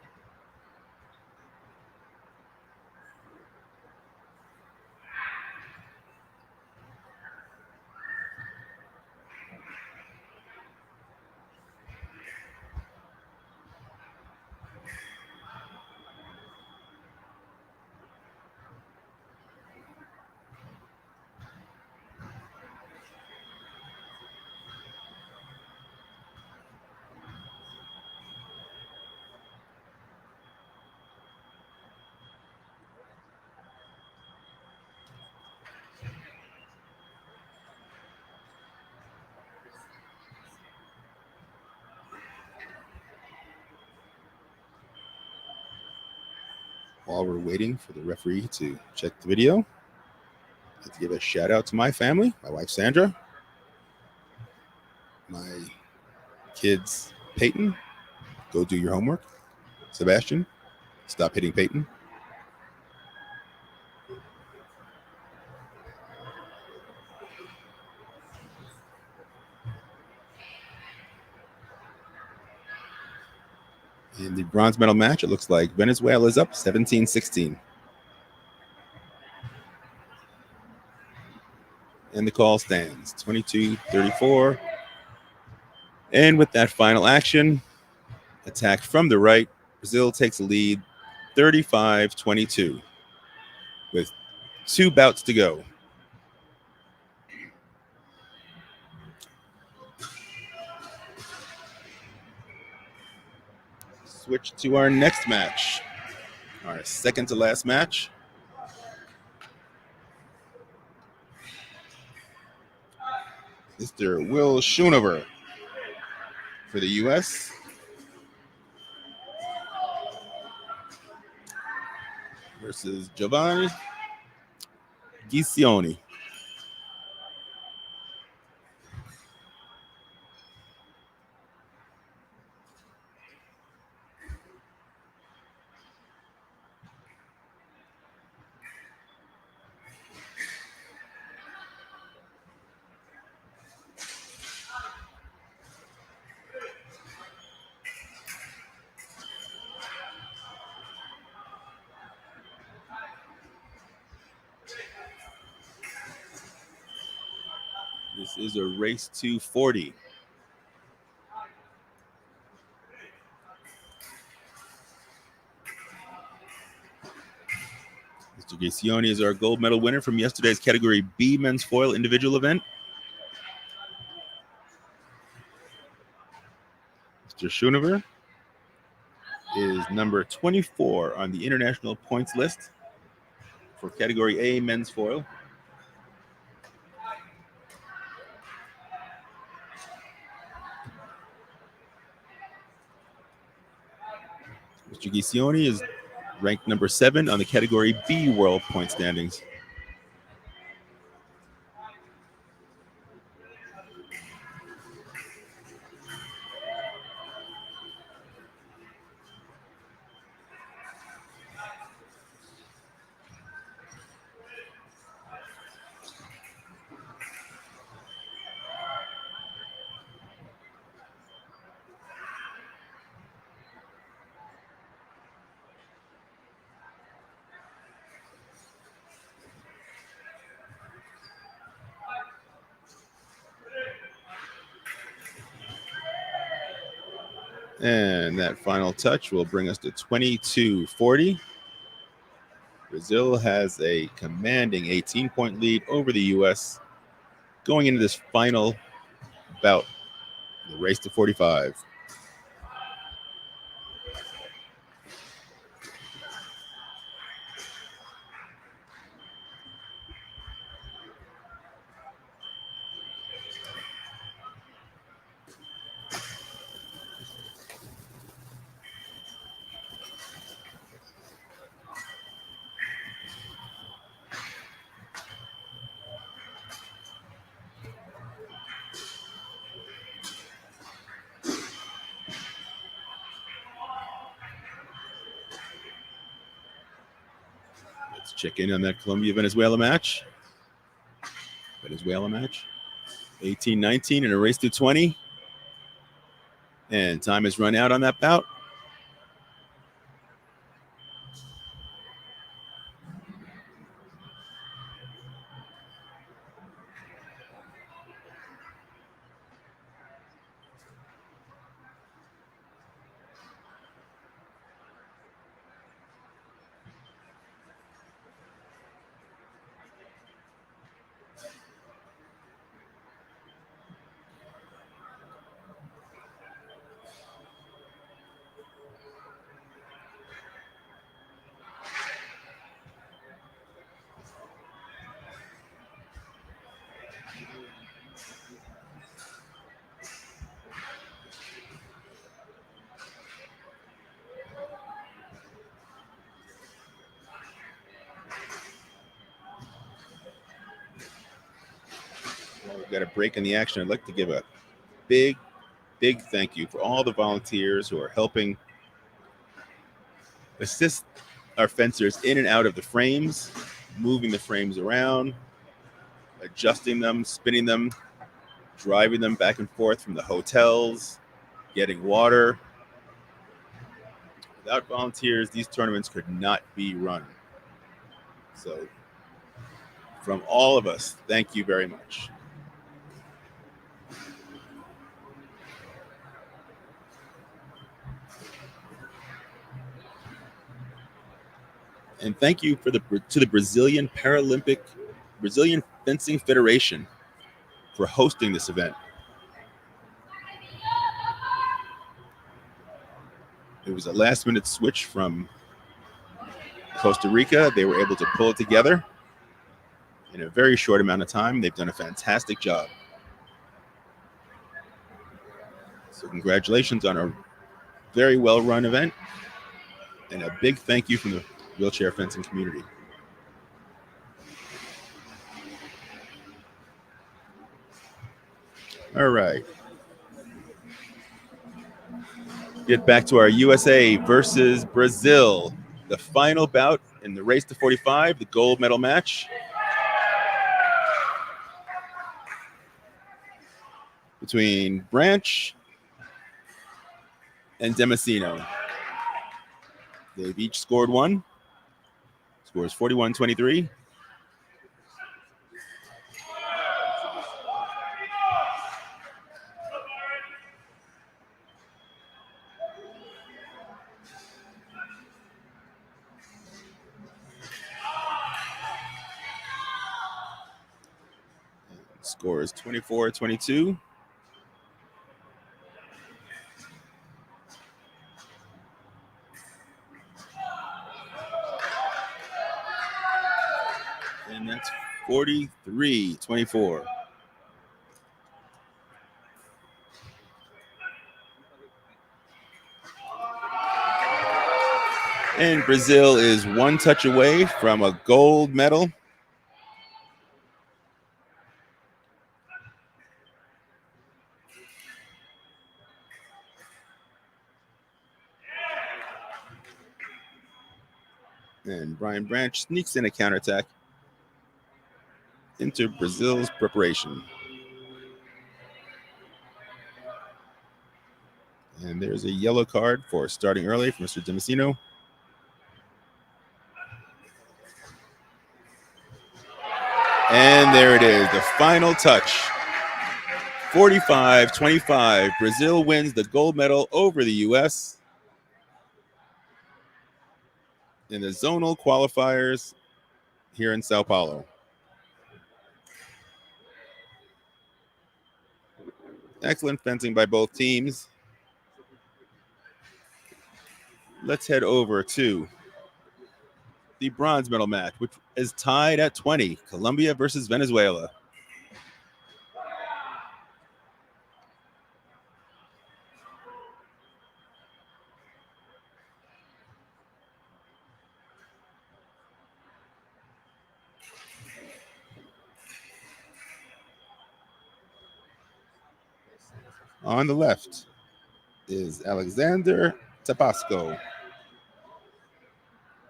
While we're waiting for the referee to check the video, I'd like to give a shout out to my family, my wife Sandra, my kids Peyton, go do your homework. Sebastian, stop hitting Peyton. In the bronze medal match, it looks like Venezuela is up 17-16. And the call stands 22-34. And with that final action, attack from the right, Brazil takes a lead 35-22 with 2 bouts to go. Switch to our next match, our second to last match. Mr. Will Schoonover for the U.S. versus Giovanni Ghiscioni. This is a race to 40. Mr. Ghiscioni is our gold medal winner from yesterday's Category B men's foil individual event. Mr. Schoonover is number 24 on the international points list for Category A men's foil. Mr. Ghiscioni is ranked number 7 on the Category B world point standings. And that final touch will bring us to 22-40. Brazil has a commanding 18-point lead over the U.S. going into this final bout, the race to 45. Let's check in on that Colombia-Venezuela match. 18-19 in a race to 20. And time has run out on that bout. Well, we've got a break in the action. I'd like to give a big thank you for all the volunteers who are helping assist our fencers in and out of the frames, moving the frames around, adjusting them, spinning them, driving them back and forth from the hotels, getting water. Without volunteers, these tournaments could not be run. So from all of us, thank you very much. And thank you to the Brazilian Fencing Federation for hosting this event. It was a last-minute switch from Costa Rica. They were able to pull it together in a very short amount of time. They've done a fantastic job. So congratulations on a very well-run event, and a big thank you from the wheelchair fencing community. All right. Get back to our USA versus Brazil, the final bout in the race to 45, the gold medal match. Between Branch and Damasceno. They've each scored one. Scores 41-23. Score is 24-22. And that's 43-24. And Brazil is one touch away from a gold medal. And Brian Branch sneaks in a counterattack into Brazil's preparation. And there's a yellow card for starting early for Mr. Damasceno. And there it is, the final touch. 45-25, Brazil wins the gold medal over the U.S. in the zonal qualifiers here in Sao Paulo. Excellent fencing by both teams. Let's head over to the bronze medal match, which is tied at 20, Colombia versus Venezuela. On the left is Alexander Tapasco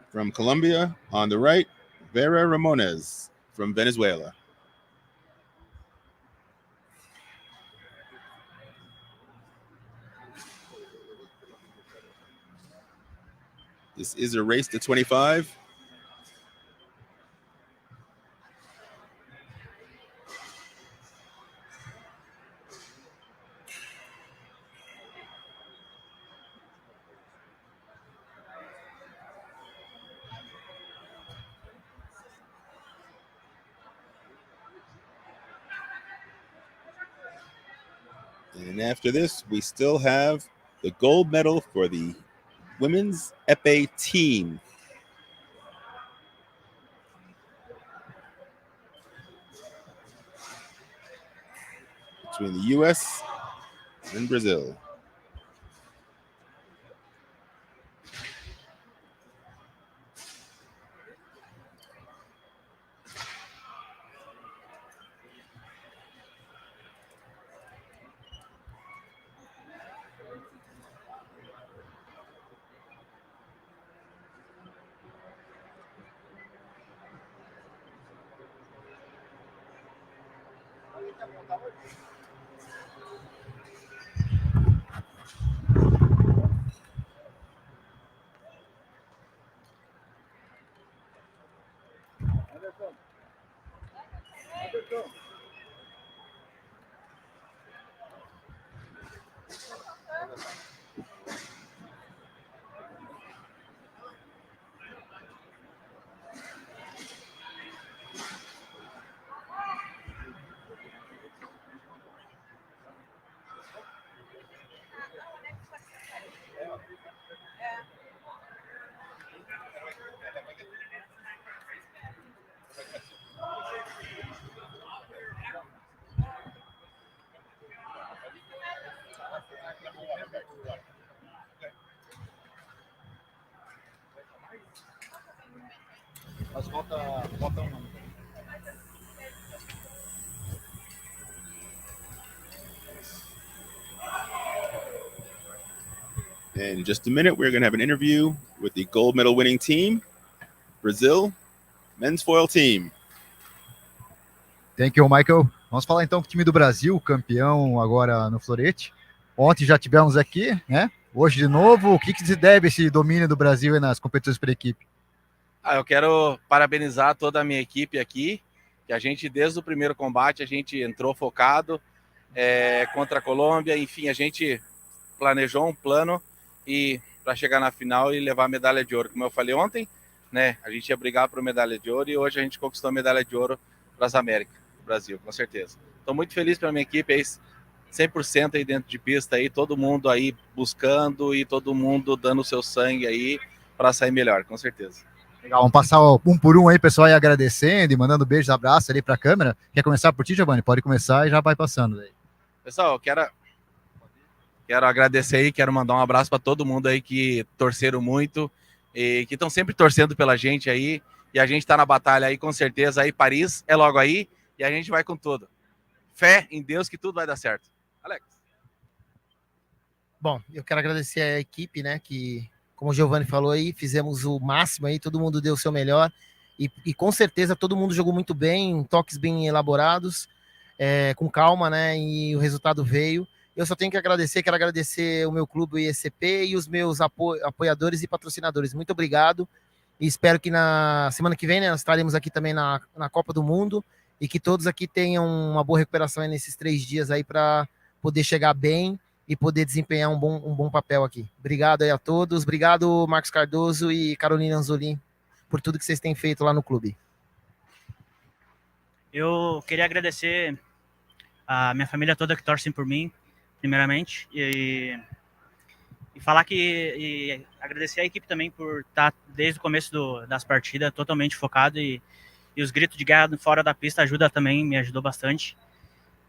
from Colombia. On the right, Vera Ramones from Venezuela. This is a race to 25. And after this, we still have the gold medal for the women's Epee team. Between the U.S. and Brazil. Mas volta um nome. In just a minute, we're going to have an interview with the gold medal winning team, Brazil men's foil team. Thank you, Michael. Vamos falar então com o time do Brasil, campeão agora no florete. Ontem já tivemos aqui, né? Hoje de novo. O que se deve esse domínio do Brasil nas competições por equipe? Eu quero parabenizar toda a minha equipe aqui, que a gente, desde o primeiro combate, a gente entrou focado contra a Colômbia. Enfim, a gente planejou um plano para chegar na final e levar a medalha de ouro. Como eu falei ontem, né? A gente ia brigar por medalha de ouro e hoje a gente conquistou a medalha de ouro para as Américas, do Brasil, com certeza. Estou muito feliz pela minha equipe, aí 100% aí dentro de pista, aí, todo mundo aí buscando e todo mundo dando o seu sangue aí para sair melhor, com certeza. Legal, vamos passar um por um aí, pessoal, aí agradecendo e mandando beijos, abraços ali para a câmera. Quer começar por ti, Giovanni? Pode começar e já vai passando aí. Pessoal, eu quero agradecer aí, quero mandar um abraço para todo mundo aí que torceram muito e que estão sempre torcendo pela gente aí. E a gente está na batalha aí, com certeza. Aí Paris é logo aí e a gente vai com tudo. Fé em Deus que tudo vai dar certo. Alex. Bom, eu quero agradecer a equipe, né, que, como o Giovanni falou aí, fizemos o máximo aí, todo mundo deu o seu melhor e com certeza todo mundo jogou muito bem, toques bem elaborados, com calma, né, e o resultado veio. Eu só tenho que agradecer, quero agradecer o meu clube, o IECP, e os meus apoiadores e patrocinadores. Muito obrigado e espero que na semana que vem, né, nós estaremos aqui também na Copa do Mundo e que todos aqui tenham uma boa recuperação nesses 3 dias aí para poder chegar bem e poder desempenhar um bom papel aqui. Obrigado aí a todos, obrigado Marcos Cardoso e Carolina Anzolin por tudo que vocês têm feito lá no clube. Eu queria agradecer a minha família toda que torcem por mim, primeiramente, e falar e agradecer a equipe também por estar desde o começo das partidas totalmente focado e os gritos de guerra fora da pista me ajudou bastante.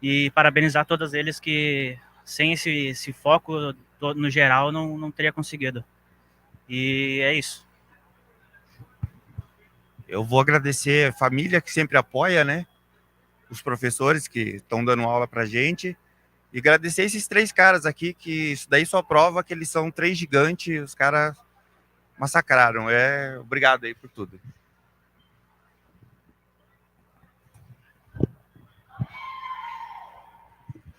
E parabenizar todos eles que sem esse foco no geral não teria conseguido. E é isso. Eu vou agradecer a família que sempre apoia, né? Os professores que estão dando aula pra gente. E agradecer esses 3 caras aqui, que isso daí só prova que eles são 3 gigantes, os caras massacraram. Obrigado aí por tudo.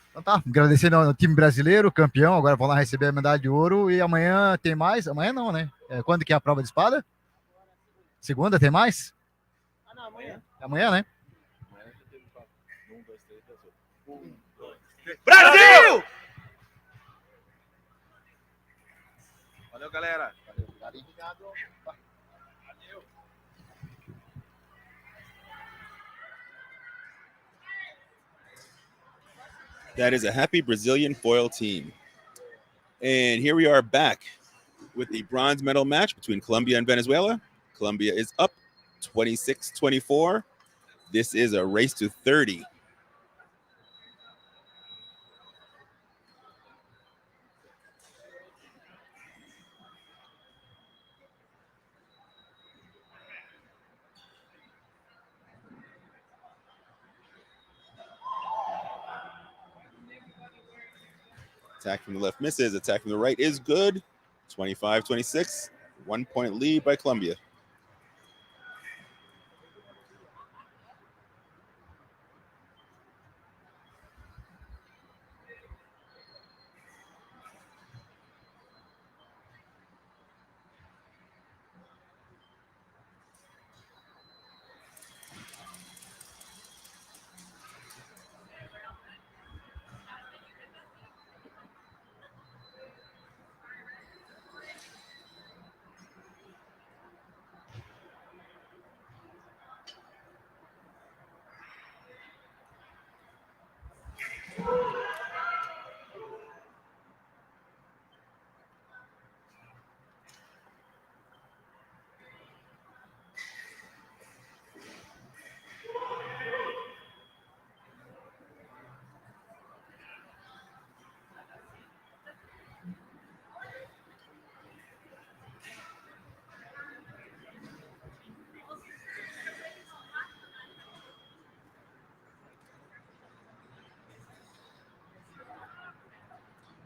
Então tá, agradecendo ao time brasileiro, campeão, agora vão lá receber a medalha de ouro e amanhã tem mais? Amanhã não, né? Quando que é a prova de espada? Segunda tem mais? Ah, não, amanhã. Amanhã, né? Brasil! Valeu, galera. That is a happy Brazilian foil team. And here we are back with the bronze medal match between Colombia and Venezuela. Colombia is up 26-24. This is a race to 30. Attack from the left misses. Attack from the right is good. 25-26. 1 point lead by Colombia.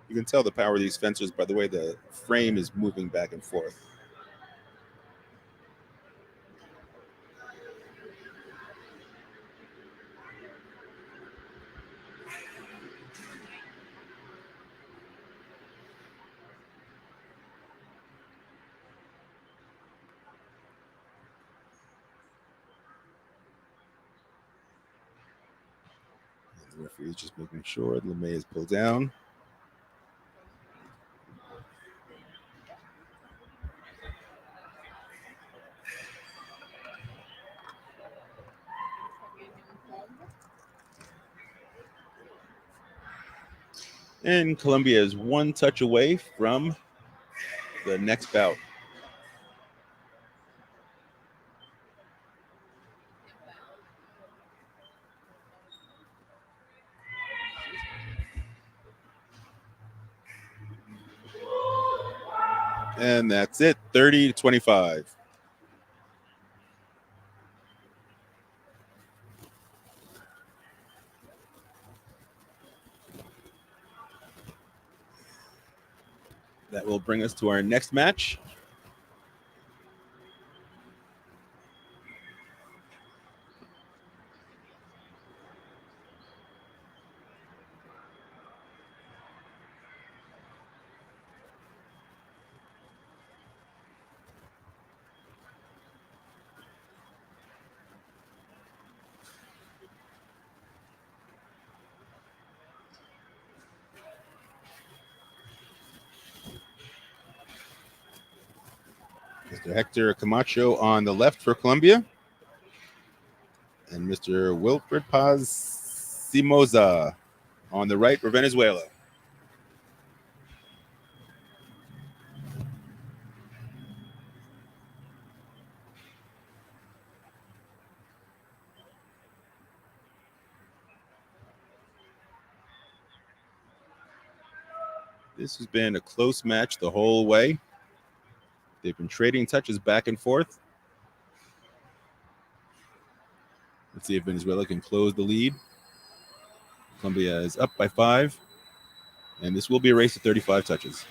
You can tell the power of these fencers by the way the frame is moving back and forth. The referee is just making sure LeMay is pulled down. And Colombia is 1 touch away from the next bout. And that's it, 30-25. That will bring us to our next match. Mr. Hector Camacho on the left for Colombia, and Mr. Wilfred Paz Simoza on the right for Venezuela. This has been a close match the whole way. They've been trading touches back and forth. Let's see if Venezuela can close the lead. Colombia is up by 5, and this will be a race to 35 touches.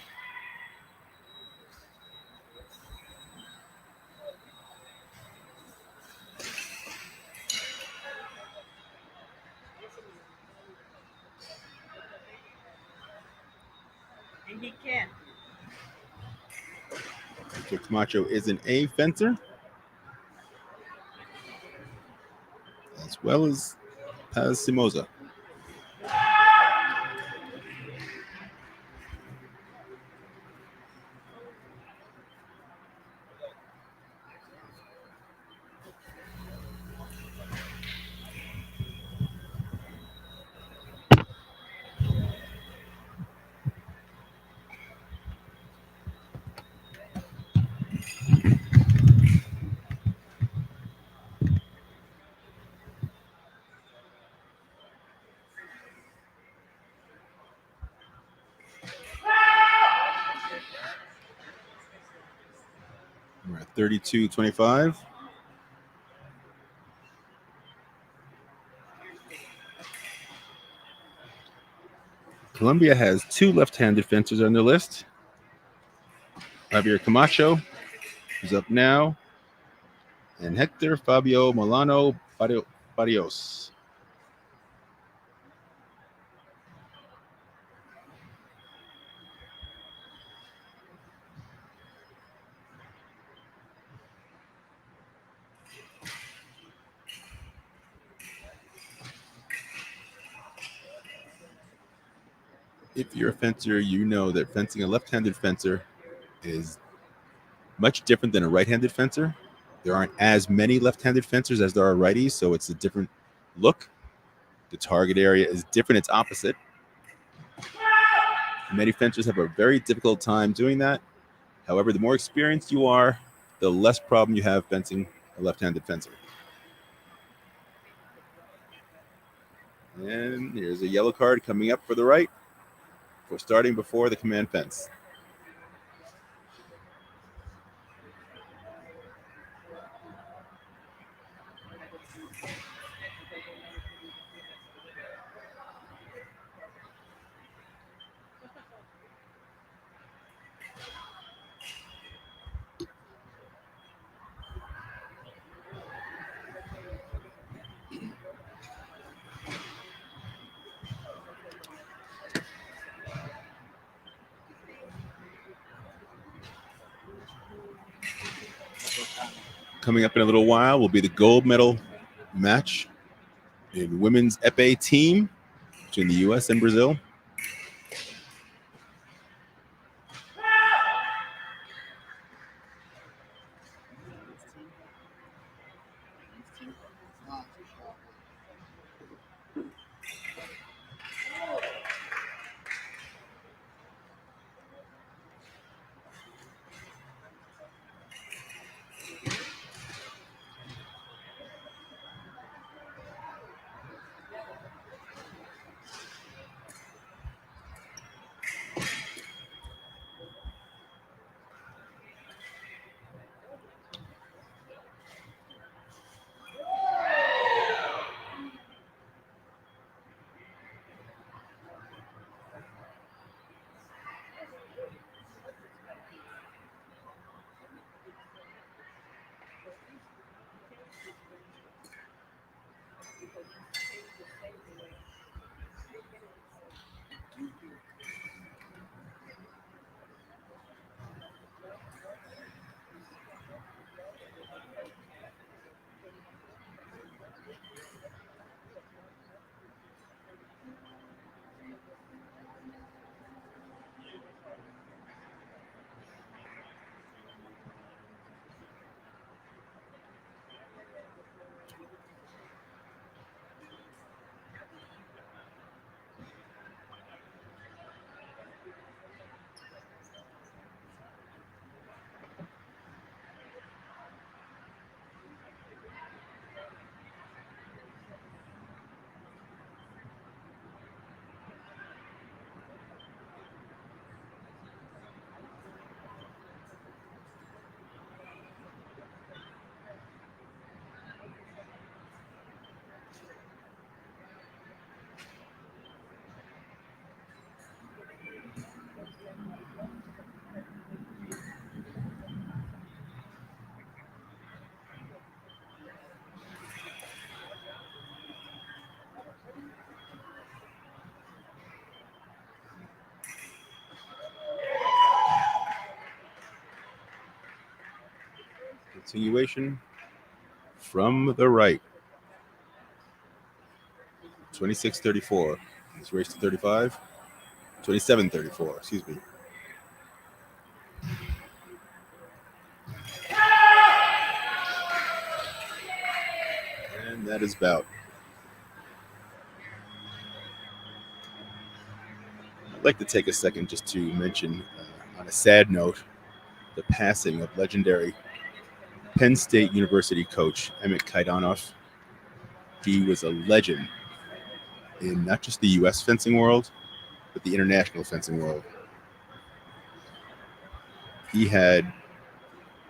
And he can. Mr. Camacho is an A fencer, as well as Paz Simoza. We're at 32-25. Colombia has 2 left-handed fencers on their list. Javier Camacho, who's up now, and Hector Fabio Milano Barrios. If you're a fencer, you know that fencing a left-handed fencer is much different than a right-handed fencer. There aren't as many left-handed fencers as there are righties, so it's a different look. The target area is different, it's opposite. Many fencers have a very difficult time doing that. However, the more experienced you are, the less problem you have fencing a left-handed fencer. And here's a yellow card coming up for the right for starting before the command fence. Coming up in a little while will be the gold medal match in women's epee team between the U.S. and Brazil. Continuation from the right. 26-34. Let's race to 35. 27-34, excuse me. And that is bout. I'd like to take a second just to mention, on a sad note, the passing of legendary Penn State University coach Emmett Kaidonoff. He was a legend in not just the U.S. fencing world, but the international fencing world. He had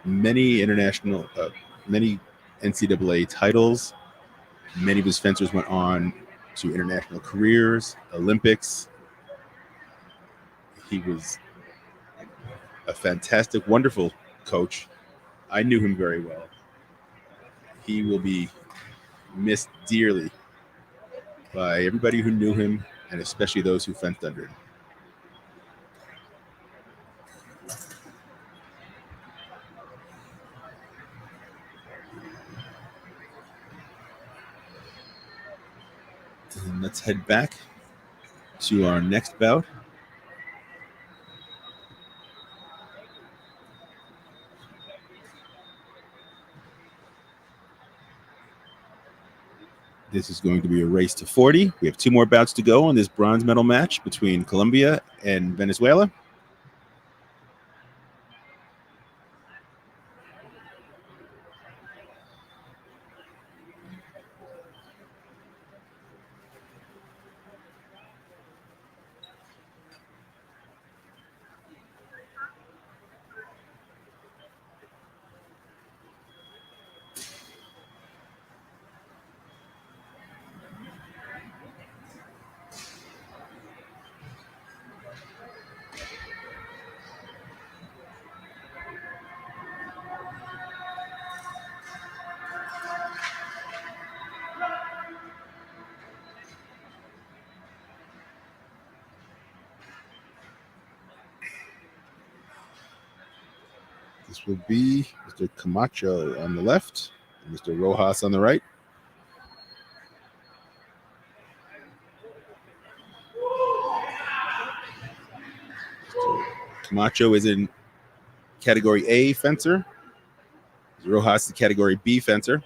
many many NCAA titles. Many of his fencers went on to international careers, Olympics. He was a fantastic, wonderful coach. I knew him very well. He will be missed dearly by everybody who knew him, and especially those who fenced under him. And let's head back to our next bout. This is going to be a race to 40. We have 2 more bouts to go on this bronze medal match between Colombia and Venezuela. This will be Mr. Camacho on the left and Mr. Rojas on the right. Mr. Camacho is in category A fencer. Rojas is category B fencer.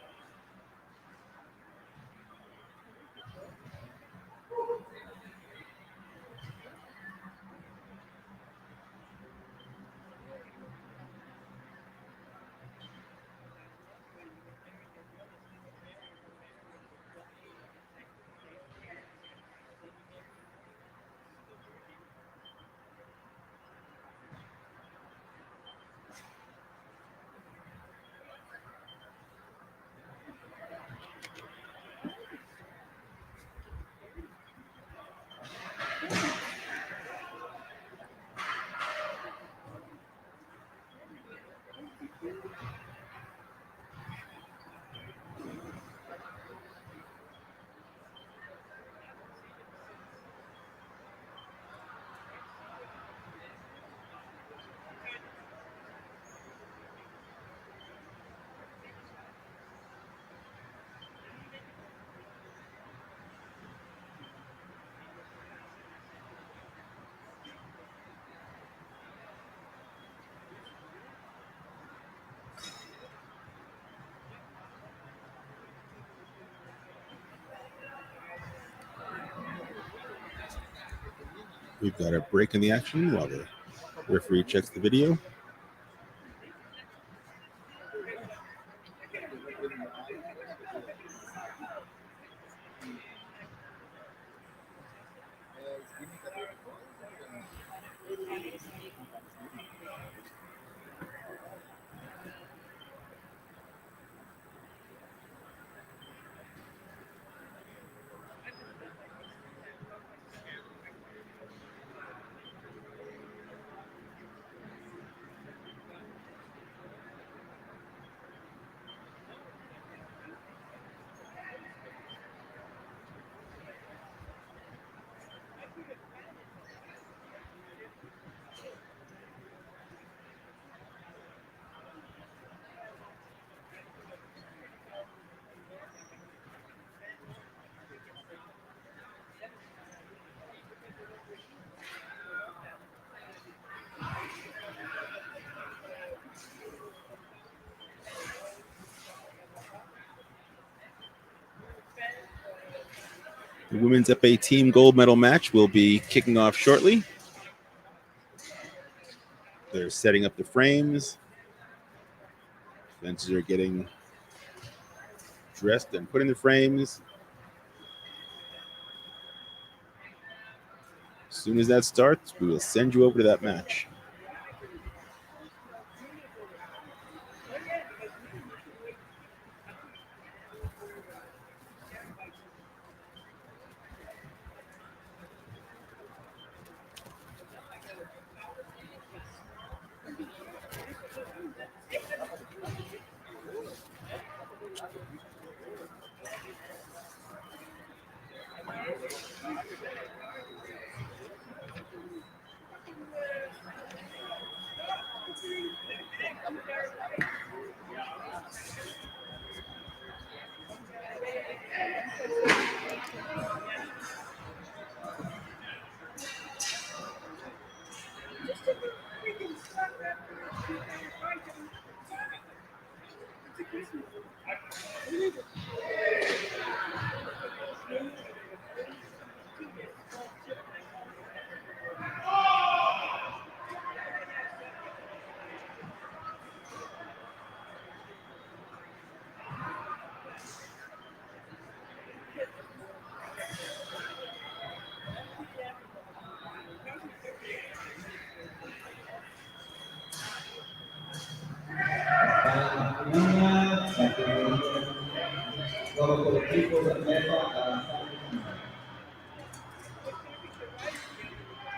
We've got a break in the action while the referee checks the video. The women's Epee team gold medal match will be kicking off shortly. They're setting up the frames. Fencers are getting dressed and put in the frames. As soon as that starts, we will send you over to that match.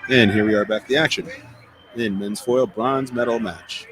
And here we are back to action in men's foil bronze medal match.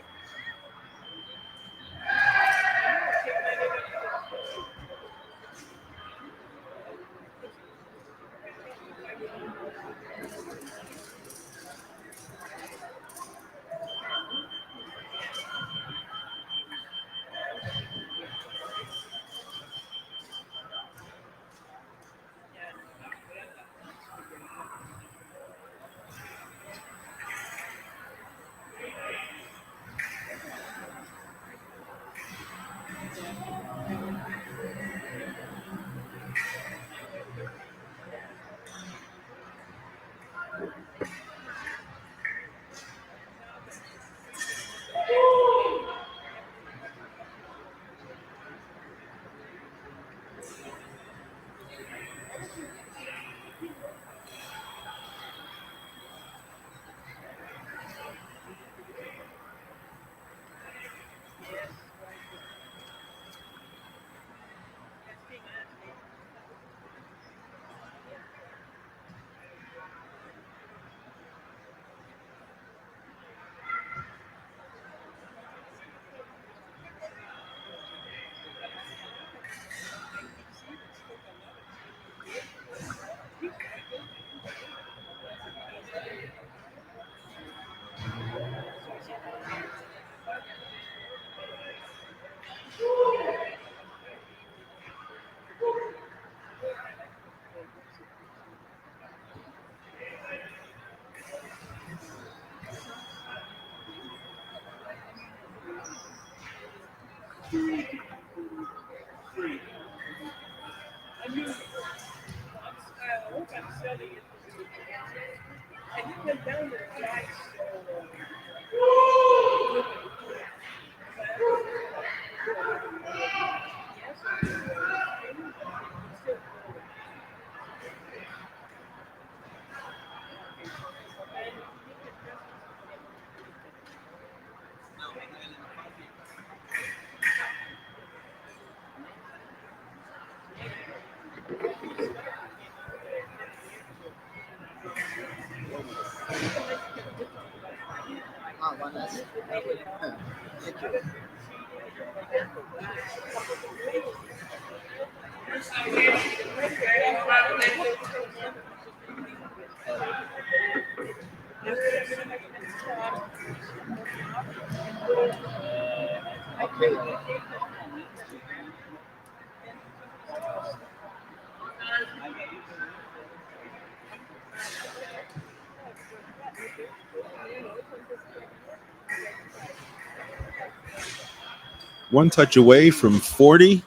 One touch away from 40.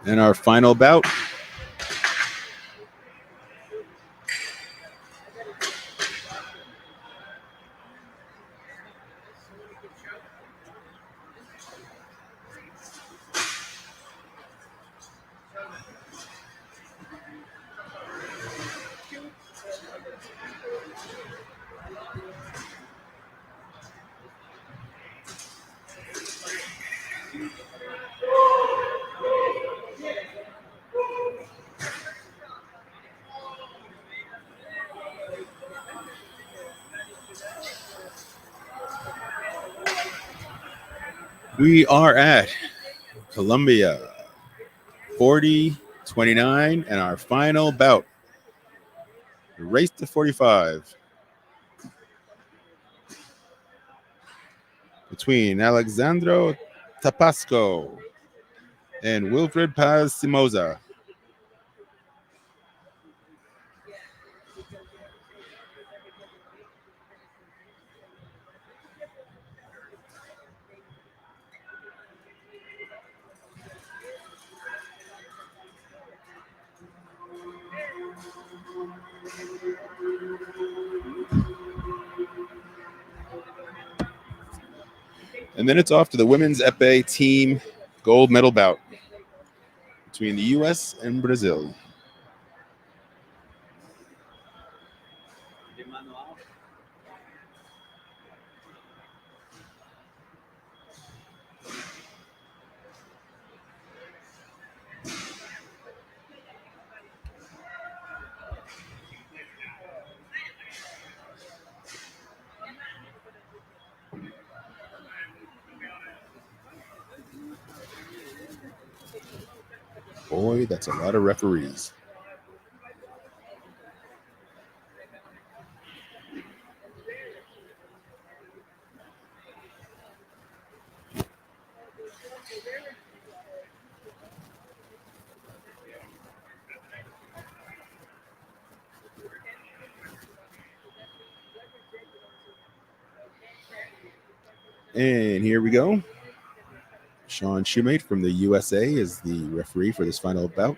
And our final bout We are at Columbia 40-29 and our final bout. Race to 45 between Alexandro Tapasco and Wilfred Paz Simoza. And then it's off to the women's Epee team gold medal bout between the U.S. and Brazil. Boy, that's a lot of referees. And here we go. Sean Shoemate from the USA is the referee for this final bout.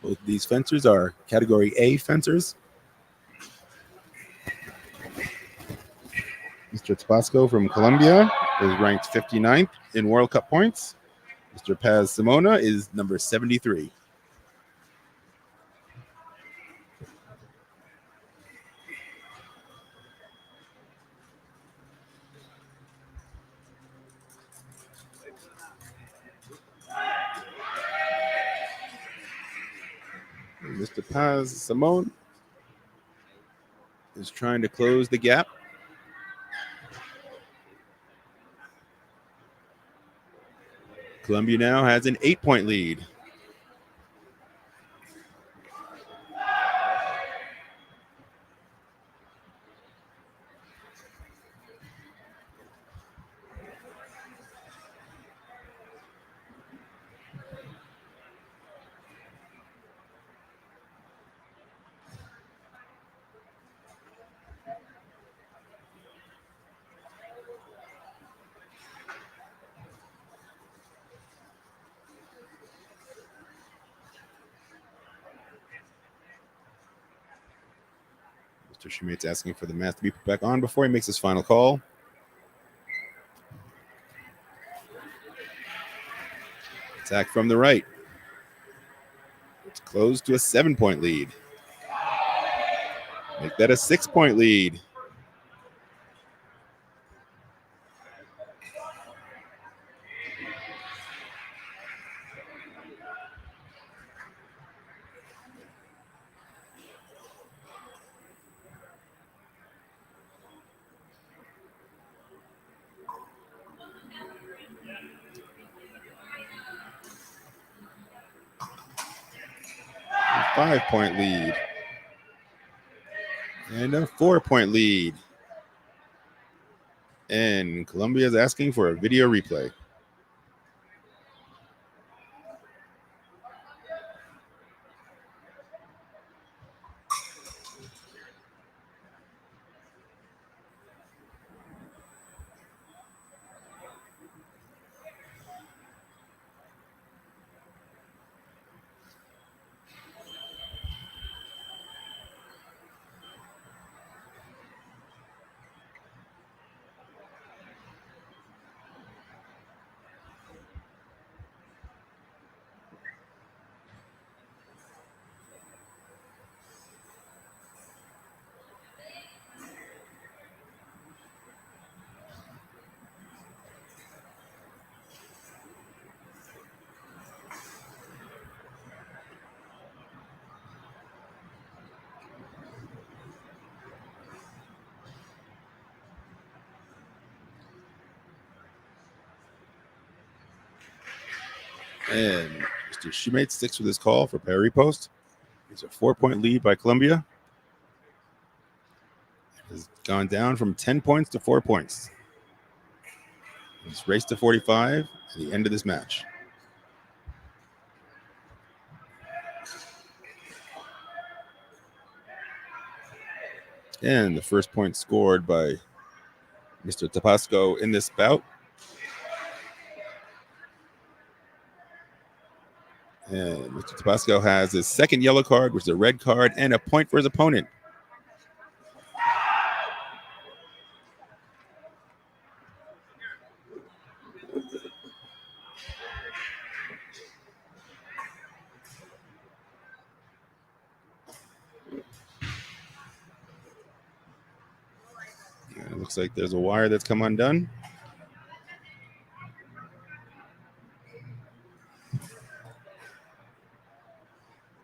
Both these fencers are Category A fencers. Mr. Tabasco from Colombia is ranked 59th in World Cup points. Mr. Paz Simona is number 73. Mr. Paz Simone is trying to close the gap. Colombia now has an 8-point lead. Mr. Shumate's asking for the mask to be put back on before he makes his final call. Attack from the right. It's closed to a 7-point lead. Make that a 6-point lead. A 5-point lead. And a 4-point lead. And Colombia is asking for a video replay. And Mr. Shumate sticks with his call for parry post. It's a 4-point lead by Colombia. It has gone down from 10 points to 4 points. It's raced to 45 at the end of this match. And the first point scored by Mr. Tapasco in this bout. And Mr. Tabasco has his second yellow card, which is a red card, and a point for his opponent. And it looks like there's a wire that's come undone.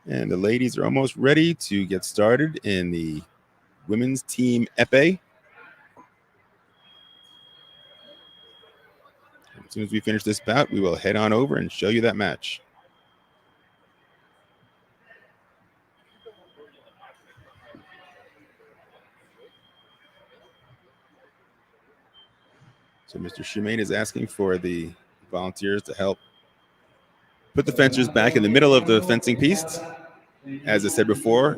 And the ladies are almost ready to get started in the women's team Epee. As soon as we finish this bout, we will head on over and show you that match. So Mr. Shumate is asking for the volunteers to help put the fencers back in the middle of the fencing piece. As I said before,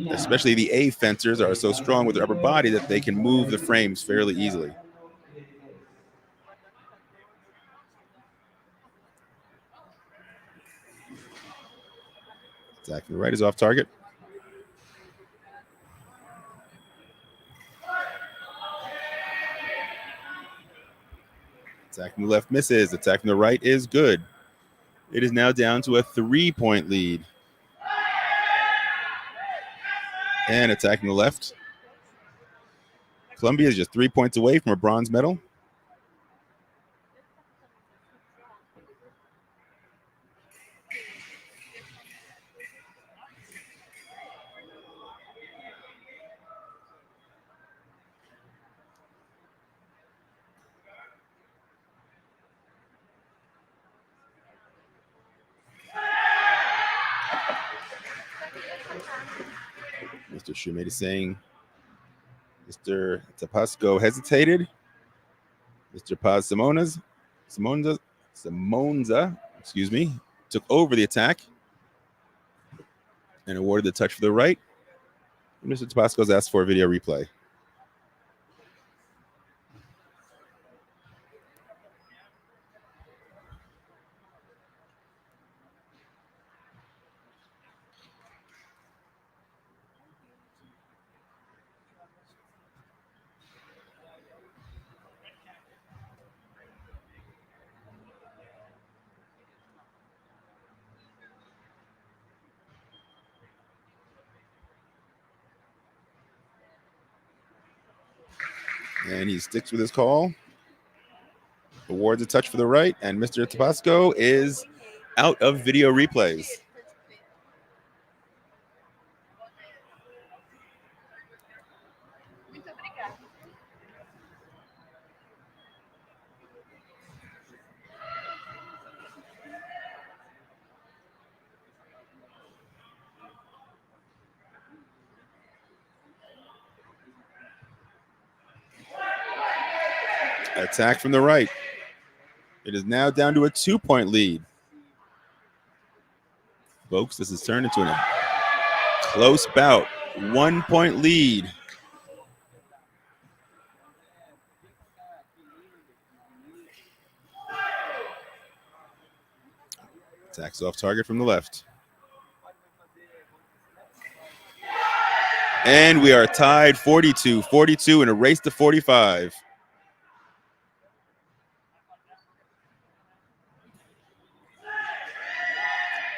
especially the A fencers are so strong with their upper body that they can move the frames fairly easily. Attack from the right is off target. Attack from the left misses. Attack from the right is good. It is now down to a 3-point lead. And attack from the left. Colombia is just 3 points away from a bronze medal. Mr. Shumate is saying Mr. Tapasco hesitated. Mr. Paz Simonza, took over the attack and awarded the touch for the right. And Mr. Tabasco's asked for a video replay. And he sticks with his call. Awards a touch for the right, and Mr. Tabasco is out of video replays. Attack from the right. It is now down to a 2-point lead. Folks, this has turned into a close bout. 1-point lead. Attacks off target from the left. And we are tied 42-42 in a race to 45.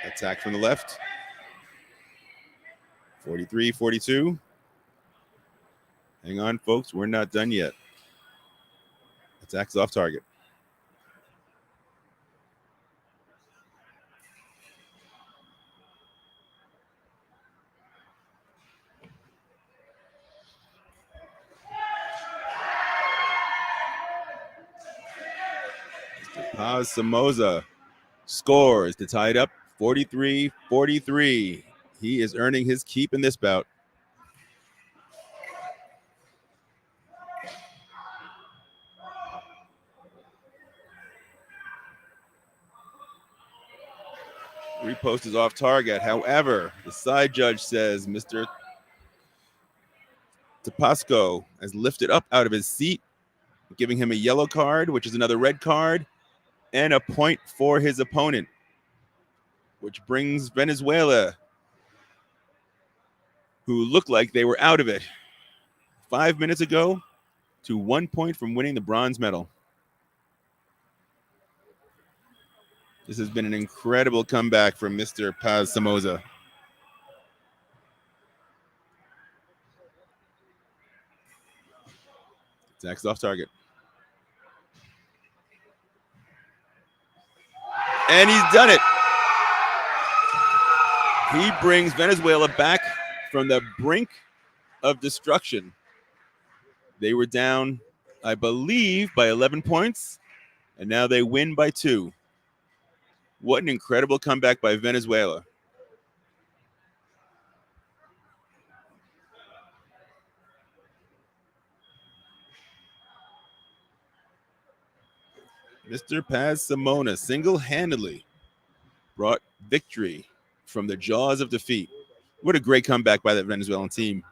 Attack from the left. 43-42. Hang on, folks. We're not done yet. Attacks off target. Paz Somoza scores to tie it up 43-43. He is earning his keep in this bout. Repost is off target. However, the side judge says Mr. Tapasco has lifted up out of his seat, giving him a yellow card, which is another red card, and a point for his opponent, which brings Venezuela, who looked like they were out of it 5 minutes ago, to 1 point from winning the bronze medal. This has been an incredible comeback from Mr. Paz Somoza. Attacks off target. And he's done it. He brings Venezuela back from the brink of destruction. They were down, I believe, by 11 points, and now they win by 2. What an incredible comeback by Venezuela. Mr. Paz Simona single-handedly brought victory from the jaws of defeat. What a great comeback by that Venezuelan team.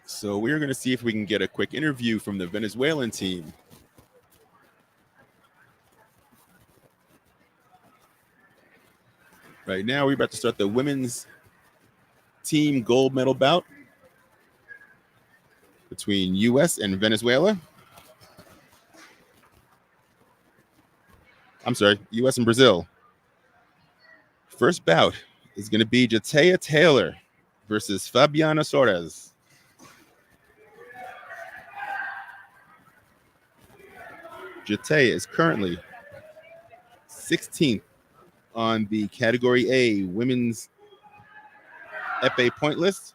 So we're going to see if we can get a quick interview from the Venezuelan team. Right now, we're about to start the women's team gold medal bout between U.S. and Venezuela. I'm sorry, U.S. and Brazil. First bout is going to be Jatea Taylor versus Fabiana Soares. Jate is currently 16th on the Category A women's Epee point list.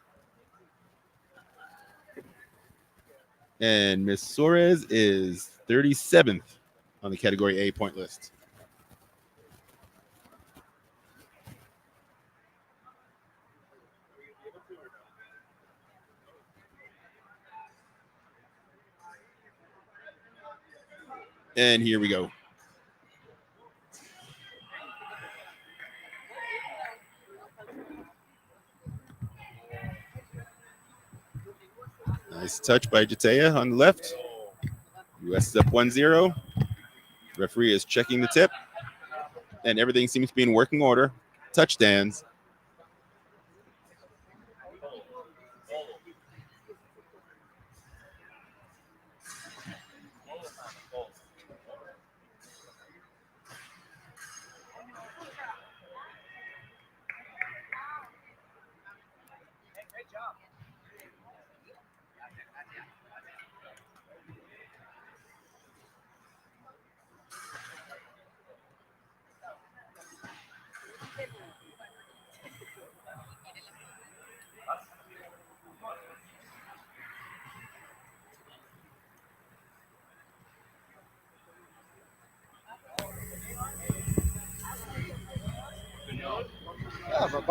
And Miss Suarez is 37th on the Category A point list. And here we go. Nice touch by Jatea on the left. US is up 1-0. Referee is checking the tip. And everything seems to be in working order. Touchdowns.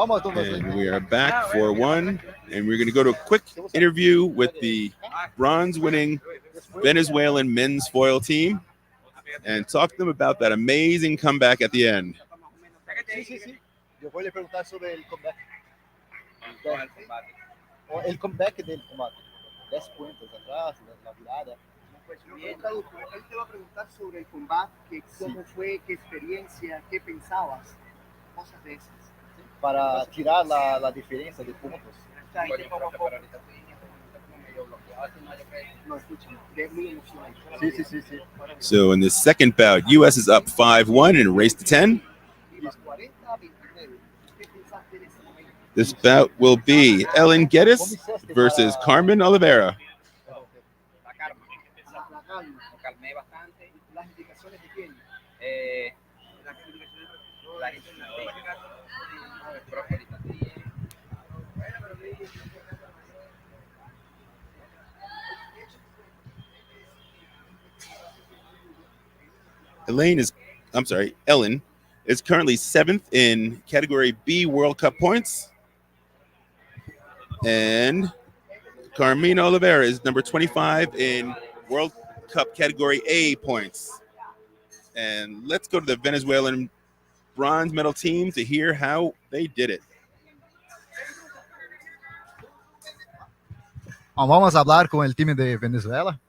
And we are back for one. And we're going to go to a quick interview with the bronze-winning Venezuelan men's foil team and talk to them about that amazing comeback at the end. Yo voy a preguntar sobre el comeback. El comeback del combate. 10 puntos atrás, la virada. Pues bien, traductor, él te va a preguntar sobre el combate, cómo fue, qué experiencia, qué pensabas, cosas de esas. Para tirar la diferencia de puntos. No escuchan, es muy emocionante. Sí. So in the second bout, US is up 5-1 and race to 10. This bout will be Ellen Geddes versus Carmen Oliveira. Calmé bastante. Las indicaciones de quién? Las Ellen is currently 7th in Category B World Cup points. And Carmina Oliveira is number 25 in World Cup Category A points. And let's go to the Venezuelan bronze medal team to hear how they did it. Vamos hablar con el time de Venezuela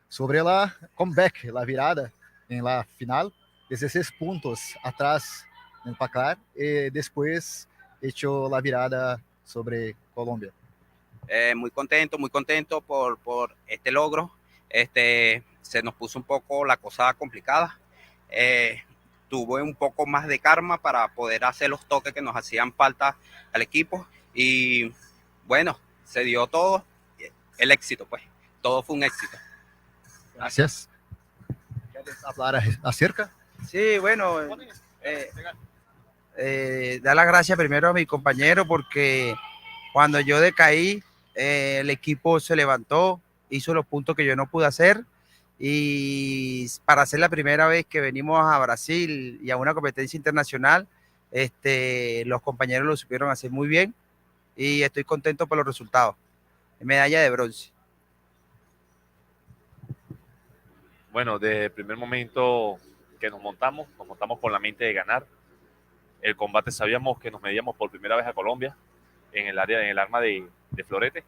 sobre la comeback, la virada en la final, 16 puntos atrás en el placar y después hecho la virada sobre Colombia. Muy contento por este logro. Se nos puso un poco la cosa complicada. Tuve un poco más de karma para poder hacer los toques que nos hacían falta al equipo y bueno, se dio todo el éxito, pues todo fue un éxito. Gracias. ¿Quieres hablar acerca? Sí, bueno, dar las gracias primero a mi compañero porque cuando yo decaí, el equipo se levantó, hizo los puntos que yo no pude hacer y para ser la primera vez que venimos a Brasil y a una competencia internacional, los compañeros lo supieron hacer muy bien y estoy contento por los resultados. Medalla de bronce. Bueno, desde el primer momento que nos montamos con la mente de ganar. El combate sabíamos que nos medíamos por primera vez a Colombia en el área, en el arma de florete,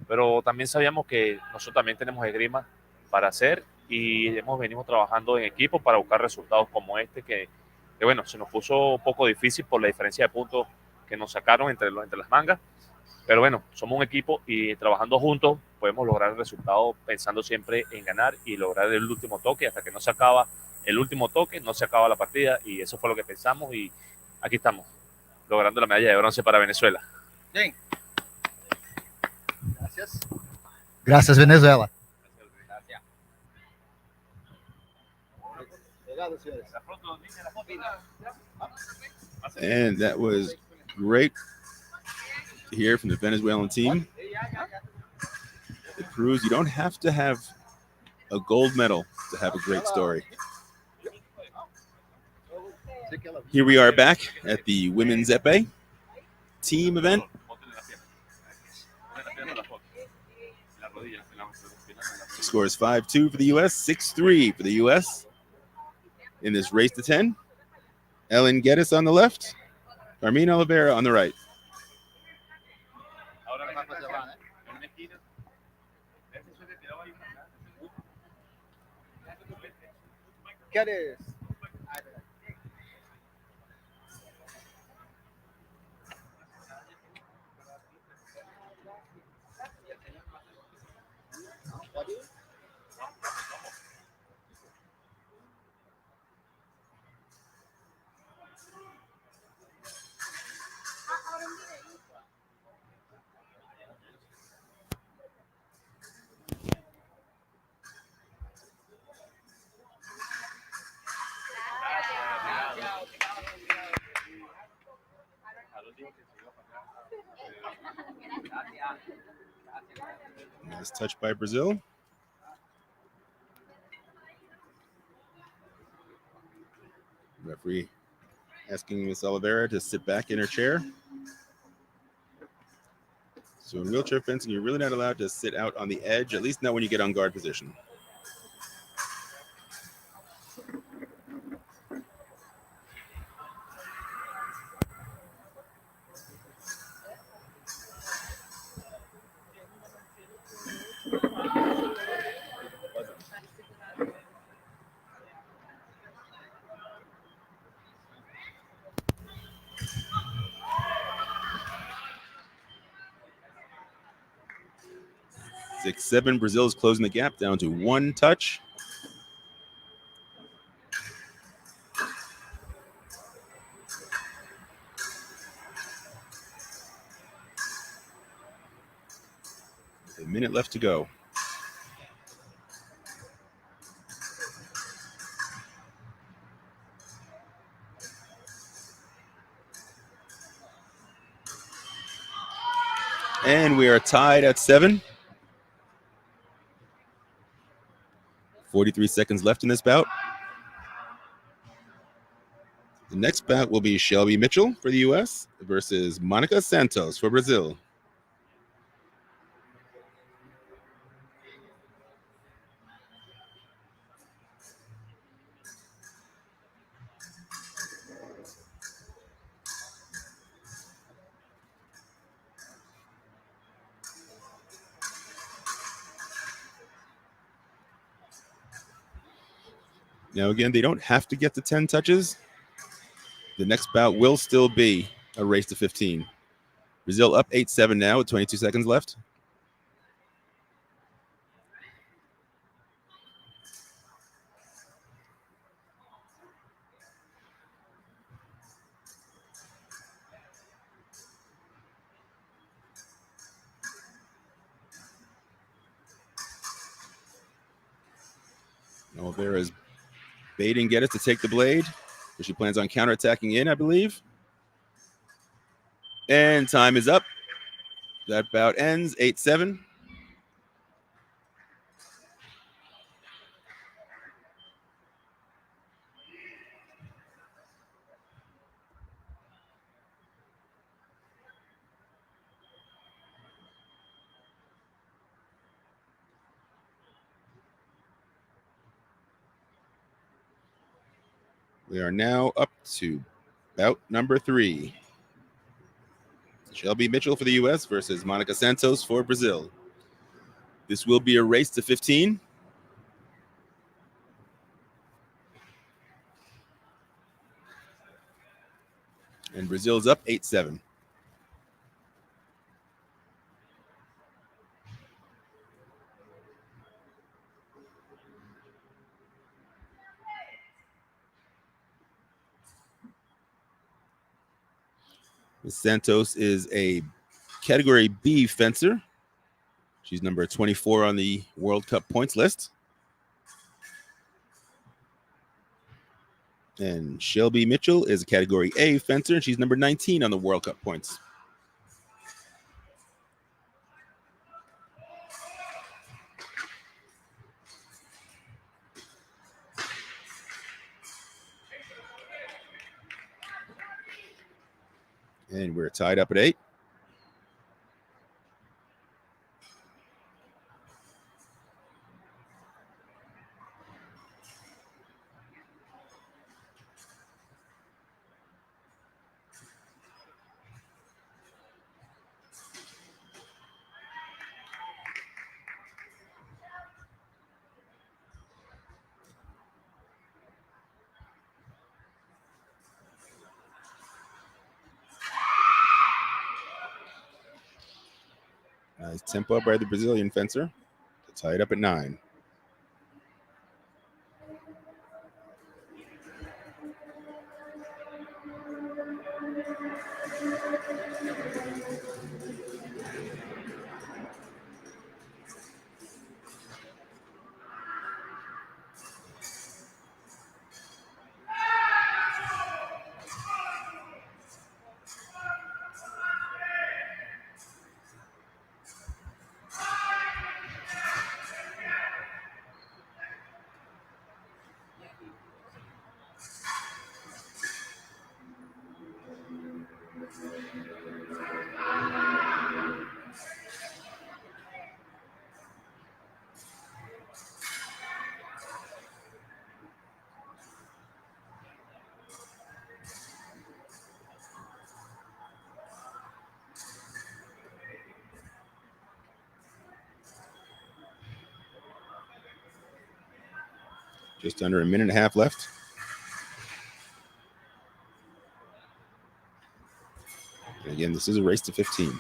pero también sabíamos que nosotros también tenemos esgrima para hacer y venimos trabajando en equipo para buscar resultados como este que bueno, se nos puso un poco difícil por la diferencia de puntos que nos sacaron entre las mangas, pero bueno, somos un equipo y trabajando juntos podemos lograr el resultado pensando siempre en ganar y lograr el último toque. Hasta que no se acaba el último toque, no se acaba la partida y eso fue lo que pensamos y aquí estamos, logrando la medalla de bronce para Venezuela. Bien. Gracias. Gracias, Venezuela. And that was great to hear from the Venezuelan team. It proves you don't have to have a gold medal to have a great story. Here we are back at the women's epee team event. The score is 5-2 for the U.S., 6-3 for the U.S. in this race to 10. Ellen Geddes on the left, Carmina Oliveira on the right. Geddes. Nice touch by Brazil. Referee asking Miss Oliveira to sit back in her chair. So in wheelchair fencing, you're really not allowed to sit out on the edge, at least not when you get on guard position. Six, 7. Brazil is closing the gap down to one touch. A minute left to go. And we are tied at 7. 43 seconds left in this bout. The next bout will be Shelby Mitchell for the U.S. versus Monica Santos for Brazil. Now, again, they don't have to get to 10 touches. The next bout will still be a race to 15. Brazil up 8-7 now with 22 seconds left. Oliveira is baiting Geddes to take the blade. She plans on counterattacking in, I believe. And time is up. That bout ends 8-7. We are now up to bout number 3. Shelby Mitchell for the U.S. versus Monica Santos for Brazil. This will be a race to 15. And Brazil's up 8-7. Ms. Santos is a Category B fencer. She's number 24 on the World Cup points list. And Shelby Mitchell is a Category A fencer, and she's number 19 on the World Cup points. And we're tied up at 8. Nice tempo by the Brazilian fencer to tie it up at 9. Just under a minute and a half left. And again, this is a race to 15.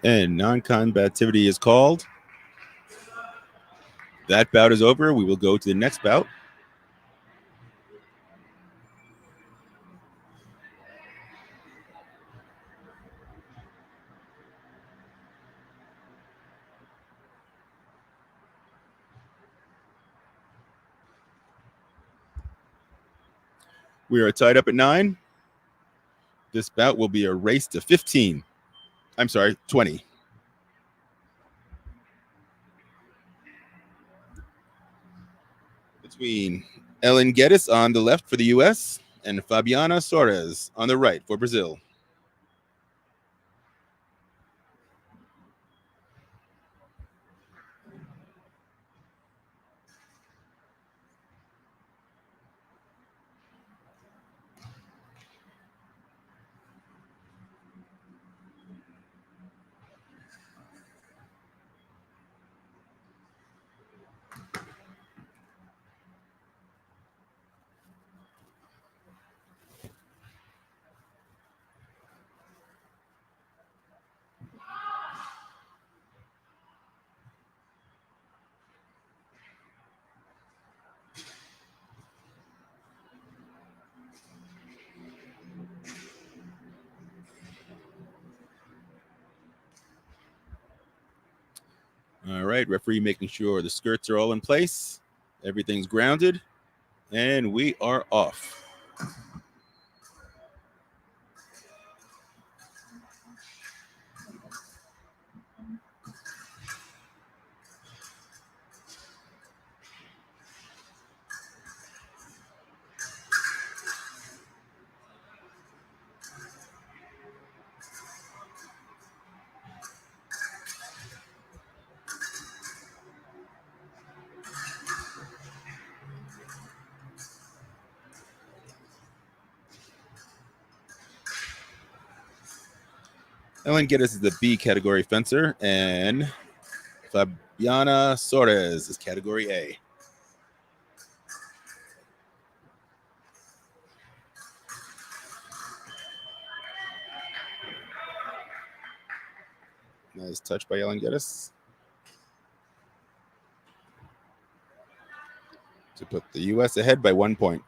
And non-combativity is called. That bout is over. We will go to the next bout. We are tied up at 9. This bout will be a race to 15. I'm sorry, 20. Between Ellen Geddes on the left for the U.S. and Fabiana Soares on the right for Brazil. All right, referee making sure the skirts are all in place. Everything's grounded, and we are off. Ellen Geddes is the B category fencer, and Fabiana Soares is category A. Nice touch by Ellen Geddes to put the U.S. ahead by 1 point.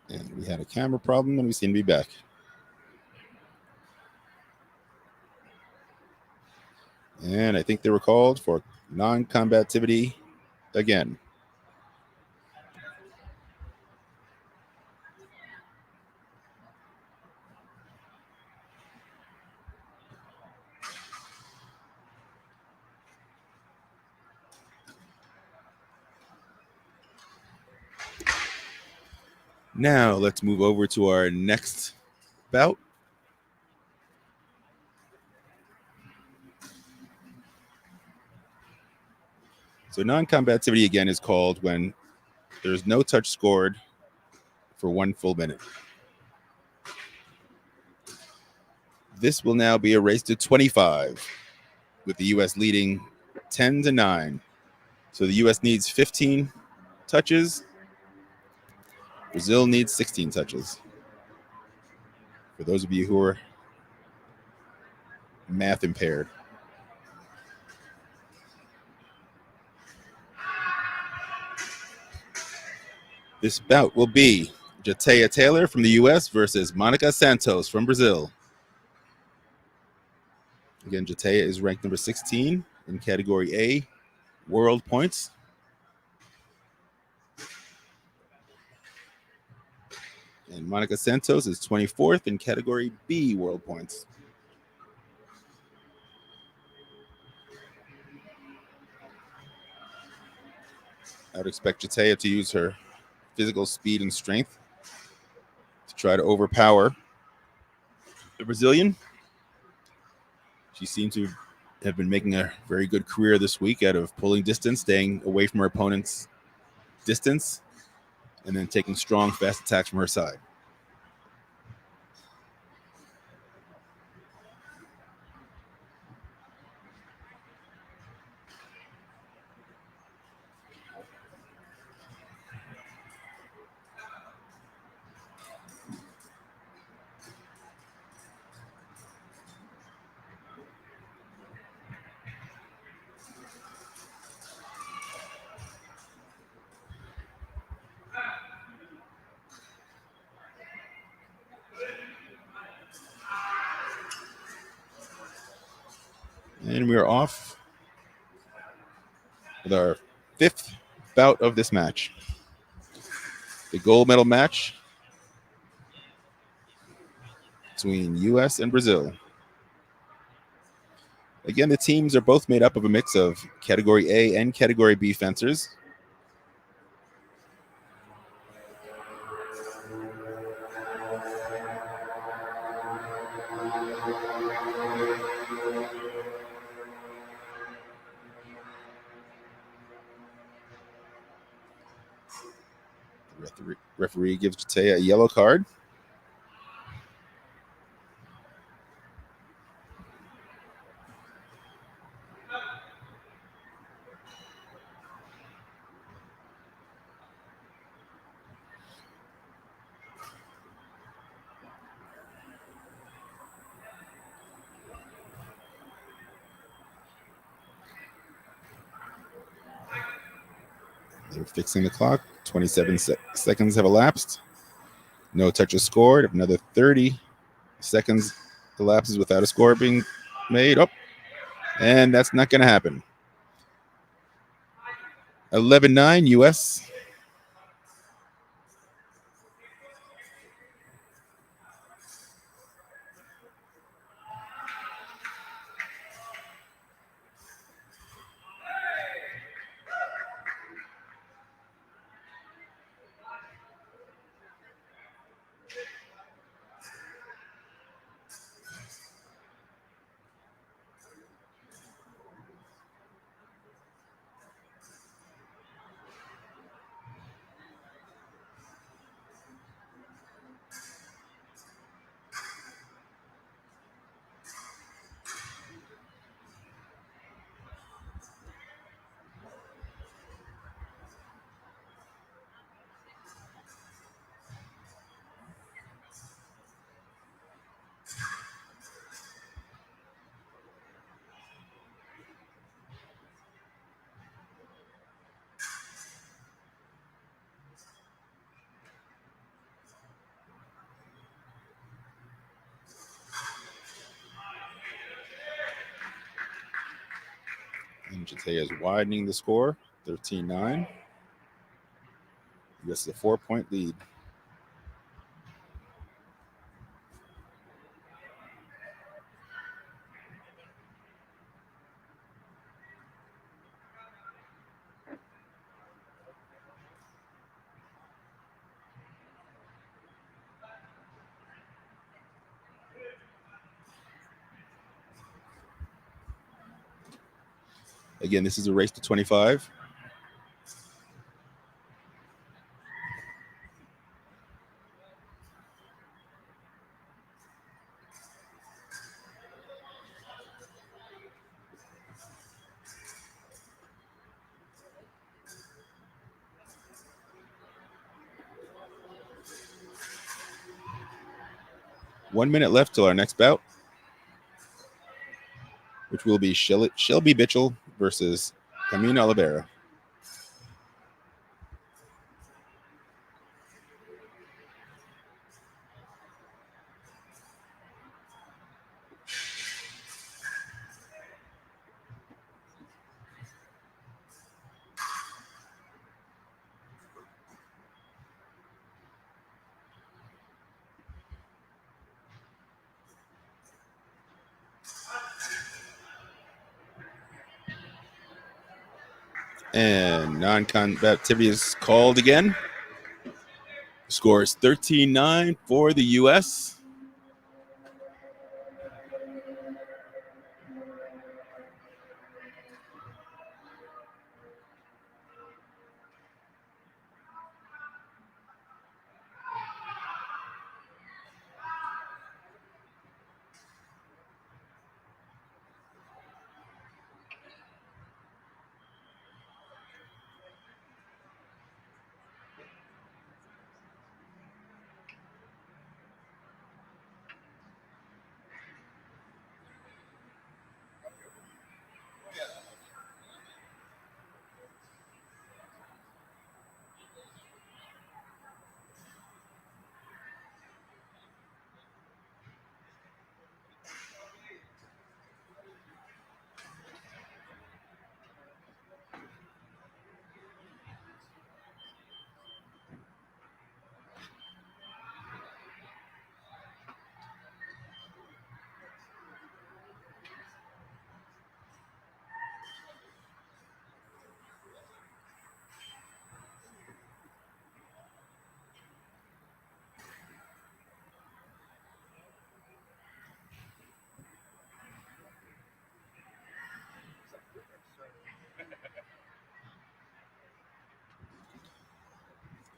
And we had a camera problem, and we seem to be back. And I think they were called for non-combativity again. Now let's move over to our next bout. So non-combativity again is called when there's no touch scored for 1 full minute. This will now be a race to 25, with the U.S. leading 10-9. So the U.S. needs 15 touches. Brazil needs 16 touches. For those of you who are math impaired. This bout will be Jatea Taylor from the U.S. versus Monica Santos from Brazil. Again, Jatea is ranked number 16 in category A, world points. And Monica Santos is 24th in category B, world points. I would expect Jatea to use her physical speed and strength to try to overpower the Brazilian. She seemed to have been making a very good career this week out of pulling distance, staying away from her opponent's distance, and then taking strong, fast attacks from her side. And we are off with our 5th bout of this match. The gold medal match between U.S. and Brazil. Again, the teams are both made up of a mix of Category A and Category B fencers. The referee gives Jatea a yellow card. They're fixing the clock. 27 seconds have elapsed. No touches scored. Another 30 seconds elapses without a score being made. Oh, and that's not going to happen. 11-9 U.S. And Jate is widening the score, 13-9. This is a 4-point lead. Again, this is a race to 25. One minute left till our next bout, which will be Shelby Mitchell versus Camina Oliveira. And non-combat activity is called again. Score is 13-9 for the U.S.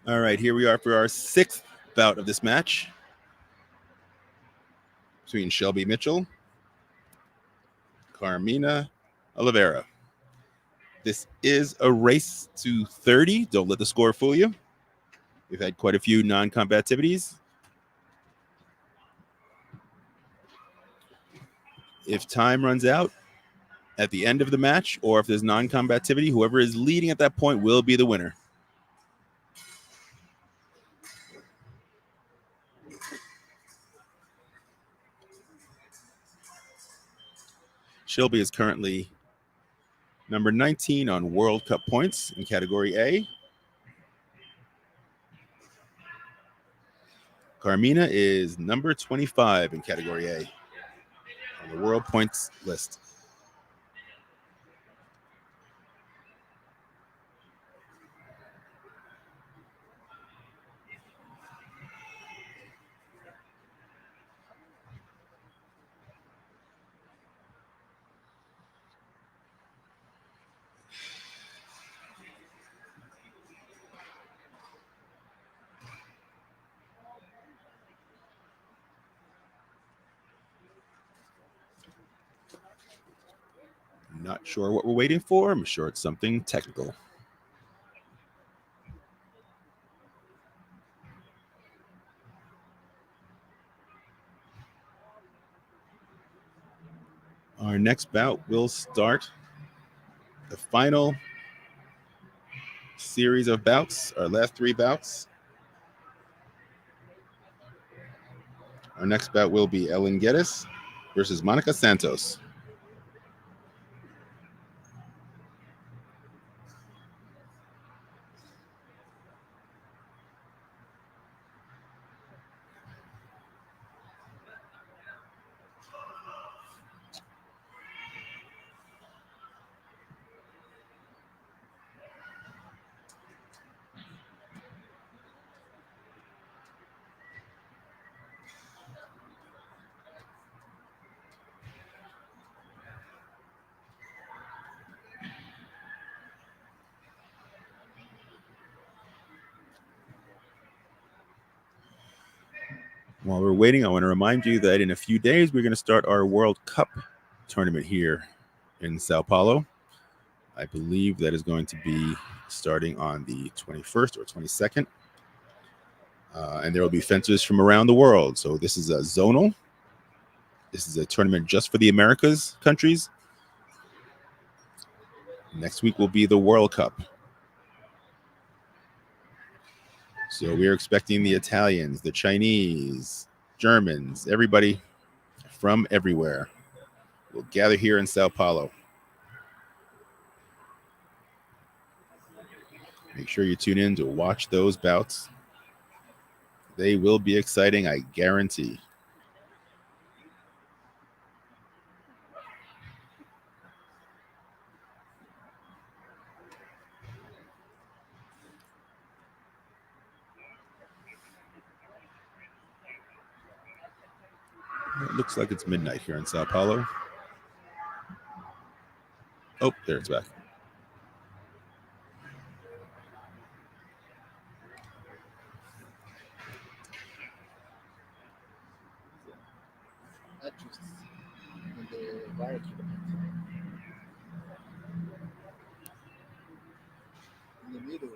All right, here we are for our sixth bout of this match between Shelby Mitchell, Carmina Oliveira. This is a race to 30. Don't let the score fool you. We've had quite a few non-combativities. If time runs out at the end of the match, or if there's non-combativity, whoever is leading at that point will be the winner. Shilby is currently number 19 on World Cup points in Category A. Carmina is number 25 in Category A on the world points list. Not sure what we're waiting for. I'm sure it's something technical. Our next bout will start the final series of bouts, our last 3 bouts. Our next bout will be Ellen Geddes versus Monica Santos. While we're waiting, I want to remind you that in a few days, we're going to start our World Cup tournament here in Sao Paulo. I believe that is going to be starting on the 21st or 22nd. And there will be fencers from around the world. So this is a zonal. This is a tournament just for the Americas countries. Next week will be the World Cup. So we're expecting the Italians, the Chinese, Germans, everybody from everywhere will gather here in Sao Paulo. Make sure you tune in to watch those bouts. They will be exciting, I guarantee. It looks like it's midnight here in Sao Paulo. Oh, there it's back. In the middle.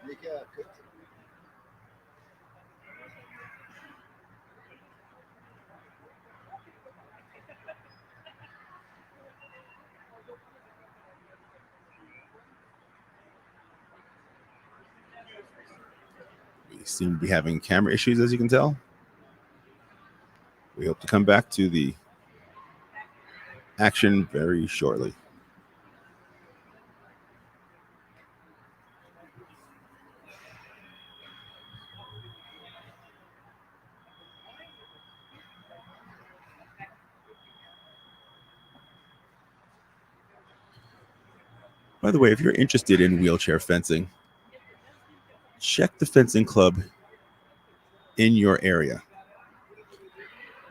Make a cut. We seem to be having camera issues, as you can tell. We hope to come back to the action very shortly. By the way, if you're interested in wheelchair fencing, check the fencing club in your area.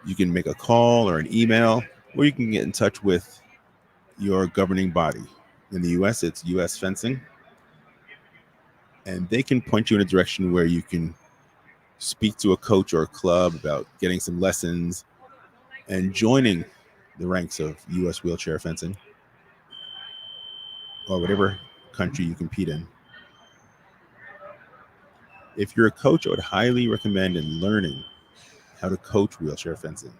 You can make a call or an email, or you can get in touch with your governing body. In the US, it's US Fencing. And they can point you in a direction where you can speak to a coach or a club about getting some lessons and joining the ranks of US wheelchair fencing or whatever country you compete in. If you're a coach, I would highly recommend in learning how to coach wheelchair fencing.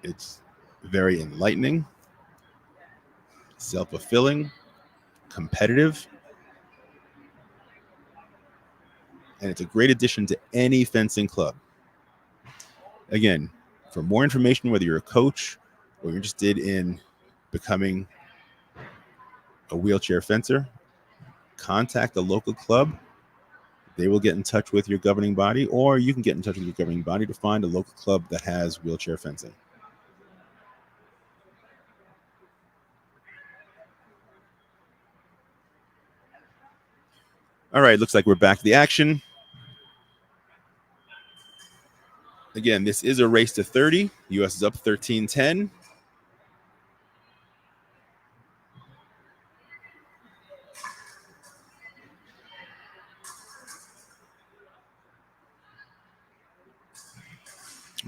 It's very enlightening, self-fulfilling, competitive, and it's a great addition to any fencing club. Again, for more information, whether you're a coach or you're interested in becoming a wheelchair fencer, contact the local club. They will get in touch with your governing body, or you can get in touch with your governing body to find a local club that has wheelchair fencing. All right, looks like we're back to the action. Again, this is a race to 30. U.S. is up 13-10.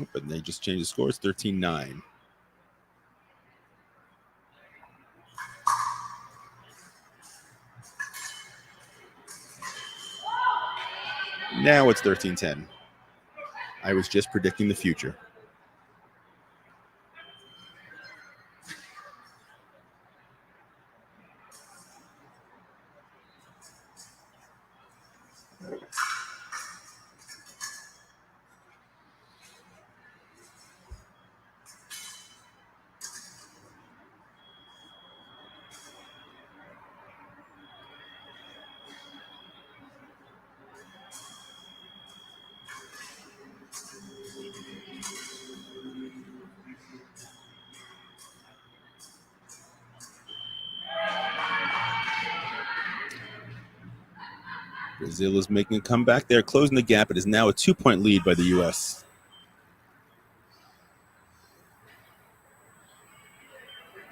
Oh, but they just changed the score. It's 13-9. Now it's 13-10. I was just predicting the future. Brazil is making a comeback. They're closing the gap. It is now a 2-point lead by the U.S.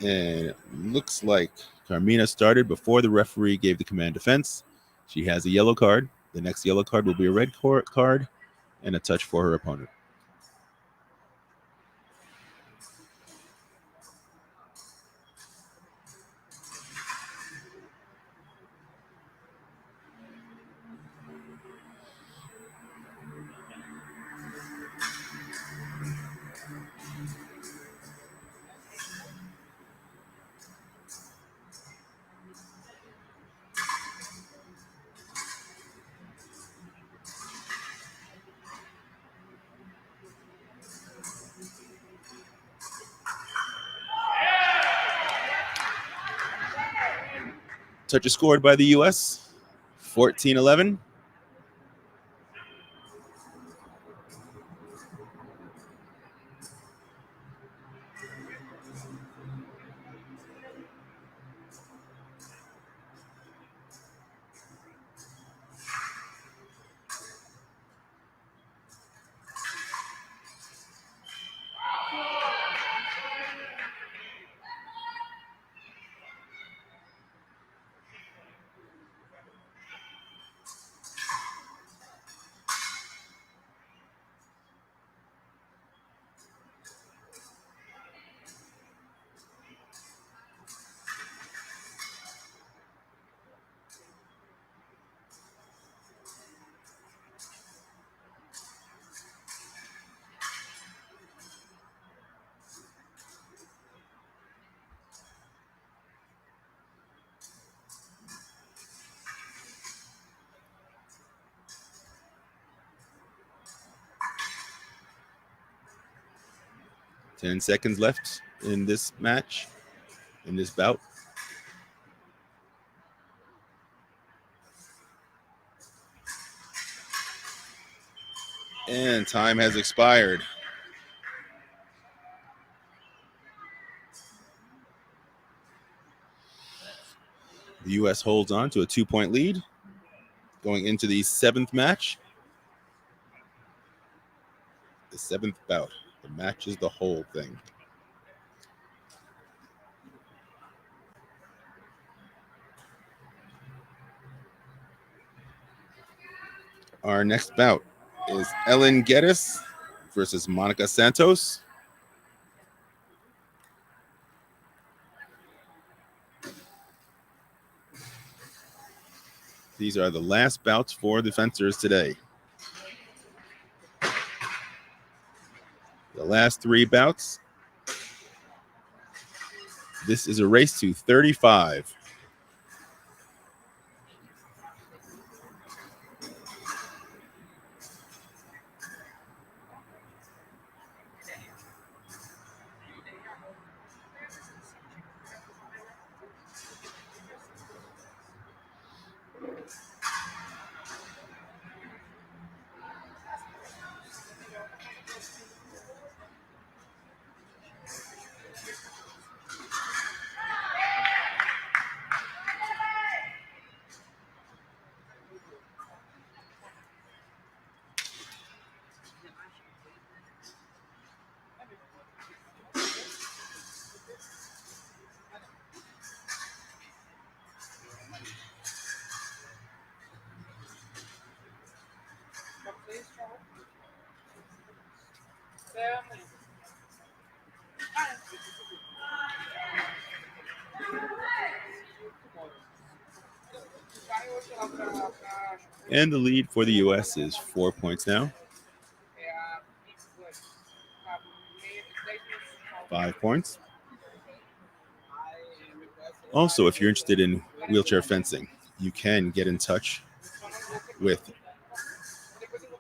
And it looks like Carmina started before the referee gave the command to fence. She has a yellow card. The next yellow card will be a red card and a touch for her opponent. Touch is scored by the U.S. 14-11. Ten seconds left in this match, in this bout. And time has expired. The U.S. holds on to a 2-point lead going into the 7th match. The 7th bout. The match is the whole thing. Our next bout is Ellen Geddes versus Monica Santos. These are the last bouts for the fencers today. The last 3 bouts. This is a race to 35. And the lead for the U.S. is 4 points now. 5 points. Also, if you're interested in wheelchair fencing, you can get in touch with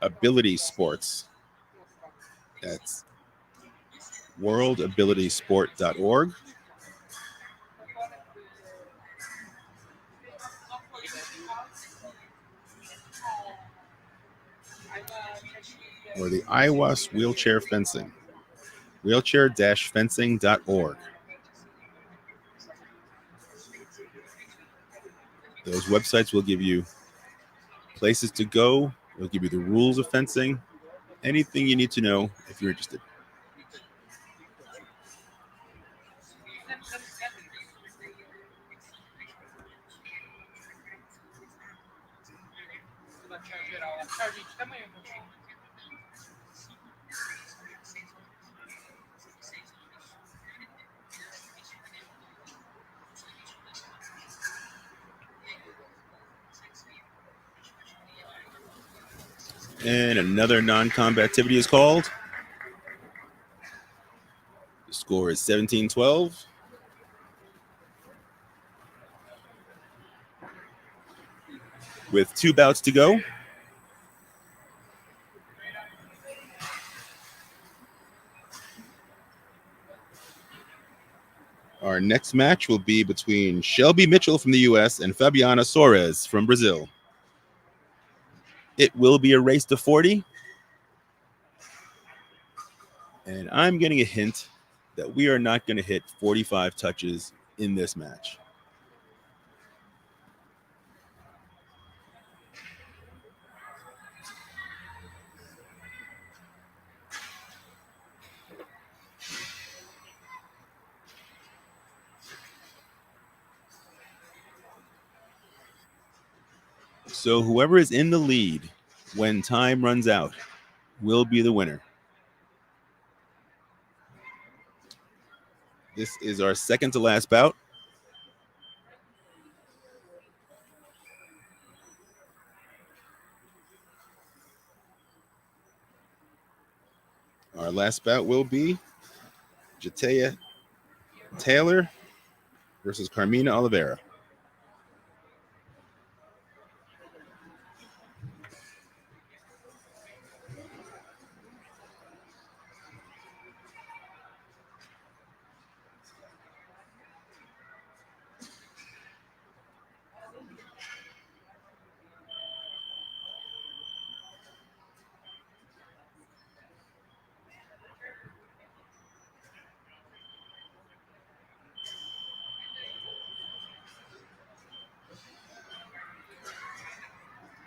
Ability Sports. That's worldabilitysport.org. Or the IWAS Wheelchair Fencing, wheelchair-fencing.org. Those websites will give you places to go. They'll give you the rules of fencing, anything you need to know if you're interested. And another non-combativity is called. The score is 17-12. With 2 bouts to go. Our next match will be between Shelby Mitchell from the U.S. and Fabiana Soares from Brazil. It will be a race to 40. And I'm getting a hint that we are not going to hit 45 touches in this match. So whoever is in the lead when time runs out will be the winner. This is our second to last bout. Our last bout will be Jatea Taylor versus Carmina Oliveira.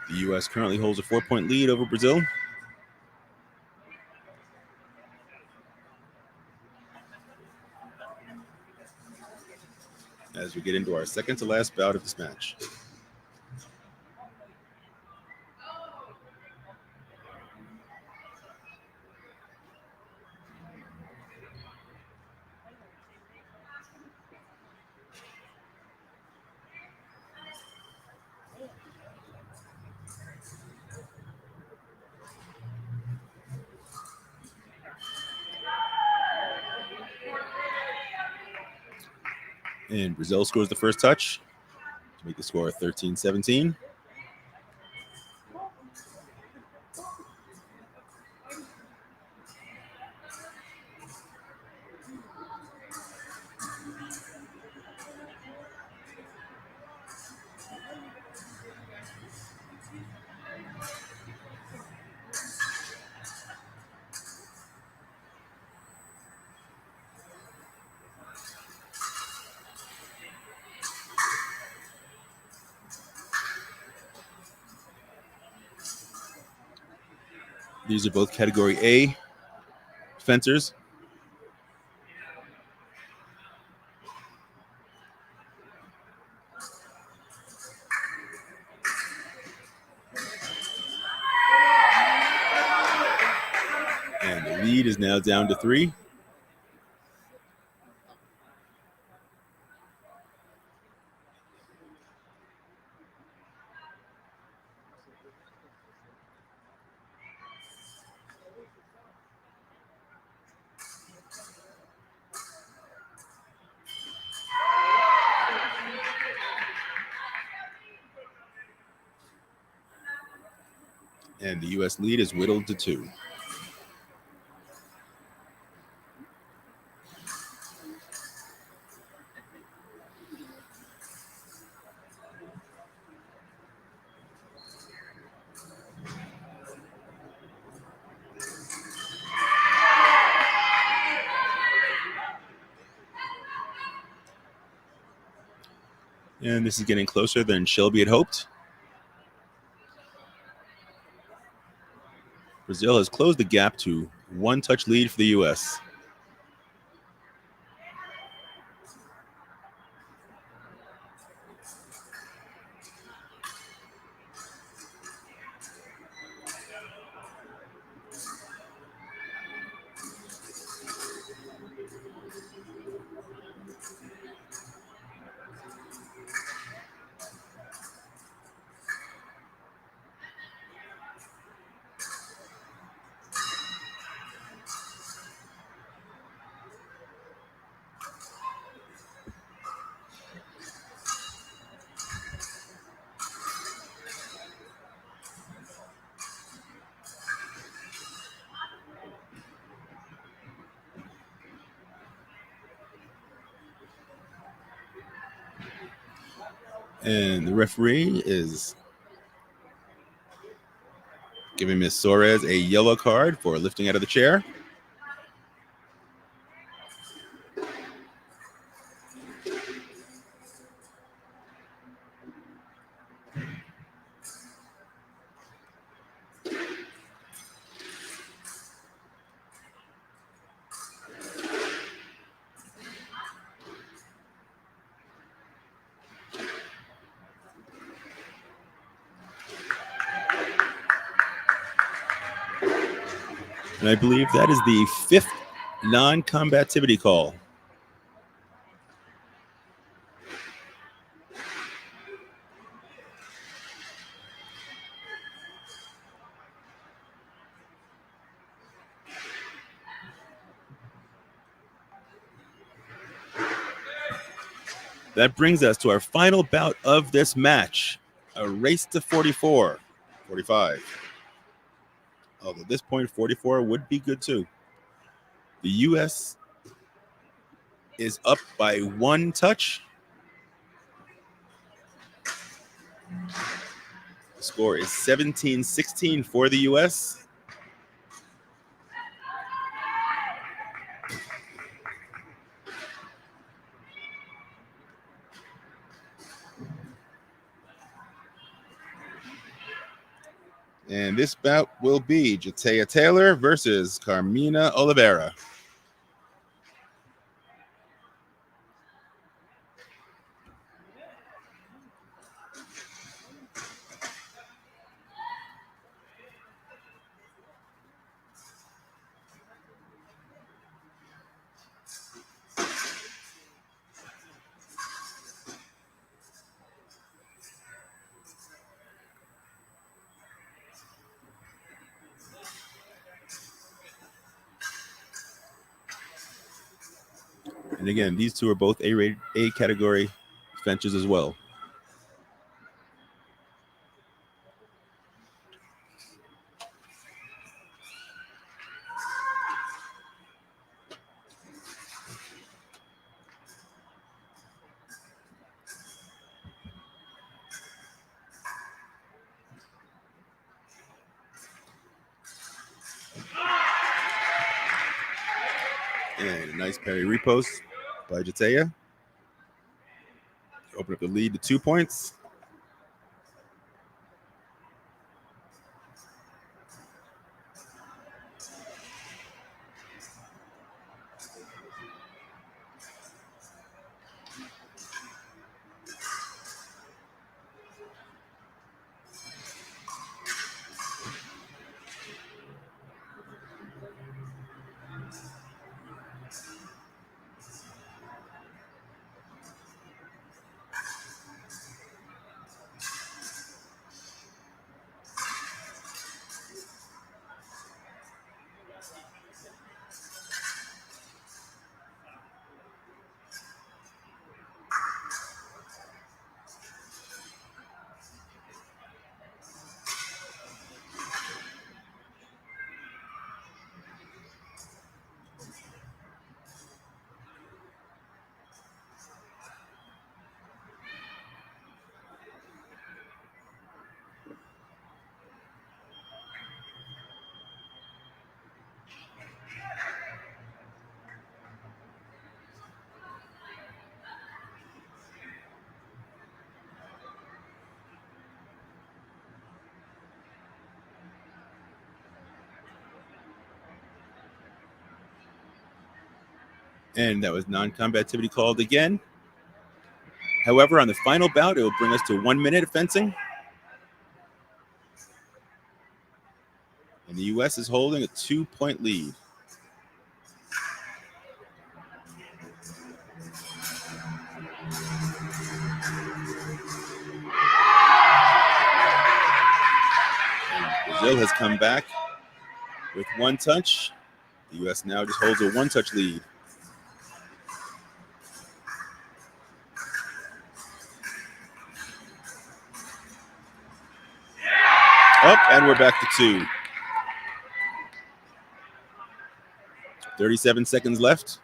The U.S. currently holds a 4-point lead over Brazil. As we get into our second to last bout of this match. And Brazil scores the first touch to make the score 13-17. These are both Category A fencers. And the lead is now down to 3. And the U.S. lead is whittled to 2. And this is getting closer than Shelby had hoped. Brazil has closed the gap to 1-touch lead for the U.S. And the referee is giving Ms. Suarez a yellow card for lifting out of the chair. And I believe that is the 5th non-combativity call. That brings us to our final bout of this match, a race to 45. Although at this point, 44 would be good too. The U.S. is up by 1 touch. The score is 17-16 for the U.S. And this bout will be Jatea Taylor versus Carmina Oliveira. And again, these two are both A category benches as well. And a nice parry repost by Jatea. Open up the lead to 2 points. And that was non-combativity called again. However, on the final bout, it will bring us to 1 minute of fencing. And the U.S. is holding a 2-point lead. And Brazil has come back with 1 touch. The U.S. now just holds a 1-touch lead. Up, and we're back to 2. 37 seconds left.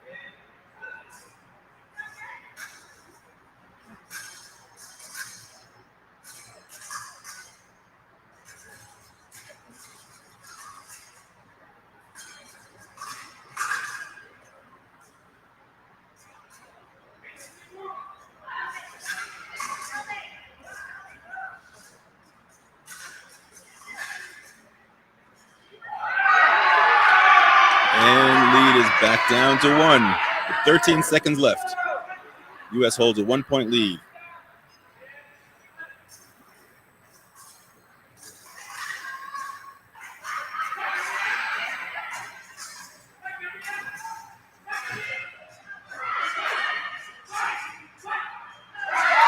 And lead is back down to 1 with 13 seconds left. U.S. holds a 1-point lead.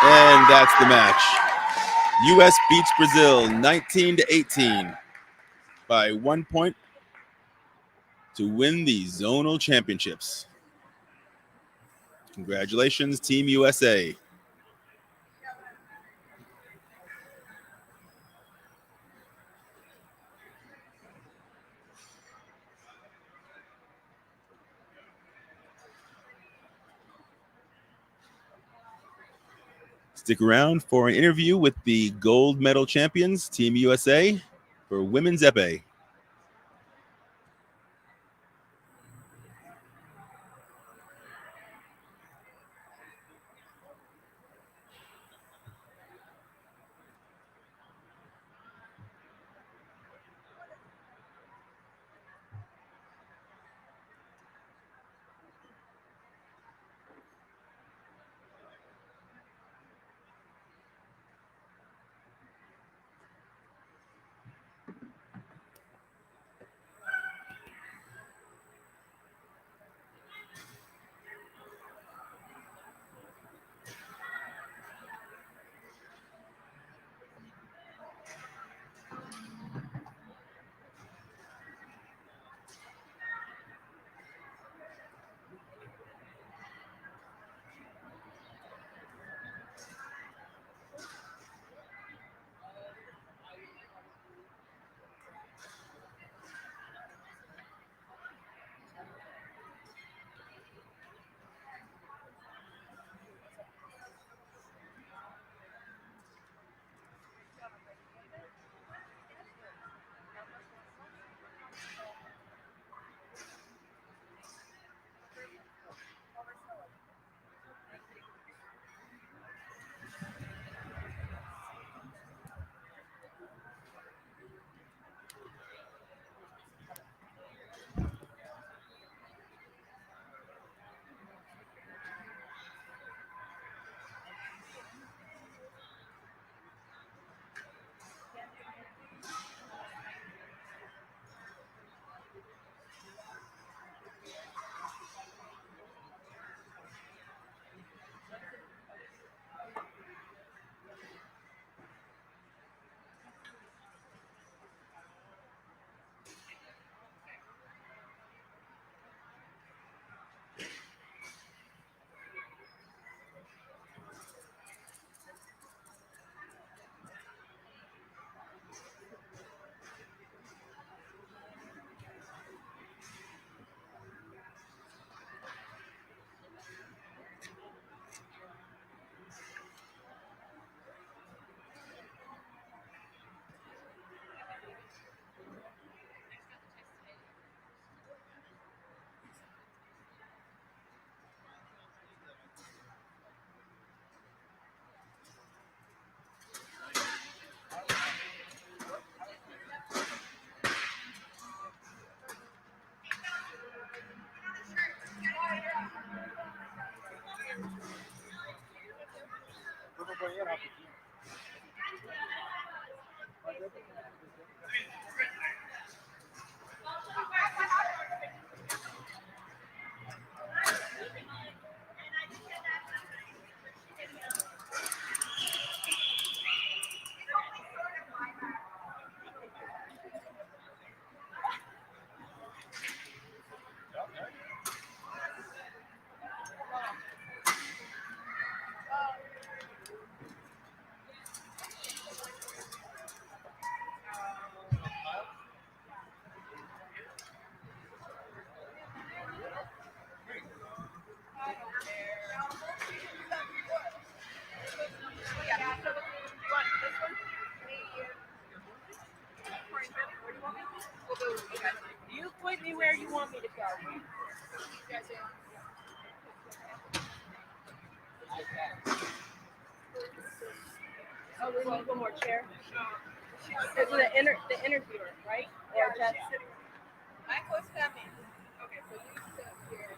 And that's the match. U.S. beats Brazil 19-18 by 1 point to win the zonal championships. Congratulations, Team USA. Stick around for an interview with the gold medal champions, Team USA, for women's epee. You point me where you want me to go. Oh, we need one more chair. This is the interviewer, right? Or just Michael's coming. Okay, so you sit here.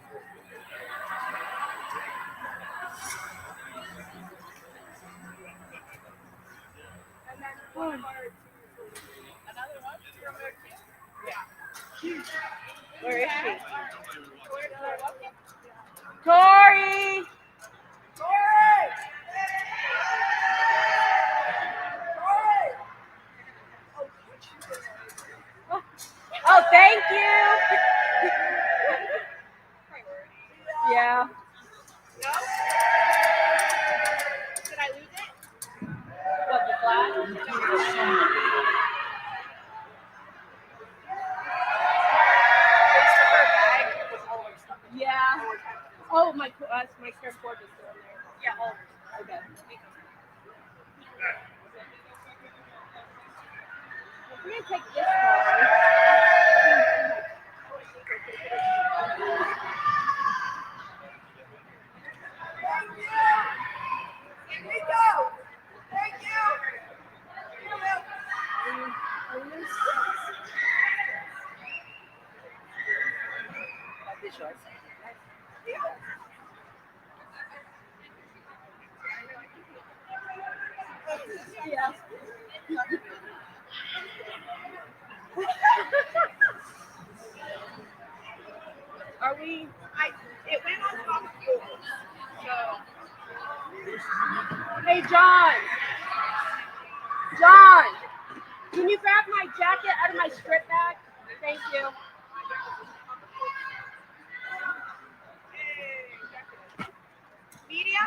And then one more. Another one? Yeah. Where is she? Tori! Oh, thank you. Yeah. No? Did I lose it? What, the flag? Yeah. Oh, my surfboard is still in there. Yeah. Oh, okay. We're gonna take this one. Thank you. Yeah. Are we? It went on top of yours. So. Hey, John. John, can you grab my jacket out of my strip bag? Thank you. Media?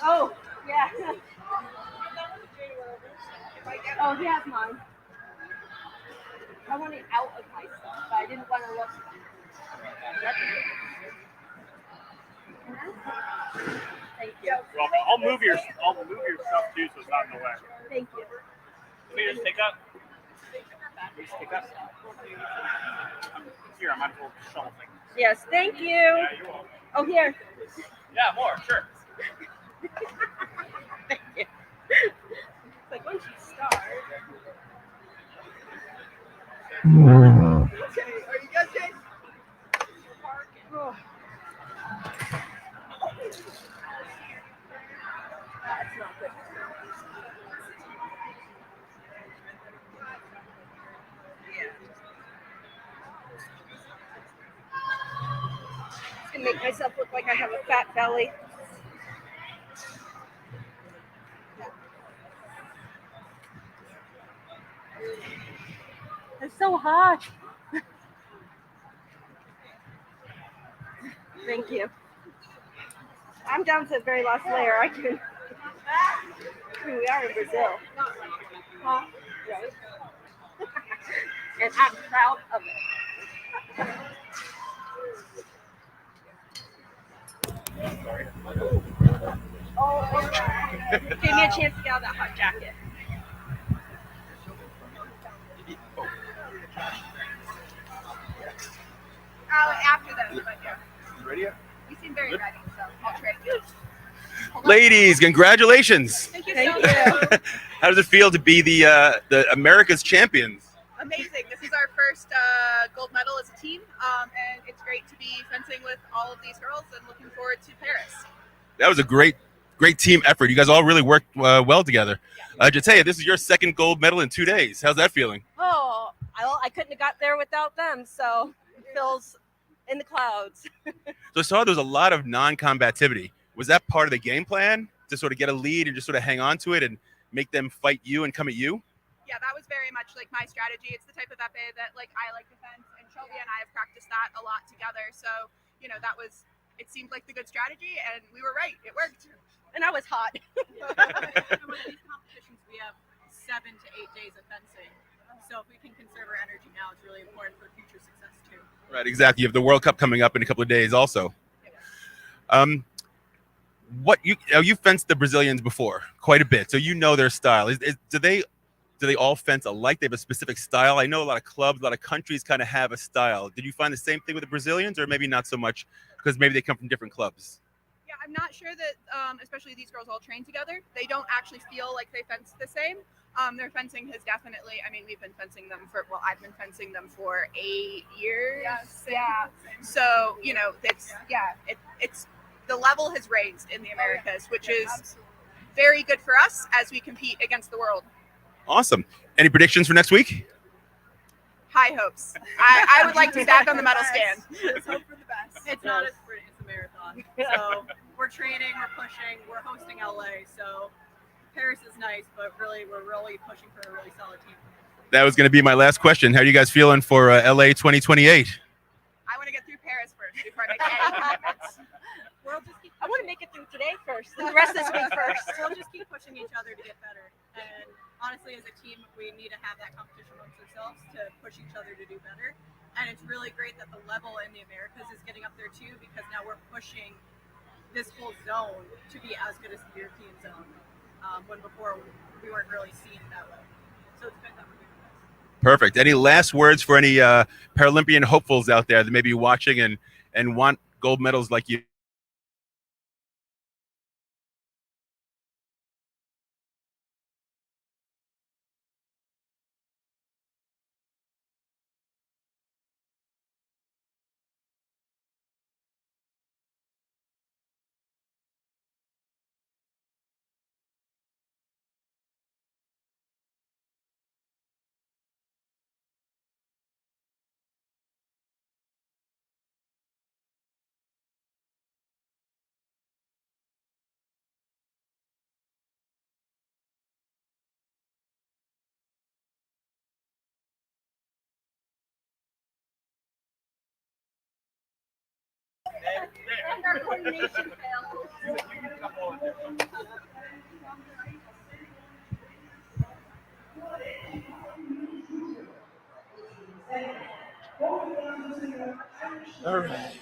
Oh, yeah. Oh, he has mine. I want it out of my stuff, but I didn't want to look. Thank you. I'll move your stuff too, so it's not in the way. Thank you. Let me just take up. Just take up. Here, I might as well shovel things. Yes, thank you. Yeah, you're welcome. Oh, here. Yeah, more, sure. Thank you. It's like once you start. Okay, are you guys good? Oh. That's not good. And make myself look like I have a fat belly. It's so hot. Thank you. I'm down to the very last layer. I mean, we are in Brazil. Huh? Right. And I'm proud of it. Oh, gave me a chance to get out of that hot jacket. After them, but yeah. You ready yet? You seem very ready, so I'll trade you. Ladies, congratulations. Thank you so much. How does it feel to be the America's champions? Amazing. This is our first gold medal as a team, and it's great to be fencing with all of these girls and looking forward to Paris. That was a great team effort. You guys all really worked well together. Jatea, this is your second gold medal in 2 days. How's that feeling? Oh, I couldn't have got there without them, so it feels in the clouds. So I saw there was a lot of non-combativity. Was that part of the game plan to sort of get a lead and just sort of hang on to it and make them fight you and come at you? Yeah, that was very much like my strategy. It's the type of epee that like I like to fence, and Shelby and I have practiced that a lot together. So, it seemed like the good strategy, and we were right. It worked. And I was hot. And with these competitions, we have 7 to 8 days of fencing. So if we can conserve our energy now, it's really important for future success too. Right, exactly. You have the World Cup coming up in a couple of days also. what you fenced the Brazilians before quite a bit, so you know their style. Do they all fence alike? They have a specific style. I know a lot of clubs, a lot of countries kind of have a style. Did you find the same thing with the Brazilians, or maybe not so much because maybe they come from different clubs? Yeah, I'm not sure that, especially these girls all train together, they don't actually feel like they fence the same. Their fencing has definitely, I mean, we've been fencing them for, well, I've been fencing them for 8 years. Yes, yeah. So, you know, it's the level has raised in the Americas, which is very good for us as we compete against the world. Awesome. Any predictions for next week? High hopes. I would like to stack on the medal stand. Let's hope for the best. It's not a sprint, it's a marathon. So we're training, we're pushing, we're hosting LA. So Paris is nice, but really we're really pushing for a really solid team. That was going to be my last question. How are you guys feeling for LA 2028? I want to get through Paris first before I make any commitments. We'll just keep I want to make it through today first, and the rest of this week first. We'll just keep pushing each other to get better. And honestly, as a team, we need to have that competition amongst ourselves to push each other to do better. And it's really great that the level in the Americas is getting up there too, because now we're pushing this whole zone to be as good as the European zone, when before we weren't really seen that way. So it's good that we're doing this. Perfect. Any last words for any Paralympian hopefuls out there that may be watching and want gold medals like you? And our coordination failed. All right.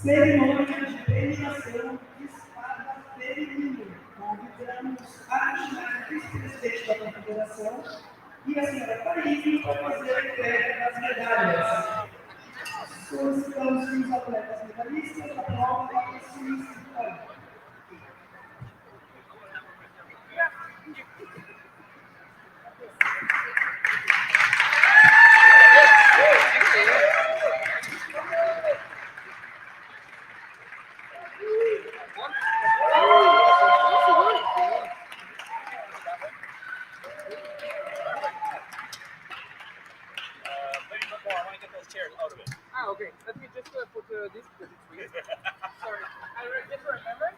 Cerimônia de premiação de espada feminino. Convidamos a chamada vice-presidente da Confederação e a senhora Paris para fazer a entrega das medalhas. Solicitamos que os atletas medalhistas da prova se inscrevam. Ah, okay. Let me just put this because it's weird. Sorry. I just remember.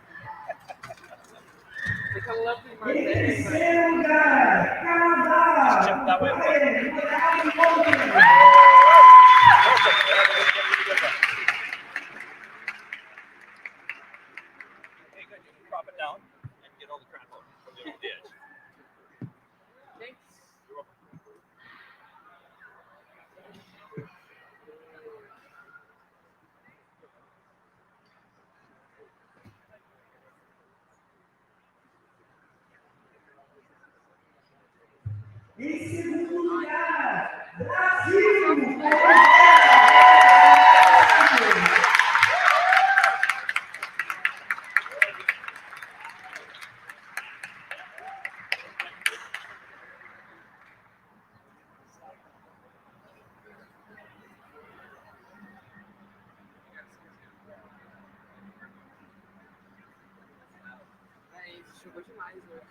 It's a lovely Em market. terceiro lugar, Canadá. Okay, good. You can drop it down and get all the crap out from the edge. Thanks. You're welcome. Em segundo lugar, Brasil. É isso, chegou demais hoje.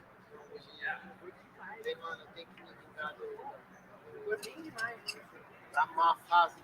Foi demais. Tem, mano, tem que me lembrar do. Gordinho demais. Tá má fase.